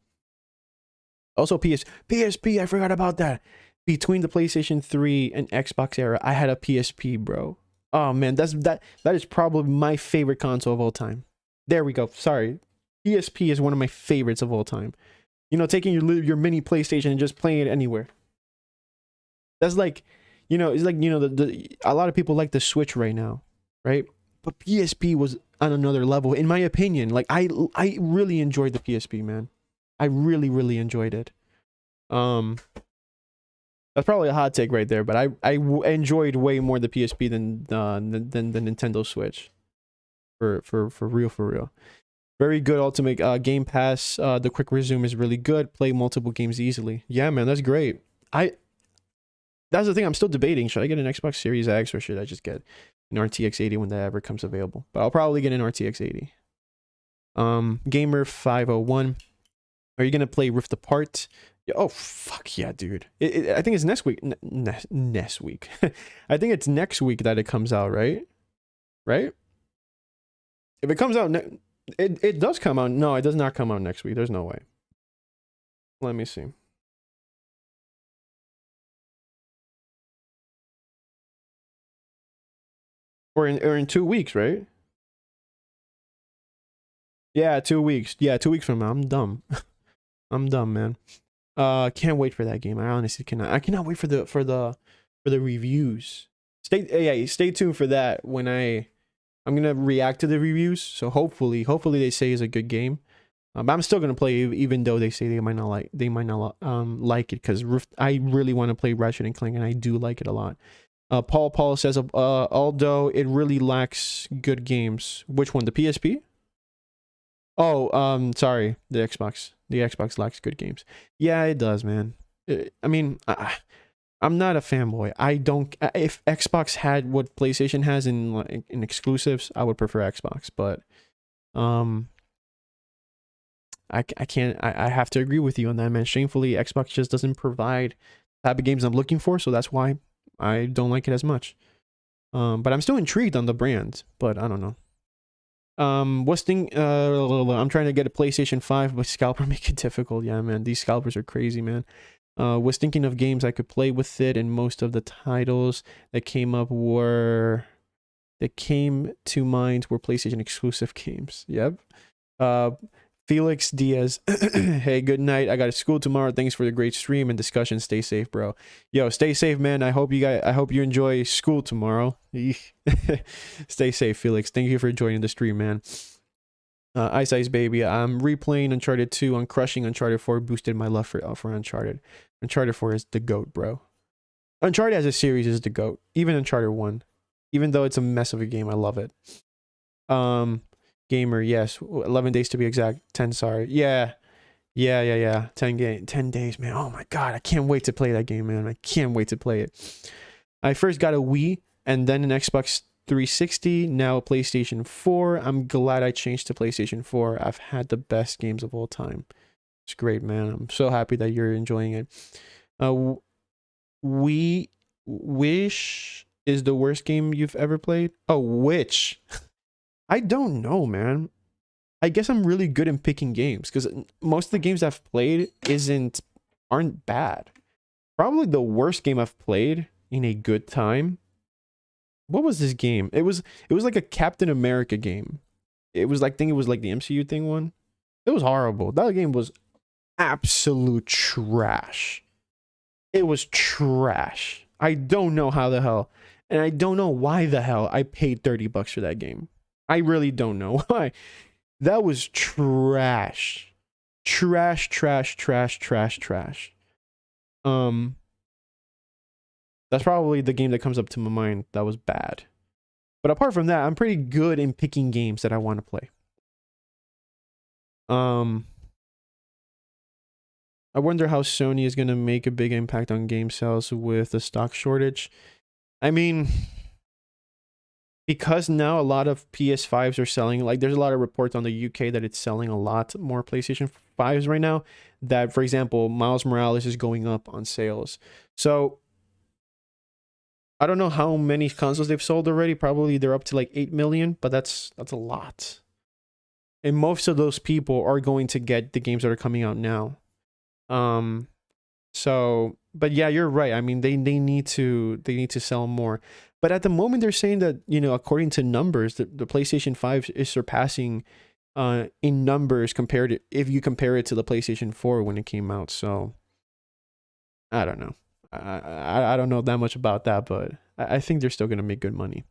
Also, PSP, I forgot about that. Between the PlayStation 3 and Xbox era, I had a PSP, bro. Oh man, that is probably my favorite console of all time. There we go. Sorry. PSP is one of my favorites of all time. You know, taking your mini PlayStation and just playing it anywhere. That's like, you know, it's like, you know, a lot of people like the Switch right now, right? But PSP was on another level, in my opinion. Like, I really enjoyed the PSP, man. I really enjoyed it. That's probably a hot take right there, but I enjoyed way more the PSP than the Nintendo Switch. For real. Very good Ultimate Game Pass. The quick resume is really good. Play multiple games easily. Yeah, man, that's great. That's the thing. I'm still debating. Should I get an Xbox Series X, or should I just get an RTX 80 when that ever comes available? But I'll probably get an RTX 80. Gamer 501. Are you gonna play Rift Apart? Oh fuck yeah, dude! I think it's next week. Next week. I think it's next week that it comes out, right? Right? If it comes out, it does come out. No, it does not come out next week. There's no way. Let me see. Or in 2 weeks, right? Yeah, 2 weeks. Yeah, 2 weeks from now. I'm dumb. I'm dumb, man. Can't wait for that game. I honestly cannot. I cannot wait for the reviews. Stay tuned for that. When I'm gonna react to the reviews. So hopefully they say it's a good game. But I'm still gonna play, even though they say they might not like it, because I really want to play Ratchet and Clank, and I do like it a lot. Paul says, although it really lacks good games. Which one? The PSP? Oh, sorry, the Xbox. The Xbox lacks good games. Yeah, it does, man. I mean, I'm not a fanboy. I don't. If Xbox had what PlayStation has in exclusives, I would prefer Xbox. But, I can't. I have to agree with you on that, man. Shamefully, Xbox just doesn't provide the type of games I'm looking for, so that's why I don't like it as much. But I'm still intrigued on the brand. But I don't know. I'm trying to get a PlayStation 5, but scalper make it difficult. Yeah, man, these scalpers are crazy, man. Was thinking of games I could play with it, and most of the titles that came to mind were PlayStation exclusive games. Yep. Felix Diaz. Hey, good night. I got school tomorrow. Thanks for the great stream and discussion. Stay safe, bro. Yo, stay safe, man. I hope you enjoy school tomorrow. Stay safe, Felix. Thank you for joining the stream, man. Ice Ice Baby. I'm replaying Uncharted 2 on crushing Uncharted 4, boosted my love for Uncharted. Uncharted 4 is the GOAT, bro. Uncharted as a series is the GOAT. Even Uncharted 1. Even though it's a mess of a game, I love it. Gamer, yes. 11 days to be exact. 10, sorry. Yeah. 10 days, man. Oh my god, I can't wait to play that game, man. I can't wait to play it. I first got a Wii and then an Xbox 360, now a PlayStation 4. I'm glad I changed to PlayStation 4. I've had the best games of all time. It's great, man. I'm so happy that you're enjoying it. We Wish is the worst game you've ever played? Oh, which? I don't know, man. I guess I'm really good in picking games because most of the games I've played aren't bad. Probably the worst game I've played in a good time. What was this game? It was like a Captain America game. It was like, I think it was like the MCU thing one. It was horrible. That game was absolute trash. It was trash. I don't know how the hell, and I don't know why the hell I paid $30 for that game. I really don't know why. That was trash. Trash. That's probably the game that comes up to my mind that was bad. But apart from that, I'm pretty good in picking games that I want to play. I wonder how Sony is going to make a big impact on game sales with the stock shortage. I mean, because now a lot of PS5s are selling, like there's a lot of reports on the UK that it's selling a lot more PlayStation 5s right now. That, for example, Miles Morales is going up on sales. So I don't know how many consoles they've sold already. Probably they're up to like 8 million, but that's a lot. And most of those people are going to get the games that are coming out now. So, but yeah, you're right. I mean, they need to sell more. But at the moment they're saying that, you know, according to numbers, the PlayStation 5 is surpassing in numbers compared to, if you compare it to the PlayStation 4 when it came out. So I don't know. I don't know that much about that, but I think they're still going to make good money.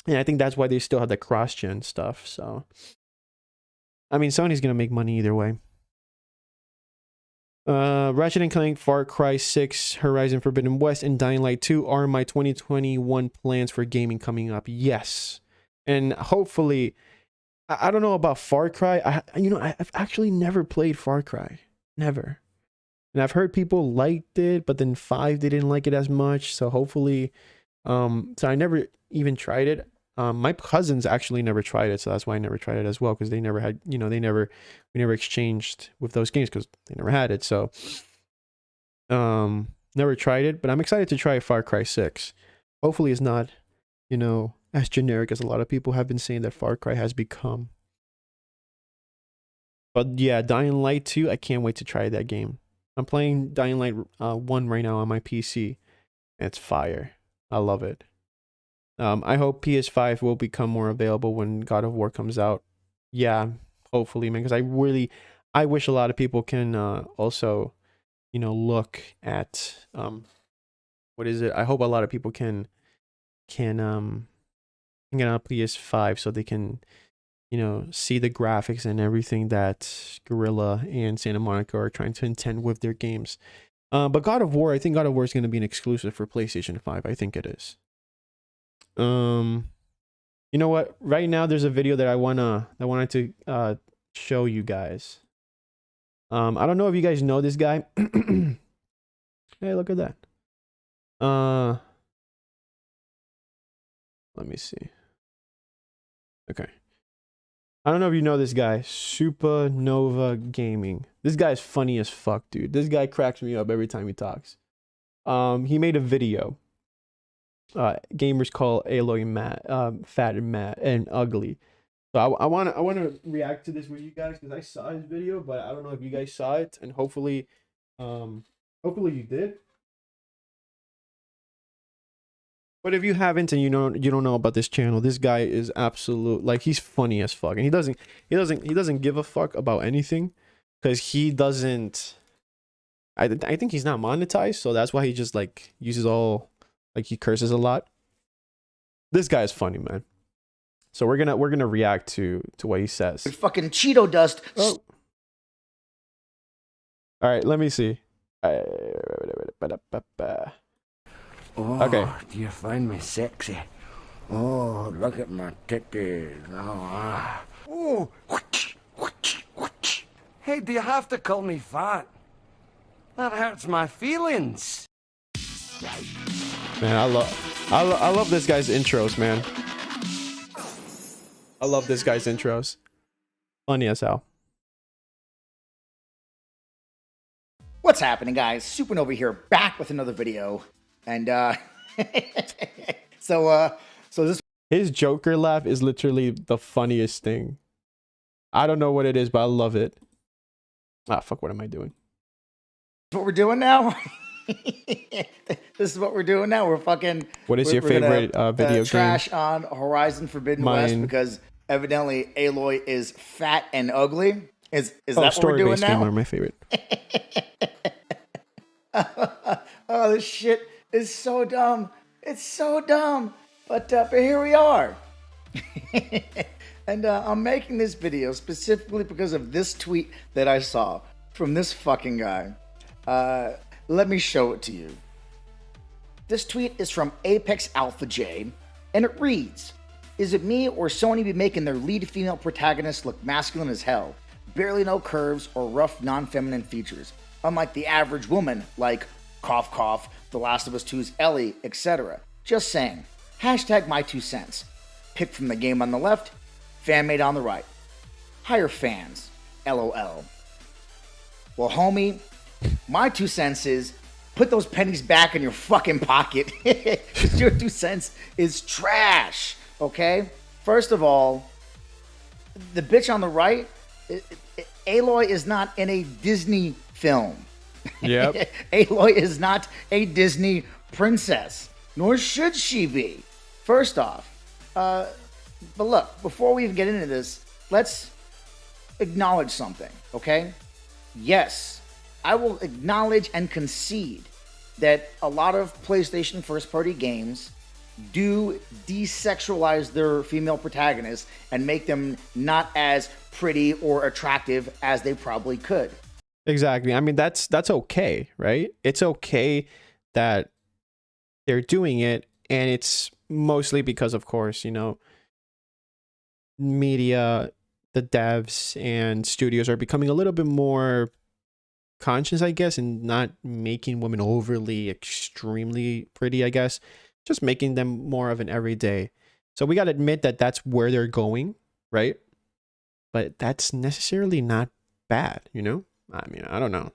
And I think that's why they still have the cross-gen stuff. So, I mean, Sony's going to make money either way. Ratchet & Clank, Far Cry 6, Horizon Forbidden West, and Dying Light 2 are my 2021 plans for gaming coming up. Yes. And hopefully, I don't know about Far Cry. I've actually never played Far Cry. Never. And I've heard people liked it, but then 5, they didn't like it as much. So hopefully, so I never even tried it. My cousins actually never tried it, so that's why I never tried it as well, because they never had, we never exchanged with those games because they never had it. So, never tried it, but I'm excited to try Far Cry 6. Hopefully, it's not, as generic as a lot of people have been saying that Far Cry has become. But yeah, Dying Light 2, I can't wait to try that game. I'm playing Dying Light 1 right now on my PC. It's fire. I love it. I hope PS5 will become more available when God of War comes out. Yeah, hopefully, man, because I wish a lot of people can also, look at what is it? I hope a lot of people can get on PS5 so they can, see the graphics and everything that Guerrilla and Santa Monica are trying to intend with their games. But God of War, I think God of War is going to be an exclusive for PlayStation 5. I think it is. You know what? Right now, there's a video that I wanted to show you guys. I don't know if you guys know this guy. Hey, look at that. Let me see. Okay. I don't know if you know this guy, Supernova Gaming. This guy's funny as fuck, dude. This guy cracks me up every time he talks. He made a video. Gamers call Aloy fat and mad and ugly. So I wanna react to this with you guys because I saw his video, but I don't know if you guys saw it, and hopefully you did. But if you haven't and you don't know about this channel, this guy is absolute, like, he's funny as fuck, and he doesn't give a fuck about anything because he doesn't. I think he's not monetized, so that's why he just like uses all, like, he curses a lot. This guy is funny, man. So we're gonna react to what he says. Fucking Cheeto dust. Oh. All right, let me see. Oh, okay. Do you find me sexy? Oh, look at my titties. Oh, Hey, do you have to call me fat? That hurts my feelings. Man, I love this guy's intros, man. I love this guy's intros. Funny as hell. What's happening, guys? Supernova here, back with another video. And so this his Joker laugh is literally the funniest thing. I don't know what it is, but I love it. Ah, fuck, what am I doing? What we're doing now? This is what we're doing now. We're fucking. What is your favorite video trash game? On Horizon Forbidden West because evidently Aloy is fat and ugly. Is that what we're doing now? Game are my favorite. Oh, this shit is so dumb. It's so dumb. But here we are. And I'm making this video specifically because of this tweet that I saw from this fucking guy. Let me show it to you. This tweet is from Apex Alpha J, and it reads, "Is it me or Sony be making their lead female protagonist look masculine as hell? Barely no curves or rough non-feminine features, unlike the average woman like cough cough, The Last of Us 2's Ellie, etc. Just saying. Hashtag my 2 cents. Pick from the game on the left, fanmade on the right. Hire fans. LOL." Well, homie, my 2 cents is put those pennies back in your fucking pocket. Your 2 cents is trash, okay? First of all, the bitch on the right, Aloy is not in a Disney film. Yep. Aloy is not a Disney princess, nor should she be. First off, but look, before we even get into this, let's acknowledge something, okay? Yes, I will acknowledge and concede that a lot of PlayStation first-party games do desexualize their female protagonists and make them not as pretty or attractive as they probably could. Exactly. I mean, that's okay, right? It's okay that they're doing it, and it's mostly because, of course, you know, media, the devs and studios are becoming a little bit more conscious, I guess, and not making women overly extremely pretty, I guess, just making them more of an everyday. So we got to admit that that's where they're going, right? But that's necessarily not bad, you know? I mean, I don't know.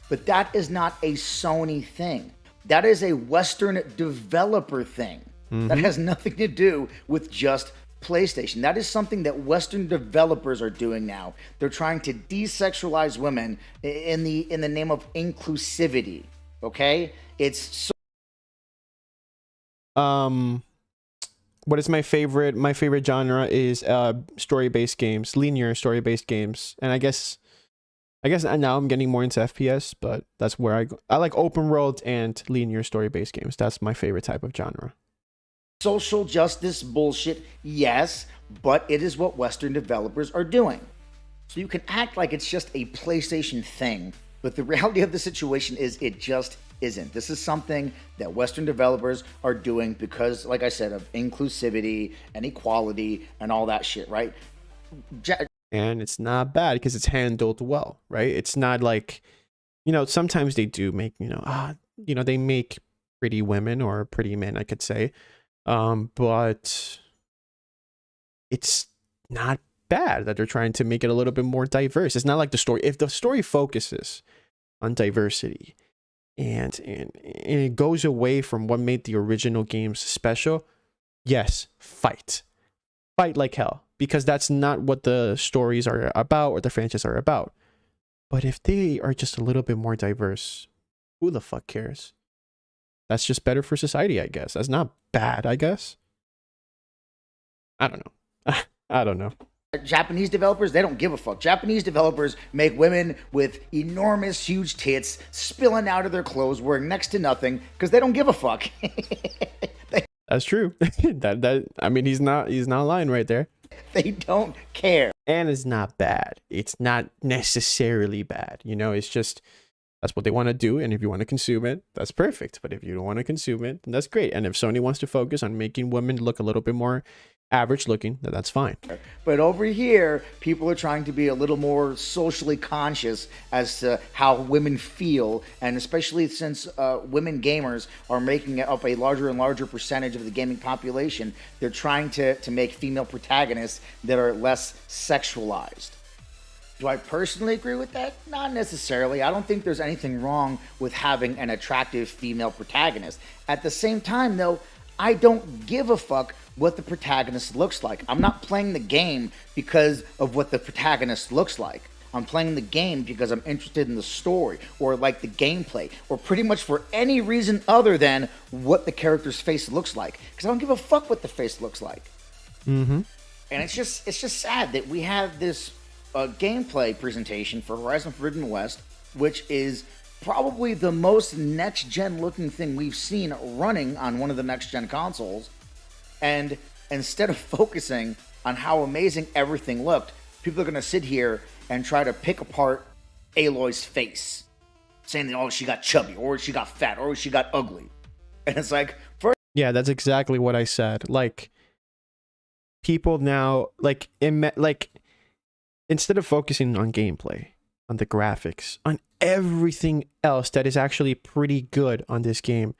But that is not a Sony thing. That is a Western developer thing. Mm-hmm. That has nothing to do with just PlayStation. That is something that Western developers are doing now. They're trying to desexualize women in the name of inclusivity. Okay? It's so what is my favorite? My favorite genre is story-based games, linear story-based games. And I guess now I'm getting more into FPS, but that's where I go. I like open world and linear story-based games. That's my favorite type of genre. Social justice bullshit, yes, but it is what Western developers are doing. So you can act like it's just a PlayStation thing, but the reality of the situation is it just isn't. This is something that Western developers are doing because, like I said, of inclusivity and equality and all that shit, right? And it's not bad because it's handled well, right? It's not like, you know, sometimes they do make, they make pretty women or pretty men, I could say. But it's not bad that they're trying to make it a little bit more diverse. It's not like the story. If the story focuses on diversity and it goes away from what made the original games special, yes, fight like hell, because that's not what the stories are about or the franchise are about. But if they are just a little bit more diverse, who the fuck cares? That's just better for society, I guess. That's not bad, I guess. I don't know. I don't know. Japanese developers, they don't give a fuck. Japanese developers make women with enormous, huge tits spilling out of their clothes, wearing next to nothing, because they don't give a fuck. That's true. That I mean, he's not lying right there. They don't care. And it's not bad. It's not necessarily bad. You know, it's just that's what they want to do. And if you want to consume it, that's perfect. But if you don't want to consume it, then that's great. And if Sony wants to focus on making women look a little bit more average looking, then that's fine. But over here, people are trying to be a little more socially conscious as to how women feel, and especially since women gamers are making up a larger and larger percentage of the gaming population, they're trying to make female protagonists that are less sexualized. Do I personally agree with that? Not necessarily. I don't think there's anything wrong with having an attractive female protagonist. At the same time, though, I don't give a fuck what the protagonist looks like. I'm not playing the game because of what the protagonist looks like. I'm playing the game because I'm interested in the story or like the gameplay or pretty much for any reason other than what the character's face looks like. Because I don't give a fuck what the face looks like. Mm-hmm. And it's just sad that we have this gameplay presentation for Horizon Forbidden West, which is probably the most next-gen looking thing we've seen running on one of the next-gen consoles. And instead of focusing on how amazing everything looked, people are going to sit here and try to pick apart Aloy's face, saying that, oh, she got chubby, or she got fat, or she got ugly. And it's like, first... Yeah, that's exactly what I said. Like, people now, instead of focusing on gameplay, on the graphics, on everything else that is actually pretty good on this game,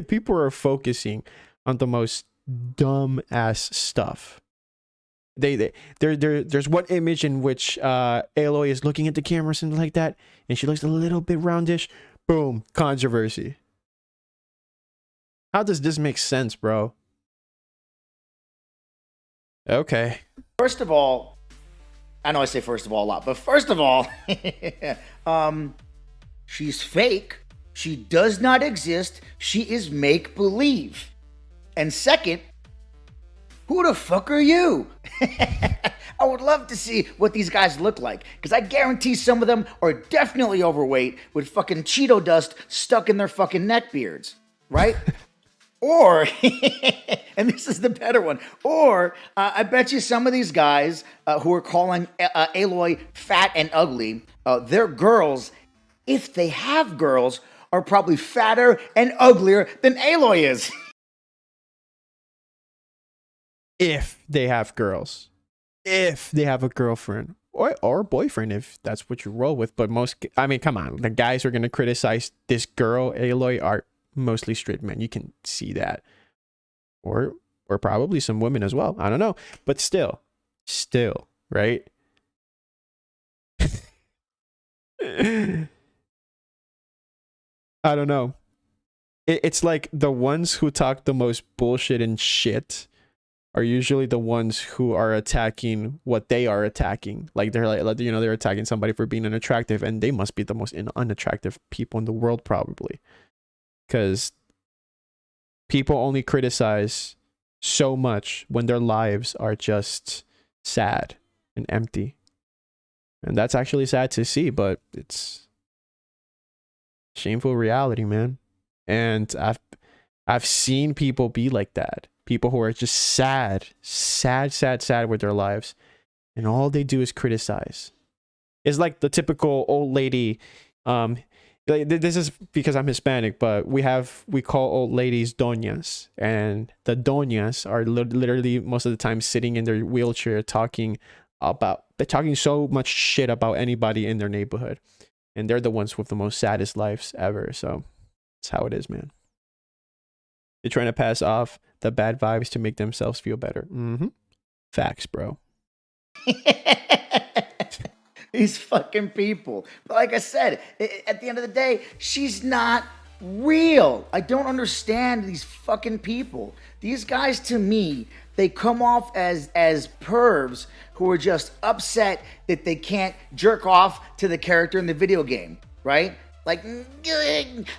people are focusing on the most dumb ass stuff. There's one image in which Aloy is looking at the camera or something like that, and she looks a little bit roundish. Boom, controversy. How does this make sense, bro? Okay. First of all, I know I say first of all a lot, but first of all, she's fake. She does not exist. She is make-believe. And second, who the fuck are you? I would love to see what these guys look like, because I guarantee some of them are definitely overweight with fucking Cheeto dust stuck in their fucking neck beards, right? Or, and this is the better one, or I bet you some of these guys who are calling Aloy fat and ugly, their girls, if they have girls, are probably fatter and uglier than Aloy is. If they have girls. If they have a girlfriend. Or boyfriend, if that's what you roll with. But I mean, come on. The guys who are going to criticize this girl, Aloy, are mostly straight men. You can see that. Or probably some women as well. I don't know. But still, right? I don't know. It's like the ones who talk the most bullshit and shit are usually the ones who are attacking what they are attacking. Like they're they're attacking somebody for being unattractive, and they must be the most unattractive people in the world probably. Because people only criticize so much when their lives are just sad and empty. And that's actually sad to see, but it's shameful reality, man. And I've seen people be like that. People who are just sad with their lives. And all they do is criticize. It's like the typical old lady. This is because I'm Hispanic, but we call old ladies doñas. And the doñas are literally most of the time sitting in their wheelchair talking so much shit about anybody in their neighborhood. And they're the ones with the most saddest lives ever. So that's how it is, man. They're trying to pass off the bad vibes to make themselves feel better. Mm-hmm. Facts, bro. These fucking people. But like I said, at the end of the day, she's not real. I don't understand these fucking people. These guys, to me, they come off as pervs who are just upset that they can't jerk off to the character in the video game, right? Like,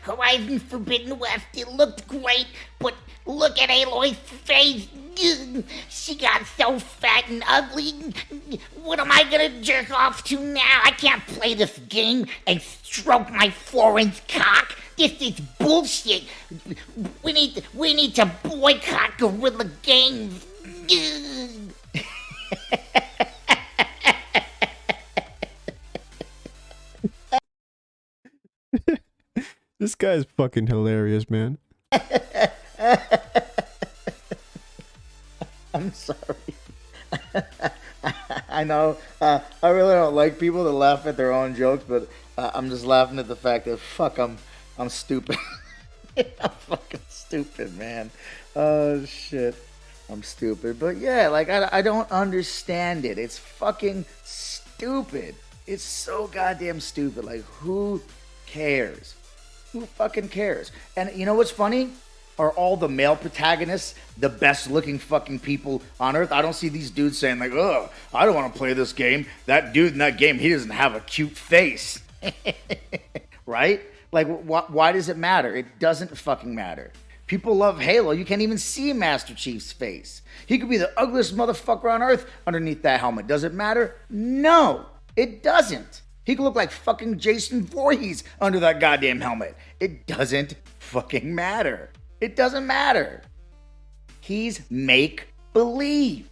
Horizon Forbidden West, it looked great, but look at Aloy's face. She got so fat and ugly. What am I gonna jerk off to now? I can't play this game and stroke my 4-inch cock. This is bullshit. We need to boycott Gorilla Games. This guy's fucking hilarious, man. I'm sorry. I know. I really don't like people that laugh at their own jokes, but I'm just laughing at the fact that I'm stupid. I'm fucking stupid, man. Oh shit, I'm stupid. But yeah, like I don't understand it. It's fucking stupid. It's so goddamn stupid. Like who cares? Who fucking cares? And you know what's funny? Are all the male protagonists the best looking fucking people on earth? I don't see these dudes saying like, "Ugh, I don't want to play this game. That dude in that game, he doesn't have a cute face." Right? Like, why does it matter? It doesn't fucking matter. People love Halo. You can't even see Master Chief's face. He could be the ugliest motherfucker on earth underneath that helmet. Does it matter? No, it doesn't. He could look like fucking Jason Voorhees under that goddamn helmet. It doesn't fucking matter. It doesn't matter. He's make-believe.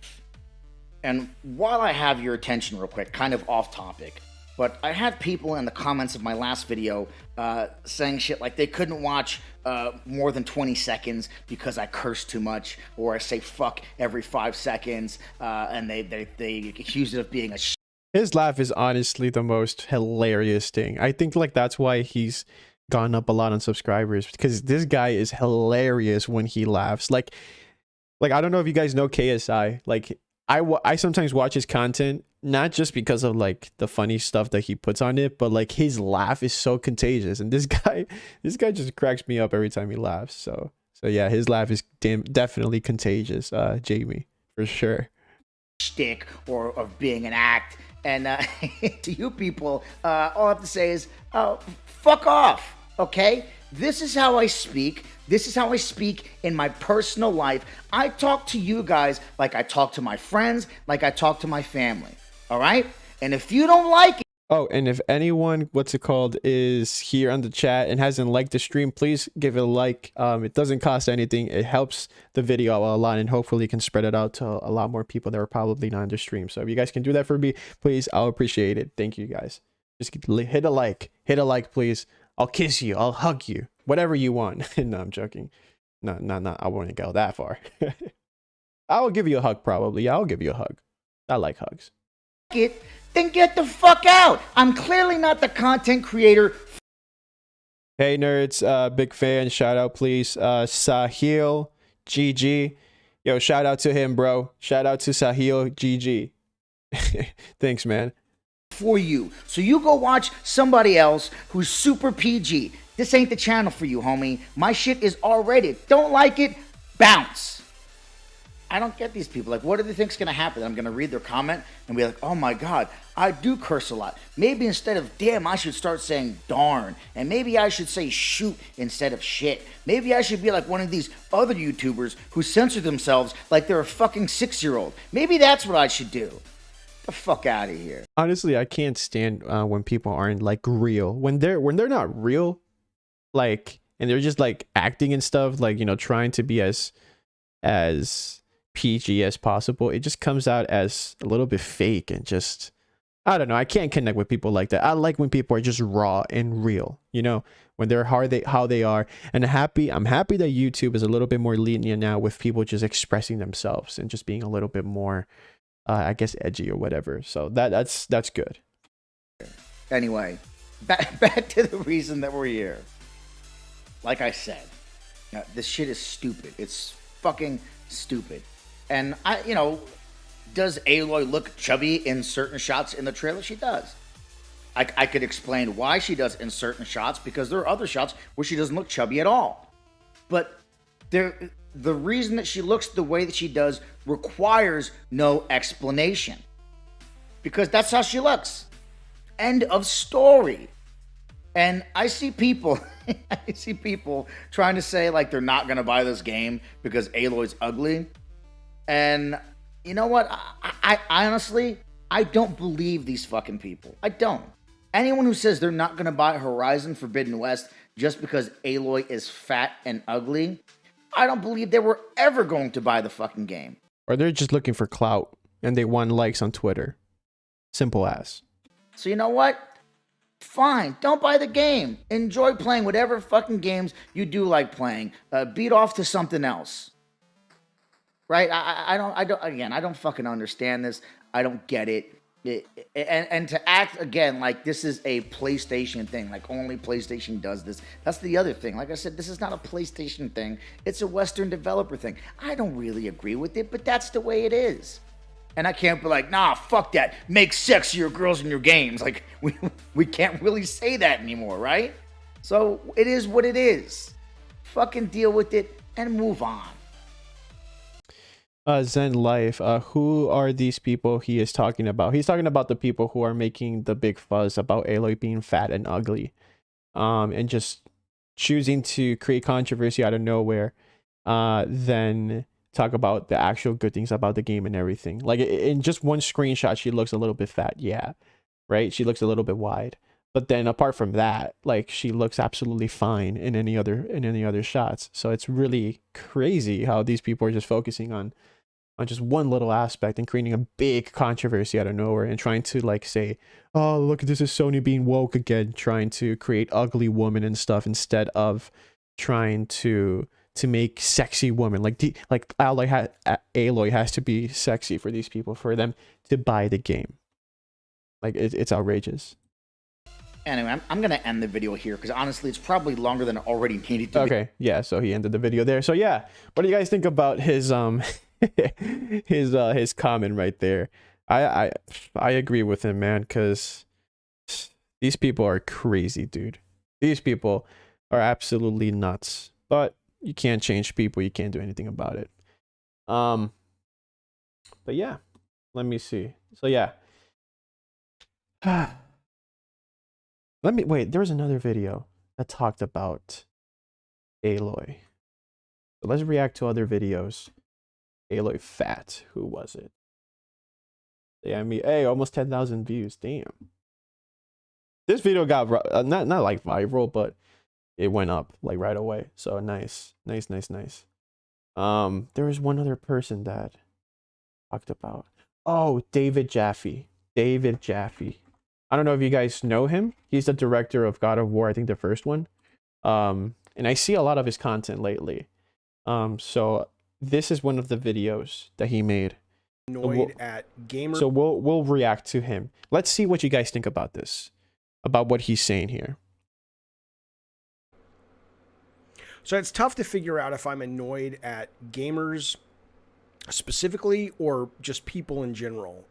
And while I have your attention real quick, kind of off topic, but I had people in the comments of my last video saying shit like they couldn't watch more than 20 seconds because I curse too much or I say fuck every 5 seconds, and they accused it of being a His laugh is honestly the most hilarious thing. I think like that's why he's gone up a lot on subscribers, because this guy is hilarious when he laughs. Like I don't know if you guys know KSI. Like I sometimes watch his content not just because of like the funny stuff that he puts on it, but like his laugh is so contagious, and this guy just cracks me up every time he laughs. So yeah, his laugh is definitely contagious, Jamie, for sure. Shtick or of being an act. And to you people, all I have to say is, fuck off, okay? This is how I speak. This is how I speak in my personal life. I talk to you guys like I talk to my friends, like I talk to my family, all right? And if you don't like it, oh, and if anyone, is here on the chat and hasn't liked the stream, please give it a like. It doesn't cost anything. It helps the video a lot, and hopefully can spread it out to a lot more people that are probably not on the stream. So if you guys can do that for me, please, I'll appreciate it. Thank you guys. Just hit a like. Hit a like, please. I'll kiss you. I'll hug you. Whatever you want. No, I'm joking. No. I won't go that far. I will give you a hug, probably. Yeah, I'll give you a hug. I like hugs. Then get the fuck out. I'm clearly not the content creator. Hey nerds, big fan. Shout out, please. Sahil GG. Yo, shout out to him, bro. Shout out to Sahil GG. Thanks, man. For you. So you go watch somebody else who's super PG. This ain't the channel for you, homie. My shit is R-rated. Don't like it? Bounce. I don't get these people. Like, what do they think's gonna happen? I'm gonna read their comment and be like, oh my god, I do curse a lot. Maybe instead of damn, I should start saying darn. And maybe I should say shoot instead of shit. Maybe I should be like one of these other YouTubers who censor themselves like they're a fucking 6-year-old. Maybe that's what I should do. Get the fuck out of here. Honestly, I can't stand when people aren't like real. When they're not real, like, and they're just like acting and stuff, like, you know, trying to be as PG as possible, it just comes out as a little bit fake and just, I don't know. I can't connect with people like that. I like when people are just raw and real, you know, when they're how they are. And I'm happy that YouTube is a little bit more lenient now with people just expressing themselves and just being a little bit more, I guess, edgy or whatever. So that's good. Anyway, back to the reason that we're here. Like I said, this shit is stupid. It's fucking stupid. And does Aloy look chubby in certain shots in the trailer? She does. I could explain why she does in certain shots, because there are other shots where she doesn't look chubby at all. But the reason that she looks the way that she does requires no explanation, because that's how she looks. End of story. And I see people, trying to say like they're not gonna buy this game because Aloy's ugly. And you know what? I honestly, I don't believe these fucking people. I don't. Anyone who says they're not gonna buy Horizon Forbidden West, just because Aloy is fat and ugly, I don't believe they were ever going to buy the fucking game. Or they're just looking for clout and they want likes on Twitter. Simple as. So you know what? Fine, don't buy the game. Enjoy playing whatever fucking games you do like playing. Beat off to something else. Right? I don't fucking understand this. I don't get it. And to act again like this is a PlayStation thing, like only PlayStation does this. That's the other thing. Like I said, this is not a PlayStation thing. It's a Western developer thing. I don't really agree with it, but that's the way it is. And I can't be like, nah, fuck that. Make sexier girls in your games. Like we can't really say that anymore, right? So it is what it is. Fucking deal with it and move on. Zen Life, who are these people he is talking about? He's talking about the people who are making the big fuzz about Aloy being fat and ugly, and just choosing to create controversy out of nowhere, then talk about the actual good things about the game and everything. Like in just one screenshot, she looks a little bit fat, yeah, right? She looks a little bit wide, but then apart from that, like she looks absolutely fine in any other shots. So it's really crazy how these people are just focusing on just one little aspect and creating a big controversy out of nowhere and trying to like say, oh, look, this is Sony being woke again, trying to create ugly women and stuff instead of trying to make sexy women. Like Aloy has to be sexy for these people, for them to buy the game. Like it's outrageous. Anyway, I'm going to end the video here because honestly, it's probably longer than it already needed to be. Okay, yeah, so he ended the video there. So yeah, what do you guys think about his his comment right there? I agree with him, man, because these people are crazy, dude. These people are absolutely nuts. But you can't change people. You can't do anything about it. But yeah, let me see. So yeah. Wait, there was another video that talked about Aloy. So let's react to other videos. Aloy fat. Who was it? Yeah, I mean, hey, almost 10,000 views. Damn. This video got not like viral, but it went up like right away. So nice. There was one other person that talked about. Oh, David Jaffe. I don't know if you guys know him. He's the director of God of War, I think the first one. And I see a lot of his content lately. So this is one of the videos that he made. Annoyed at gamer. So we'll react to him. Let's see what you guys think about this, about what he's saying here. So it's tough to figure out if I'm annoyed at gamers specifically or just people in general.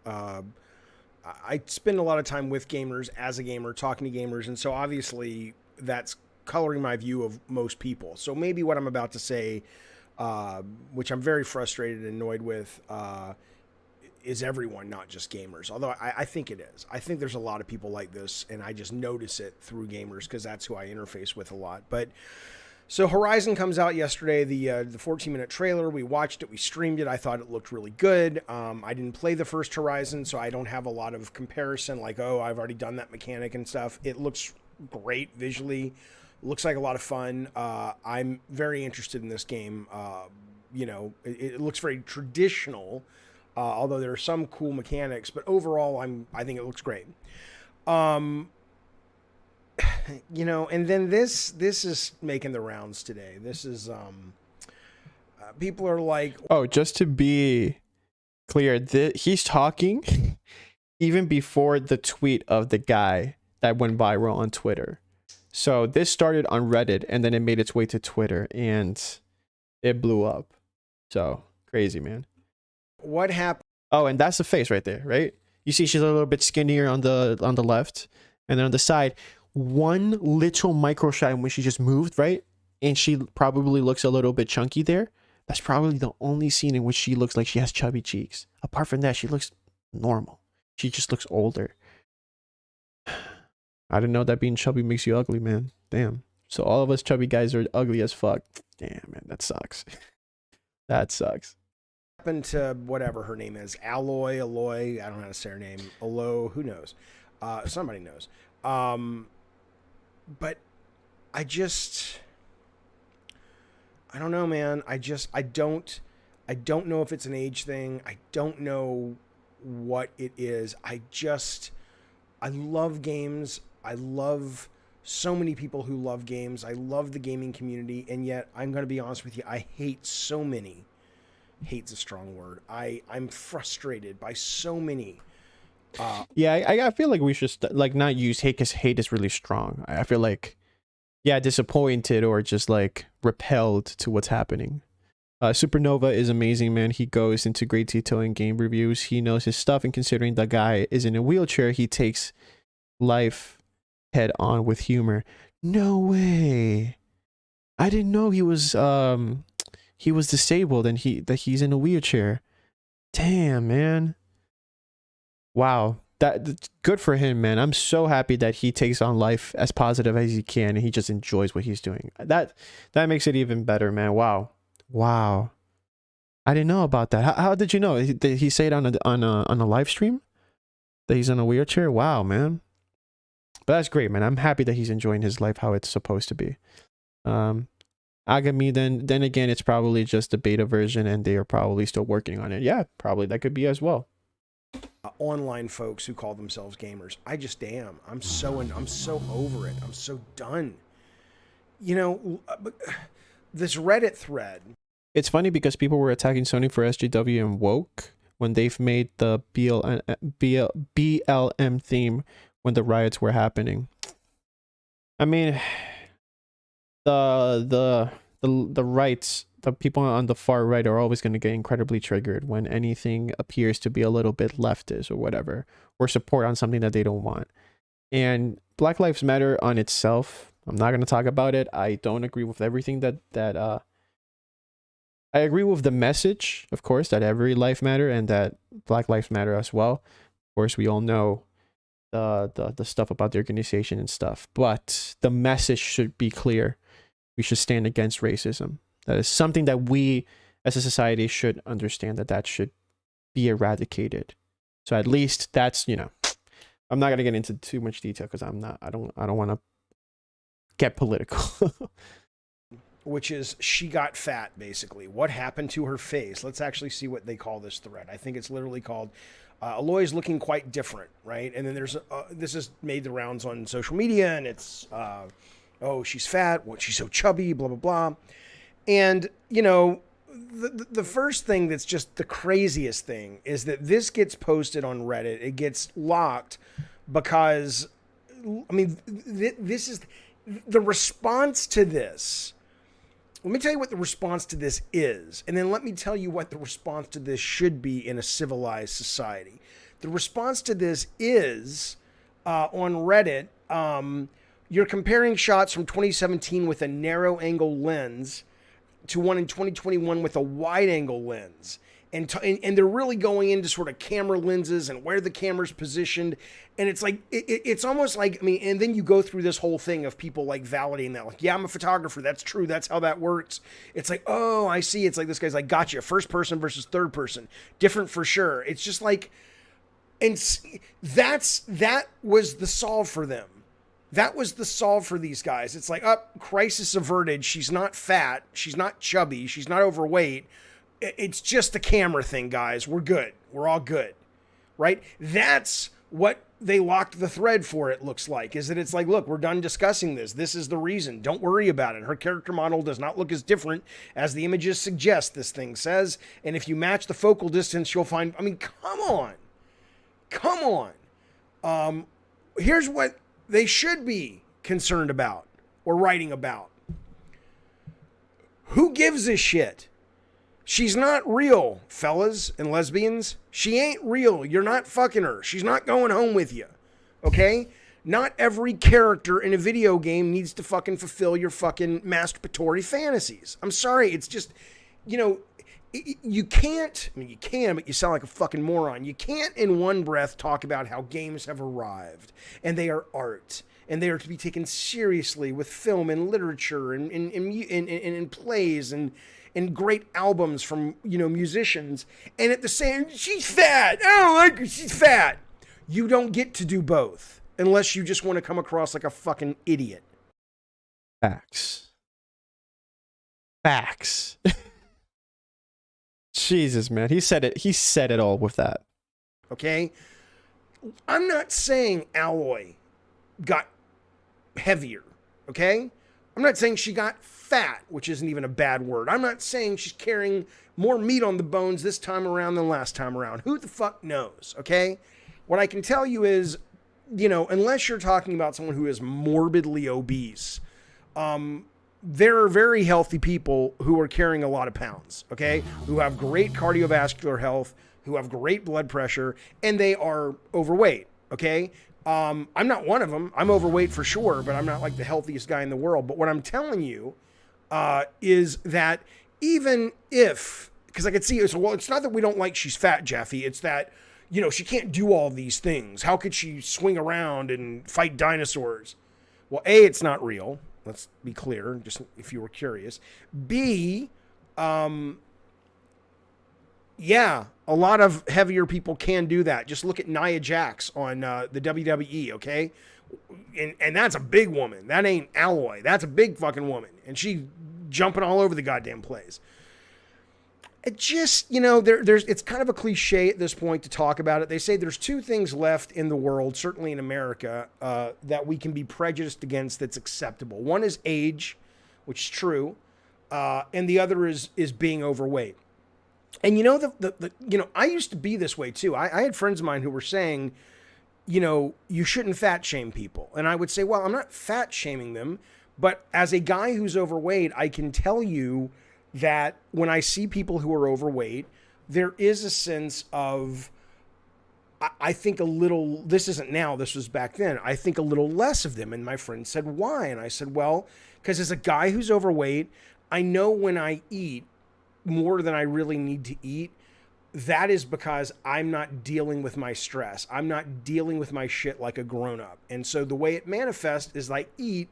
I spend a lot of time with gamers, as a gamer, talking to gamers, and so obviously that's coloring my view of most people. So maybe what I'm about to say, which I'm very frustrated and annoyed with, is everyone, not just gamers. Although I think it is. I think there's a lot of people like this, and I just notice it through gamers because that's who I interface with a lot. But so Horizon comes out yesterday, the 14-minute trailer. We watched it, we streamed it. I thought it looked really good. I didn't play the first Horizon, so I don't have a lot of comparison, like, oh, I've already done that mechanic and stuff. It looks great visually. Looks like a lot of fun. I'm very interested in this game. You know, it looks very traditional, although there are some cool mechanics, but overall, I think it looks great. You know, and then this is making the rounds today. This is people are like, oh, just to be clear, he's talking even before the tweet of the guy that went viral on Twitter. So this started on Reddit and then it made its way to Twitter and it blew up. So crazy, man. What happened? Oh, and that's the face right there, right? You see she's a little bit skinnier on the left, and then on the side, one little micro shot in which she just moved, right? And she probably looks a little bit chunky there. That's probably the only scene in which she looks like she has chubby cheeks. Apart from that, she looks normal. She just looks older. I didn't know that being chubby makes you ugly, man. Damn. So all of us chubby guys are ugly as fuck. Damn, man, that sucks. That sucks. Happened to whatever her name is, Aloy, I don't know how to say her name. Alo, who knows? Somebody knows. But I just, I don't know, man. I don't know if it's an age thing. I don't know what it is. I love games. I love so many people who love games. I love the gaming community. And yet, I'm going to be honest with you, I hate so many. Hate's a strong word. I'm frustrated by so many. Yeah, I feel like we should like not use hate because hate is really strong. I feel like, yeah, disappointed or just like repelled to what's happening. Supernova is amazing, man. He goes into great detail in game reviews. He knows his stuff, and considering the guy is in a wheelchair, he takes life head on with humor. No way. I didn't know he was disabled and that he's in a wheelchair. Damn, man. Wow. That's good for him, man. I'm so happy that he takes on life as positive as he can and he just enjoys what he's doing. That makes it even better, man. Wow. I didn't know about that. How did you know? Did he say it on a live stream that he's in a wheelchair? Wow, man. But that's great, man. I'm happy that he's enjoying his life how it's supposed to be. Agami, then again, it's probably just a beta version and they are probably still working on it. Yeah, probably that could be as well. Online folks who call themselves gamers. I just am. I'm so over it. I'm so done. You know, this Reddit thread. It's funny because people were attacking Sony for SJW and woke when they've made the BLM theme when the riots were happening. I mean, the rights, the people on the far right are always going to get incredibly triggered when anything appears to be a little bit leftist or whatever, or support on something that they don't want. And Black Lives Matter on itself, I'm not going to talk about it. I don't agree with everything that I agree with the message, of course, that every life matter and that Black Lives Matter as well. Of course, we all know the stuff about the organization and stuff, but the message should be clear. We should stand against racism. That is something that we as a society should understand, that should be eradicated. So at least that's, you know, I'm not going to get into too much detail because I don't want to get political. Which is she got fat, basically. What happened to her face? Let's actually see what they call this thread. I think it's literally called Aloy's looking quite different, right? And then there's this has made the rounds on social media, and it's oh, she's fat, what, she's so chubby, blah blah blah. And you know, the first thing that's just the craziest thing is that this gets posted on Reddit. It gets locked because, I mean, this is the response to this. Let me tell you what the response to this is, and then let me tell you what the response to this should be in a civilized society. The response to this is, on Reddit, you're comparing shots from 2017 with a narrow angle lens to one in 2021 with a wide angle lens. And they're really going into sort of camera lenses and where the camera's positioned. And it's like, it's almost like, I mean, and then you go through this whole thing of people like validating that, like, yeah, I'm a photographer. That's true. That's how that works. It's like, oh, I see. It's like, this guy's like, gotcha. First person versus third person. Different for sure. It's just like, and that was the solve for them. That was the solve for these guys. It's like, crisis averted. She's not fat. She's not chubby. She's not overweight. It's just a camera thing, guys. We're good. We're all good, right? That's what they locked the thread for, it looks like, is that it's like, look, we're done discussing this. This is the reason. Don't worry about it. Her character model does not look as different as the images suggest, this thing says. And if you match the focal distance, you'll find, I mean, come on. Come on. Here's what they should be concerned about or writing about. Who gives a shit? She's not real, fellas and lesbians. She ain't real. You're not fucking her. She's not going home with you. Okay? Not every character in a video game needs to fucking fulfill your fucking masturbatory fantasies. I'm sorry. It's just, you know, you can't, I mean, you can, but you sound like a fucking moron. You can't in one breath talk about how games have arrived and they are art and they are to be taken seriously with film and literature and plays and great albums from, you know, musicians. And at the same, she's fat. I don't like her. She's fat. You don't get to do both unless you just want to come across like a fucking idiot. Facts. Facts. Jesus, man. He said it. He said it all with that. Okay? I'm not saying Aloy got heavier, okay? I'm not saying she got fat, which isn't even a bad word. I'm not saying she's carrying more meat on the bones this time around than last time around. Who the fuck knows, okay? What I can tell you is, you know, unless you're talking about someone who is morbidly obese, there are very healthy people who are carrying a lot of pounds, okay? Who have great cardiovascular health, who have great blood pressure, and they are overweight, okay? I'm not one of them. I'm overweight for sure, but I'm not like the healthiest guy in the world. But what I'm telling you is that even if, because I could see, so, well, it's not that we don't like she's fat, Jeffy. It's that, you know, she can't do all these things. How could she swing around and fight dinosaurs? Well, A, it's not real. Let's be clear, just if you were curious. B, yeah, a lot of heavier people can do that. Just look at Nia Jax on the WWE, okay? And that's a big woman. That ain't Aloy. That's a big fucking woman. And she jumping all over the goddamn place. It just, you know, there's it's kind of a cliche at this point to talk about it. They say there's two things left in the world, certainly in America, that we can be prejudiced against that's acceptable. One is age, which is true, and the other is being overweight. And you know, you know, I used to be this way too. I had friends of mine who were saying, you know, you shouldn't fat shame people. And I would say, well, I'm not fat shaming them, but as a guy who's overweight, I can tell you that when I see people who are overweight, there is a sense of, I think a little, this isn't now, this was back then, I think a little less of them. And my friend said, why? And I said, well, because as a guy who's overweight, I know when I eat more than I really need to eat, that is because I'm not dealing with my stress. I'm not dealing with my shit like a grown-up. And so the way it manifests is I eat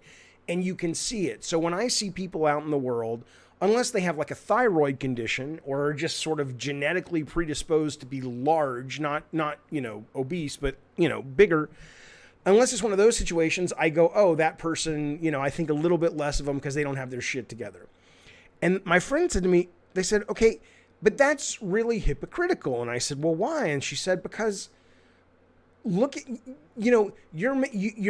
and you can see it. So when I see people out in the world, unless they have like a thyroid condition or are just sort of genetically predisposed to be large, not, you know, obese, but, you know, bigger, unless it's one of those situations, I go, oh, that person, you know, I think a little bit less of them because they don't have their shit together. And my friend said to me, they said, okay, but that's really hypocritical. And I said, well, why? And she said, because look at, you know, you're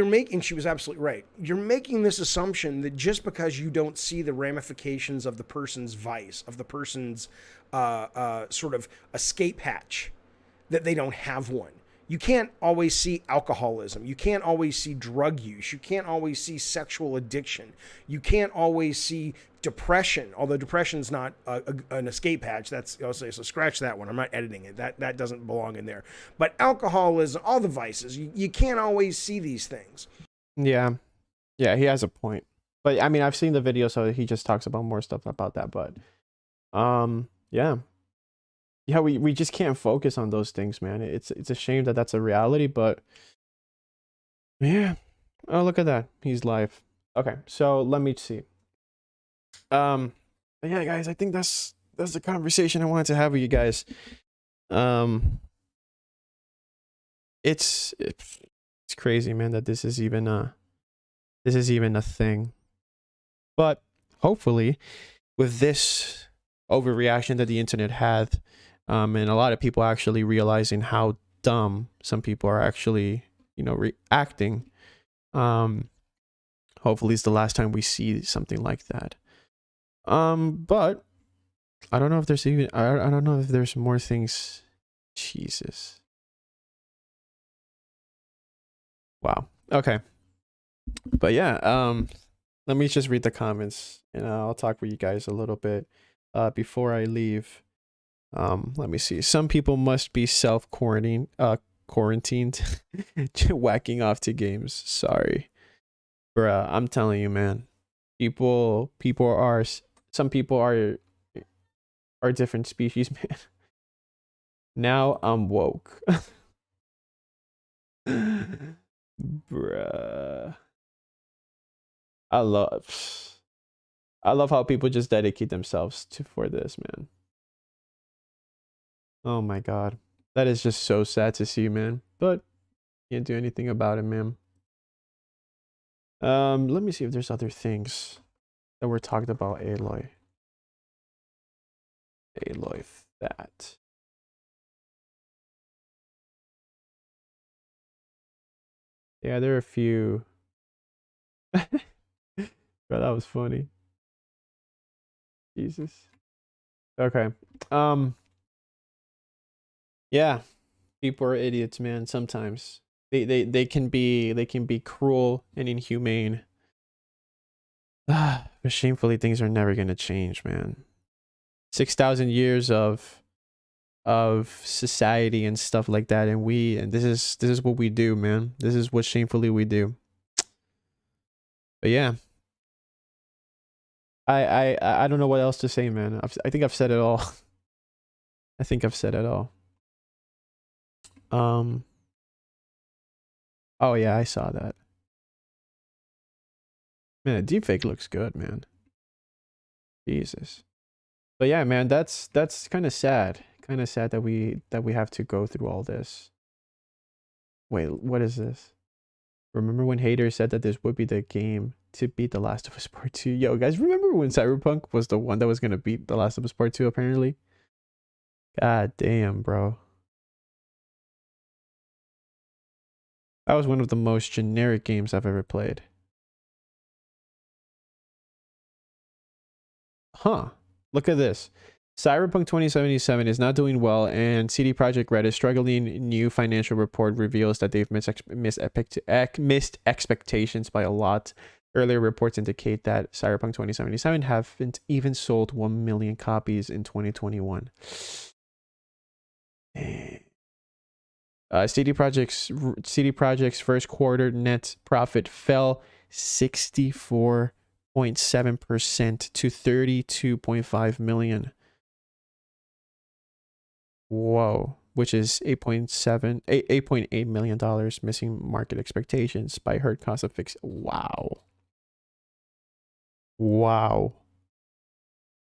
making, she was absolutely right. You're making this assumption that just because you don't see the ramifications of the person's vice, of the person's sort of escape hatch, that they don't have one. You can't always see alcoholism. You can't always see drug use. You can't always see sexual addiction. You can't always see depression, although depression's not an escape hatch. That's, I'll say, so scratch that one. I'm not editing it. That doesn't belong in there. But alcoholism, all the vices, you can't always see these things. Yeah. Yeah, he has a point. But I mean, I've seen the video, so he just talks about more stuff about that. But yeah. Yeah, we just can't focus on those things, man. It's a shame that that's a reality, but yeah. Oh, look at that. He's live. Okay, so let me see. But yeah, guys, I think that's the conversation I wanted to have with you guys. It's crazy, man, that this is even a thing. But hopefully, with this overreaction that the internet had, and a lot of people actually realizing how dumb some people are actually, you know, reacting. Hopefully it's the last time we see something like that. But I don't know if there's even, I don't know if there's more things. Jesus. Wow. Okay. But yeah, let me just read the comments and I'll talk with you guys a little bit before I leave. Let me see. Some people must be quarantined, whacking off to games. Sorry, bruh. I'm telling you, man. People are. Some people are different species, man. Now I'm woke, bruh. I love how people just dedicate themselves for this, man. Oh my god. That is just so sad to see, man. But can't do anything about it, man. Let me see if there's other things that were talked about Aloy. Aloy that. Yeah, there are a few. Bro, that was funny. Jesus. Okay. Yeah. People are idiots, man, sometimes. They can be cruel and inhumane. But shamefully things are never gonna change, man. 6,000 years of society and stuff like that, and this is what we do, man. This is what shamefully we do. But yeah, I don't know what else to say, man. I think I've said it all. I think I've said it all. Oh yeah, I saw that. Man, deepfake looks good, man. Jesus. But yeah, man, that's kind of sad. Kind of sad that we have to go through all this. Wait, what is this? Remember when haters said that this would be the game to beat The Last of Us Part 2? Yo, guys, remember when Cyberpunk was the one that was gonna beat The Last of Us Part 2, apparently? God damn, bro. That was one of the most generic games I've ever played. Huh. Look at this. Cyberpunk 2077 is not doing well, and CD Projekt Red is struggling. New financial report reveals that they've missed expectations by a lot. Earlier reports indicate that Cyberpunk 2077 haven't even sold 1 million copies in 2021. CD Projekt's first quarter net profit fell 64.7% to 32.5 million. Whoa, which is $8.8 million, missing market expectations by herd cost of fix. Wow.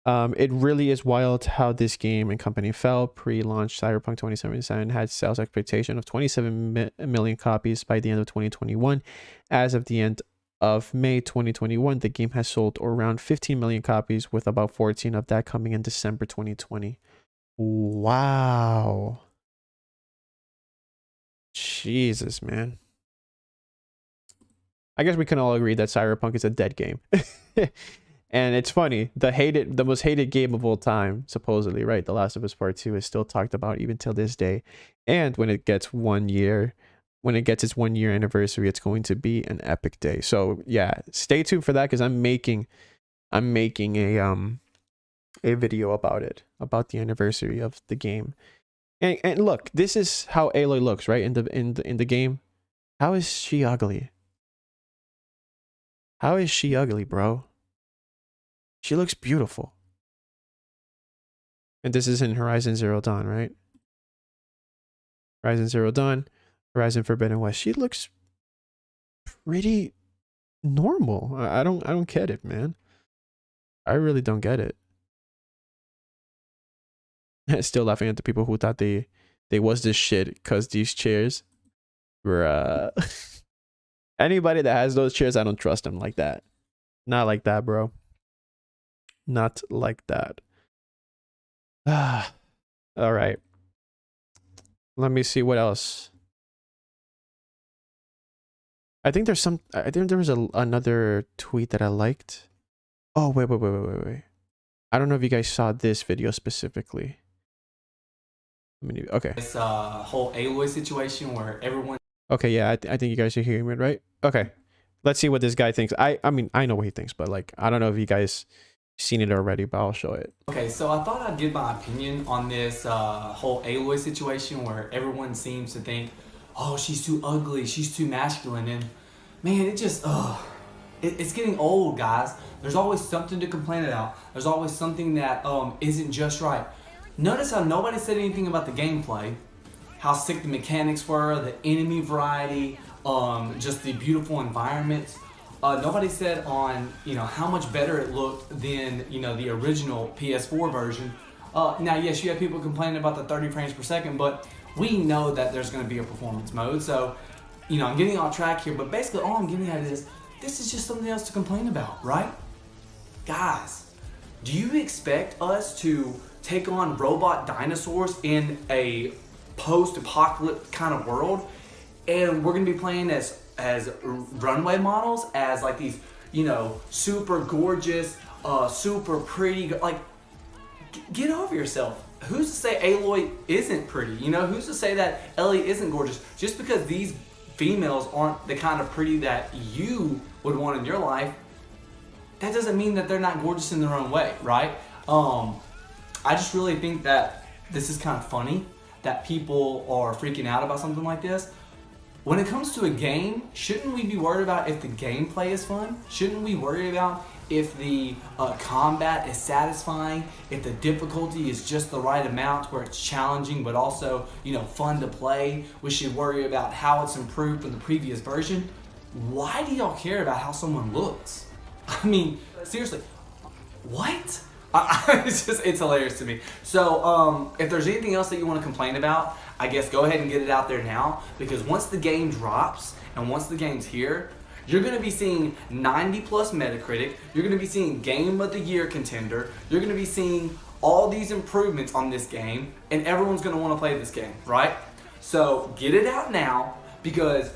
It really is wild how this game and company fell. Pre-launch Cyberpunk 2077 had sales expectation of 27 million copies by the end of 2021. As of the end of May 2021, the game has sold around 15 million copies, with about 14 of that coming in December 2020. Wow. Jesus, man. I guess we can all agree that Cyberpunk is a dead game. And it's funny, the most hated game of all time, supposedly, right? The Last of Us Part 2 is still talked about even till this day. And when it gets its 1 year anniversary, it's going to be an epic day. So yeah, stay tuned for that, because I'm making a video about it, about the anniversary of the game. And look, this is how Aloy looks, right? In the game. How is she ugly? How is she ugly, bro? She looks beautiful. And this is in Horizon Zero Dawn, right? Horizon Zero Dawn, Horizon Forbidden West. She looks pretty normal. I don't get it, man. I really don't get it. Still laughing at the people who thought they was this shit because these chairs were anybody that has those chairs, I don't trust them like that. Not like that, bro. Not like that. All right. Let me see what else. I think there was another tweet that I liked. Oh, wait. I don't know if you guys saw this video specifically. Okay. This whole Aloy situation where everyone. Okay, yeah, I think you guys are hearing it, right? Okay. Let's see what this guy thinks. I mean, I know what he thinks, but like, I don't know if you guys seen it already, but I'll show it. Okay, so I thought I'd give my opinion on this whole Aloy situation where everyone seems to think, oh, she's too ugly, she's too masculine, and man, it just, it's getting old, guys. There's always something to complain about. There's always something that isn't just right. Notice how nobody said anything about the gameplay, how sick the mechanics were, the enemy variety, just the beautiful environments. Nobody said on, how much better it looked than, the original PS4 version. Now, yes, you have people complaining about the 30 frames per second, but we know that there's going to be a performance mode. So, I'm getting off track here, but basically all I'm getting at is this is just something else to complain about, right? Guys, do you expect us to take on robot dinosaurs in a post-apocalyptic kind of world, and we're gonna be playing as runway models, as like these, you know, super gorgeous, super pretty, like, get over yourself. Who's to say Aloy isn't pretty? You know, who's to say that Ellie isn't gorgeous? Just because these females aren't the kind of pretty that you would want in your life, that doesn't mean that they're not gorgeous in their own way, right? I just really think that this is kind of funny that people are freaking out about something like this. When it comes to a game, shouldn't we be worried about if the gameplay is fun? Shouldn't we worry about if the combat is satisfying, if the difficulty is just the right amount where it's challenging but also, you know, fun to play? We should worry about how it's improved from the previous version. Why do y'all care about how someone looks? I mean, seriously, what? It's hilarious to me. So if there's anything else that you want to complain about, I guess go ahead and get it out there now, because once the game drops and once the game's here, you're going to be seeing 90 plus Metacritic, you're going to be seeing Game of the Year contender, you're going to be seeing all these improvements on this game, and everyone's going to want to play this game, right? So get it out now, because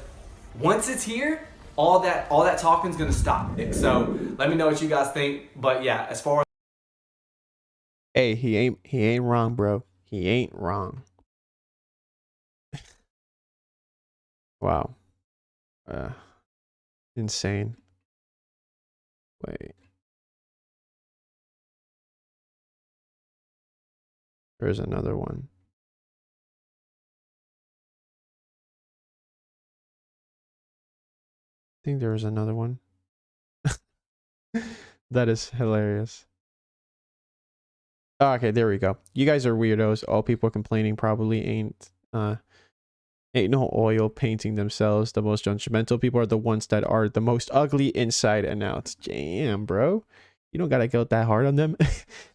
once it's here, all that talking's going to stop. So let me know what you guys think. But yeah, as far as Hey, he ain't wrong, bro. He ain't wrong. Wow. Insane. Wait. There's another one. I think there was another one. That is hilarious. Oh, okay, there we go. You guys are weirdos. All people complaining probably ain't no oil painting themselves. The most judgmental people are the ones that are the most ugly inside and out. Damn, bro. You don't gotta go that hard on them.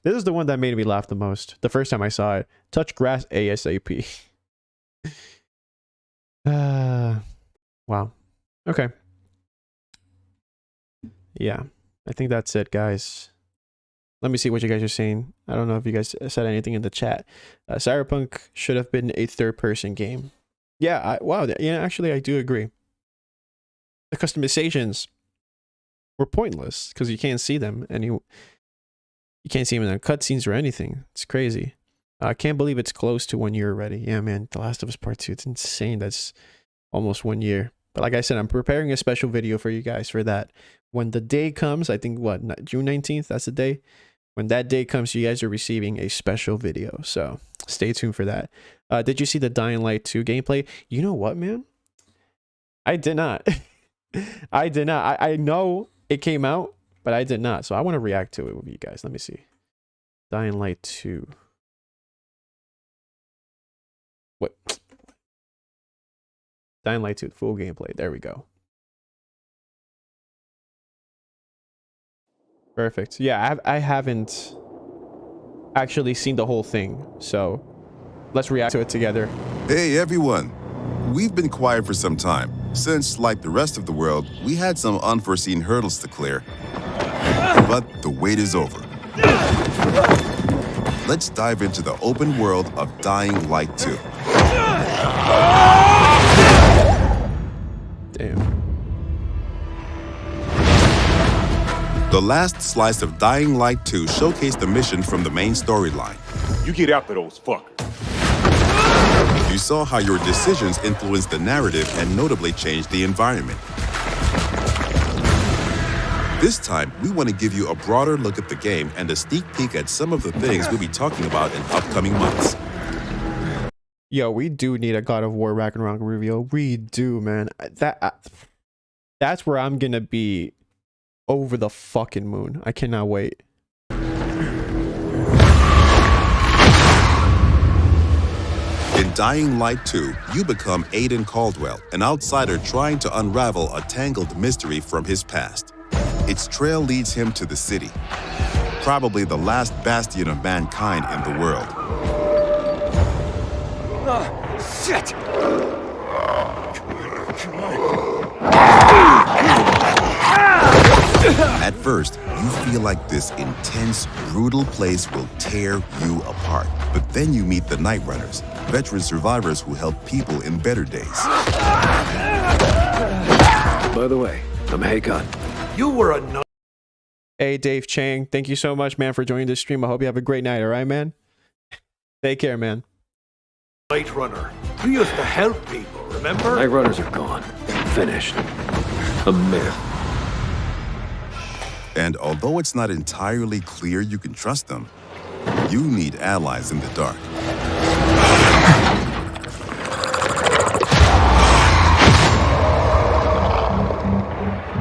This is the one that made me laugh the most. The first time I saw it. Touch grass ASAP. Wow. Okay. Yeah. I think that's it, guys. Let me see what you guys are saying. I don't know if you guys said anything in the chat. Cyberpunk should have been a third-person game. Yeah, wow. Yeah, actually, I do agree. The customizations were pointless because you can't see them, and you can't see them in the cutscenes or anything. It's crazy. I can't believe it's close to 1 year already. Yeah, man. The Last of Us Part 2. It's insane. That's almost 1 year. But like I said, I'm preparing a special video for you guys for that. When the day comes, I think, what, June 19th? That's the day. When that day comes, you guys are receiving a special video. So stay tuned for that. Did you see the Dying Light 2 gameplay? You know what, man? I did not. I did not. I know it came out, but I did not. So I want to react to it with you guys. Let me see. Dying Light 2. What? Dying Light 2 full gameplay. There we go. Perfect. Yeah, I haven't actually seen the whole thing, so let's react to it together. Hey everyone! We've been quiet for some time, since, like the rest of the world, we had some unforeseen hurdles to clear. But the wait is over. Let's dive into the open world of Dying Light 2. Damn. The last slice of Dying Light 2 showcased the mission from the main storyline. You get after those fuckers. You saw how your decisions influenced the narrative and notably changed the environment. This time, we want to give you a broader look at the game and a sneak peek at some of the things we'll be talking about in upcoming months. Yo, we do need a God of War Ragnarok reveal. We do, man. That's where I'm gonna be over the fucking moon. I cannot wait. In Dying Light 2, you become Aiden Caldwell, an outsider trying to unravel a tangled mystery from his past. Its trail leads him to the city, probably the last bastion of mankind in the world. Shit! Come on. At first, you feel like this intense, brutal place will tear you apart. But then you meet the Night Runners, veteran survivors who help people in better days. By the way, I'm Hakon. You were a Hey, Dave Chang, thank you so much, man, for joining this stream. I hope you have a great night, all right, man? Take care, man. night runner. You used to help people, remember? Night runners are gone. Finished. A myth. And although it's not entirely clear you can trust them, you need allies in the dark.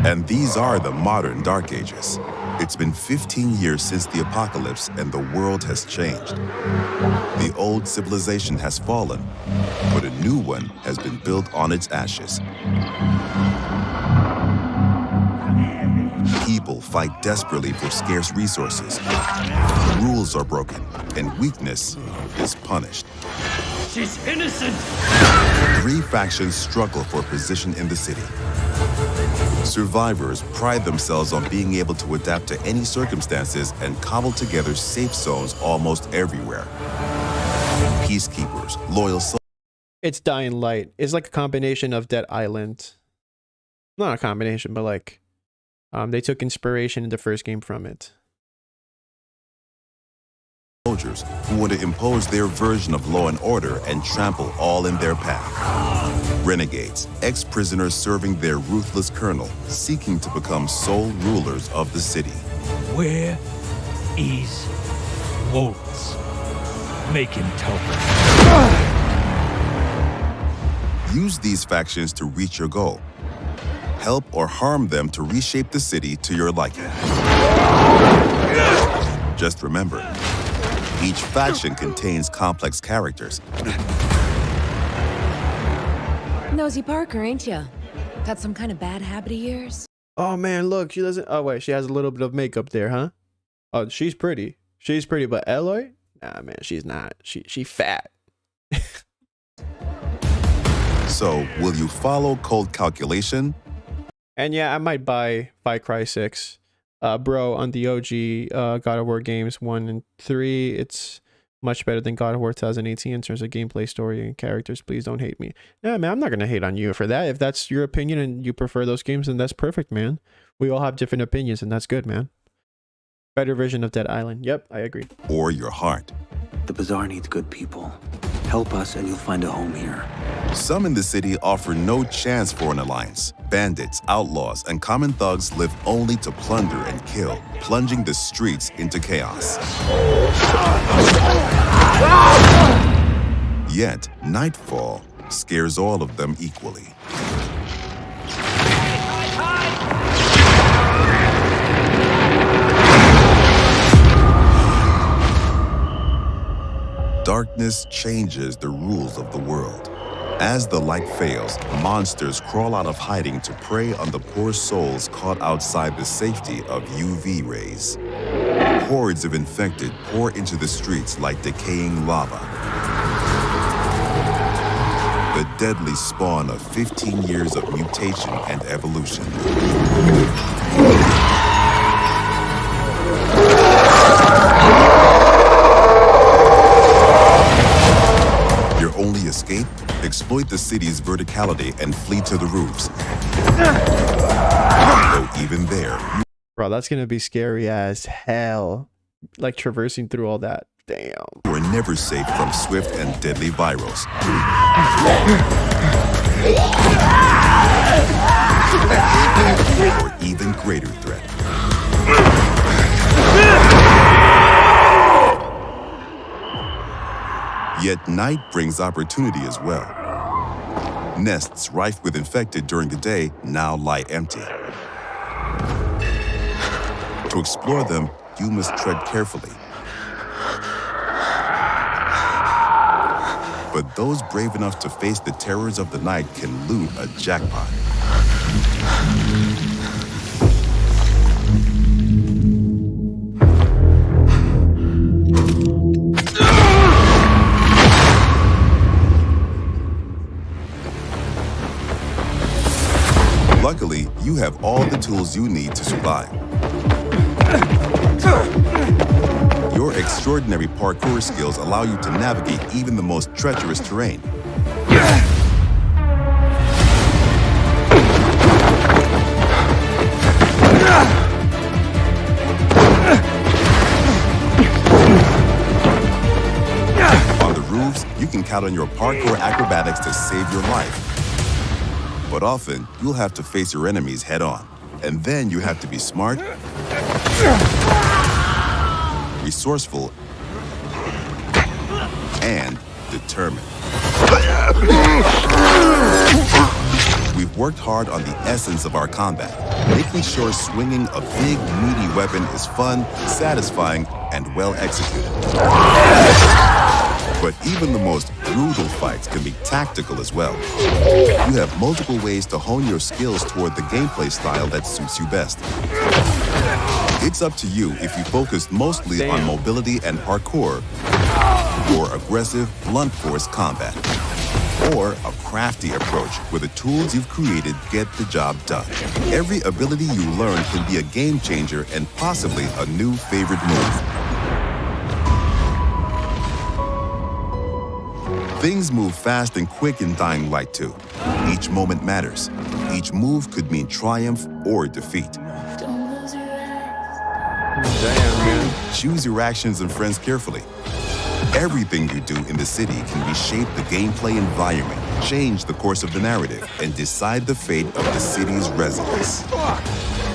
And these are the modern Dark Ages. It's been 15 years since the apocalypse and the world has changed. The old civilization has fallen, but a new one has been built on its ashes. People fight desperately for scarce resources. Rules are broken, and weakness is punished. She's innocent! 3 factions struggle for position in the city. Survivors pride themselves on being able to adapt to any circumstances and cobble together safe zones almost everywhere. Peacekeepers, loyal soldiers. It's Dying Light. It's like a combination of Dead Island. Not a combination, but like, they took inspiration in the first game from it. Soldiers who want to impose their version of law and order and trample all in their path. Renegades, ex-prisoners serving their ruthless colonel, seeking to become sole rulers of the city. Where is Waltz? Make him tell me. Use these factions to reach your goal. Help or harm them to reshape the city to your liking. Just remember, each faction contains complex characters. Nosy Parker, ain't ya? Got some kind of bad habit of yours? Oh man, look, she doesn't. Oh wait, she has a little bit of makeup there, huh? Oh, she's pretty. She's pretty, but Aloy? Nah, man, she's not. She fat. So, will you follow cold calculation? And yeah, I might buy Far Cry 6. Bro, on the OG God of War games 1 and 3, it's much better than God of War 2018 in terms of gameplay, story, and characters. Please don't hate me. Yeah, man, I'm not gonna hate on you for that. If that's your opinion and you prefer those games, then that's perfect, man. We all have different opinions, and that's good, man. Better version of Dead Island. Yep, I agree. Or your heart? The bazaar needs good people. Help us and you'll find a home here. Some in the city offer no chance for an alliance. Bandits, outlaws, and common thugs live only to plunder and kill, plunging the streets into chaos. Yet, nightfall scares all of them equally. Darkness changes the rules of the world. As the light fails, monsters crawl out of hiding to prey on the poor souls caught outside the safety of UV rays. Hordes of infected pour into the streets like decaying lava. The deadly spawn of 15 years of mutation and evolution. Your only escape? Exploit the city's verticality and flee to the roofs. Though even there, Bro, that's gonna be scary as hell. Like traversing through all that. Damn. you are never safe from swift and deadly virals. Or even greater threat. Yet night brings opportunity as well. Nests rife with infected during the day now lie empty. To explore them, you must tread carefully. But those brave enough to face the terrors of the night can loot a jackpot. Luckily, you have all the tools you need to survive. Your extraordinary parkour skills allow you to navigate even the most treacherous terrain. On the roofs, you can count on your parkour acrobatics to save your life. But often, you'll have to face your enemies head on. And then you have to be smart, resourceful, and determined. We've worked hard on the essence of our combat, making sure swinging a big, meaty weapon is fun, satisfying, and well executed. But even the most brutal fights can be tactical as well. You have multiple ways to hone your skills toward the gameplay style that suits you best. It's up to you if you focus mostly on mobility and parkour, or aggressive, blunt force combat, or a crafty approach where the tools you've created get the job done. Every ability you learn can be a game changer and possibly a new favorite move. Things move fast and quick in Dying Light 2. Each moment matters. Each move could mean triumph or defeat. Damn, man. Choose your actions and friends carefully. Everything you do in the city can reshape the gameplay environment, change the course of the narrative, and decide the fate of the city's residents.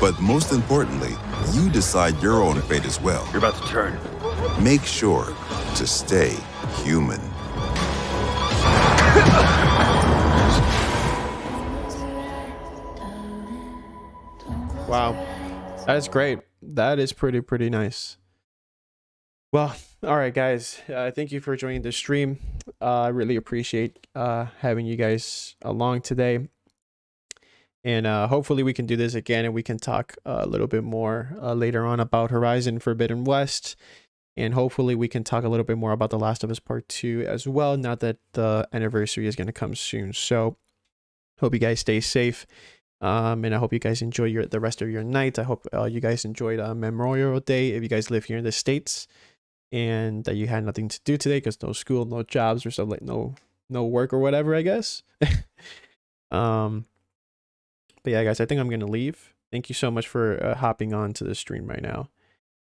But most importantly, you decide your own fate as well. You're about to turn. Make sure to stay human. Wow, that is great. That is pretty nice. Well, all right, guys. Thank you for joining the stream. I really appreciate having you guys along today. And hopefully we can do this again and we can talk a little bit more later on about Horizon Forbidden West. And hopefully we can talk a little bit more about The Last of Us Part 2 as well, now that the anniversary is going to come soon. So hope you guys stay safe. And I hope you guys enjoy the rest of your night. I hope you guys enjoyed Memorial Day if you guys live here in the States, and that you had nothing to do today because no school, no jobs, or something, like no work or whatever, I guess. But yeah, guys, I think I'm gonna leave. Thank you so much for hopping on to the stream right now.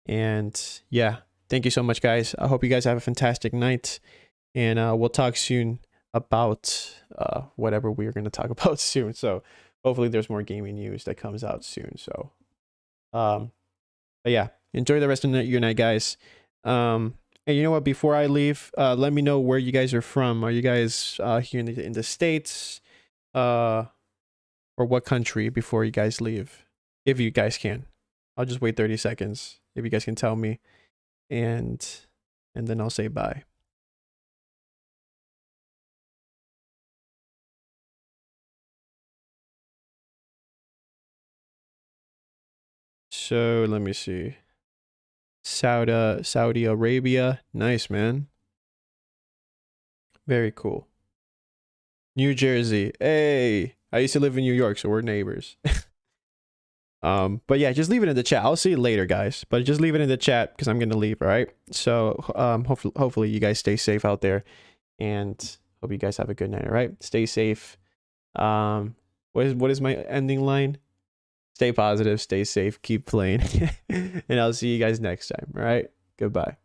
And yeah, thank you so much, guys. I hope you guys have a fantastic night, and we'll talk soon about whatever we're gonna talk about soon. So hopefully there's more gaming news that comes out soon. So but yeah, enjoy the rest of your night, guys. And you know what, before I leave, let me know where you guys are from. Are you guys here in the States, or what country, before you guys leave, if you guys can? I'll just wait 30 seconds if you guys can tell me, and then I'll say bye. So let me see. Saudi Arabia. Nice, man. Very cool. New Jersey. Hey, I used to live in New York, so we're neighbors. But yeah, just leave it in the chat. I'll see you later, guys. But just leave it in the chat because I'm gonna leave. All right. So hopefully you guys stay safe out there, and hope you guys have a good night. All right. Stay safe. What is my ending line? Stay positive, stay safe, keep playing, and I'll see you guys next time. All right. Goodbye.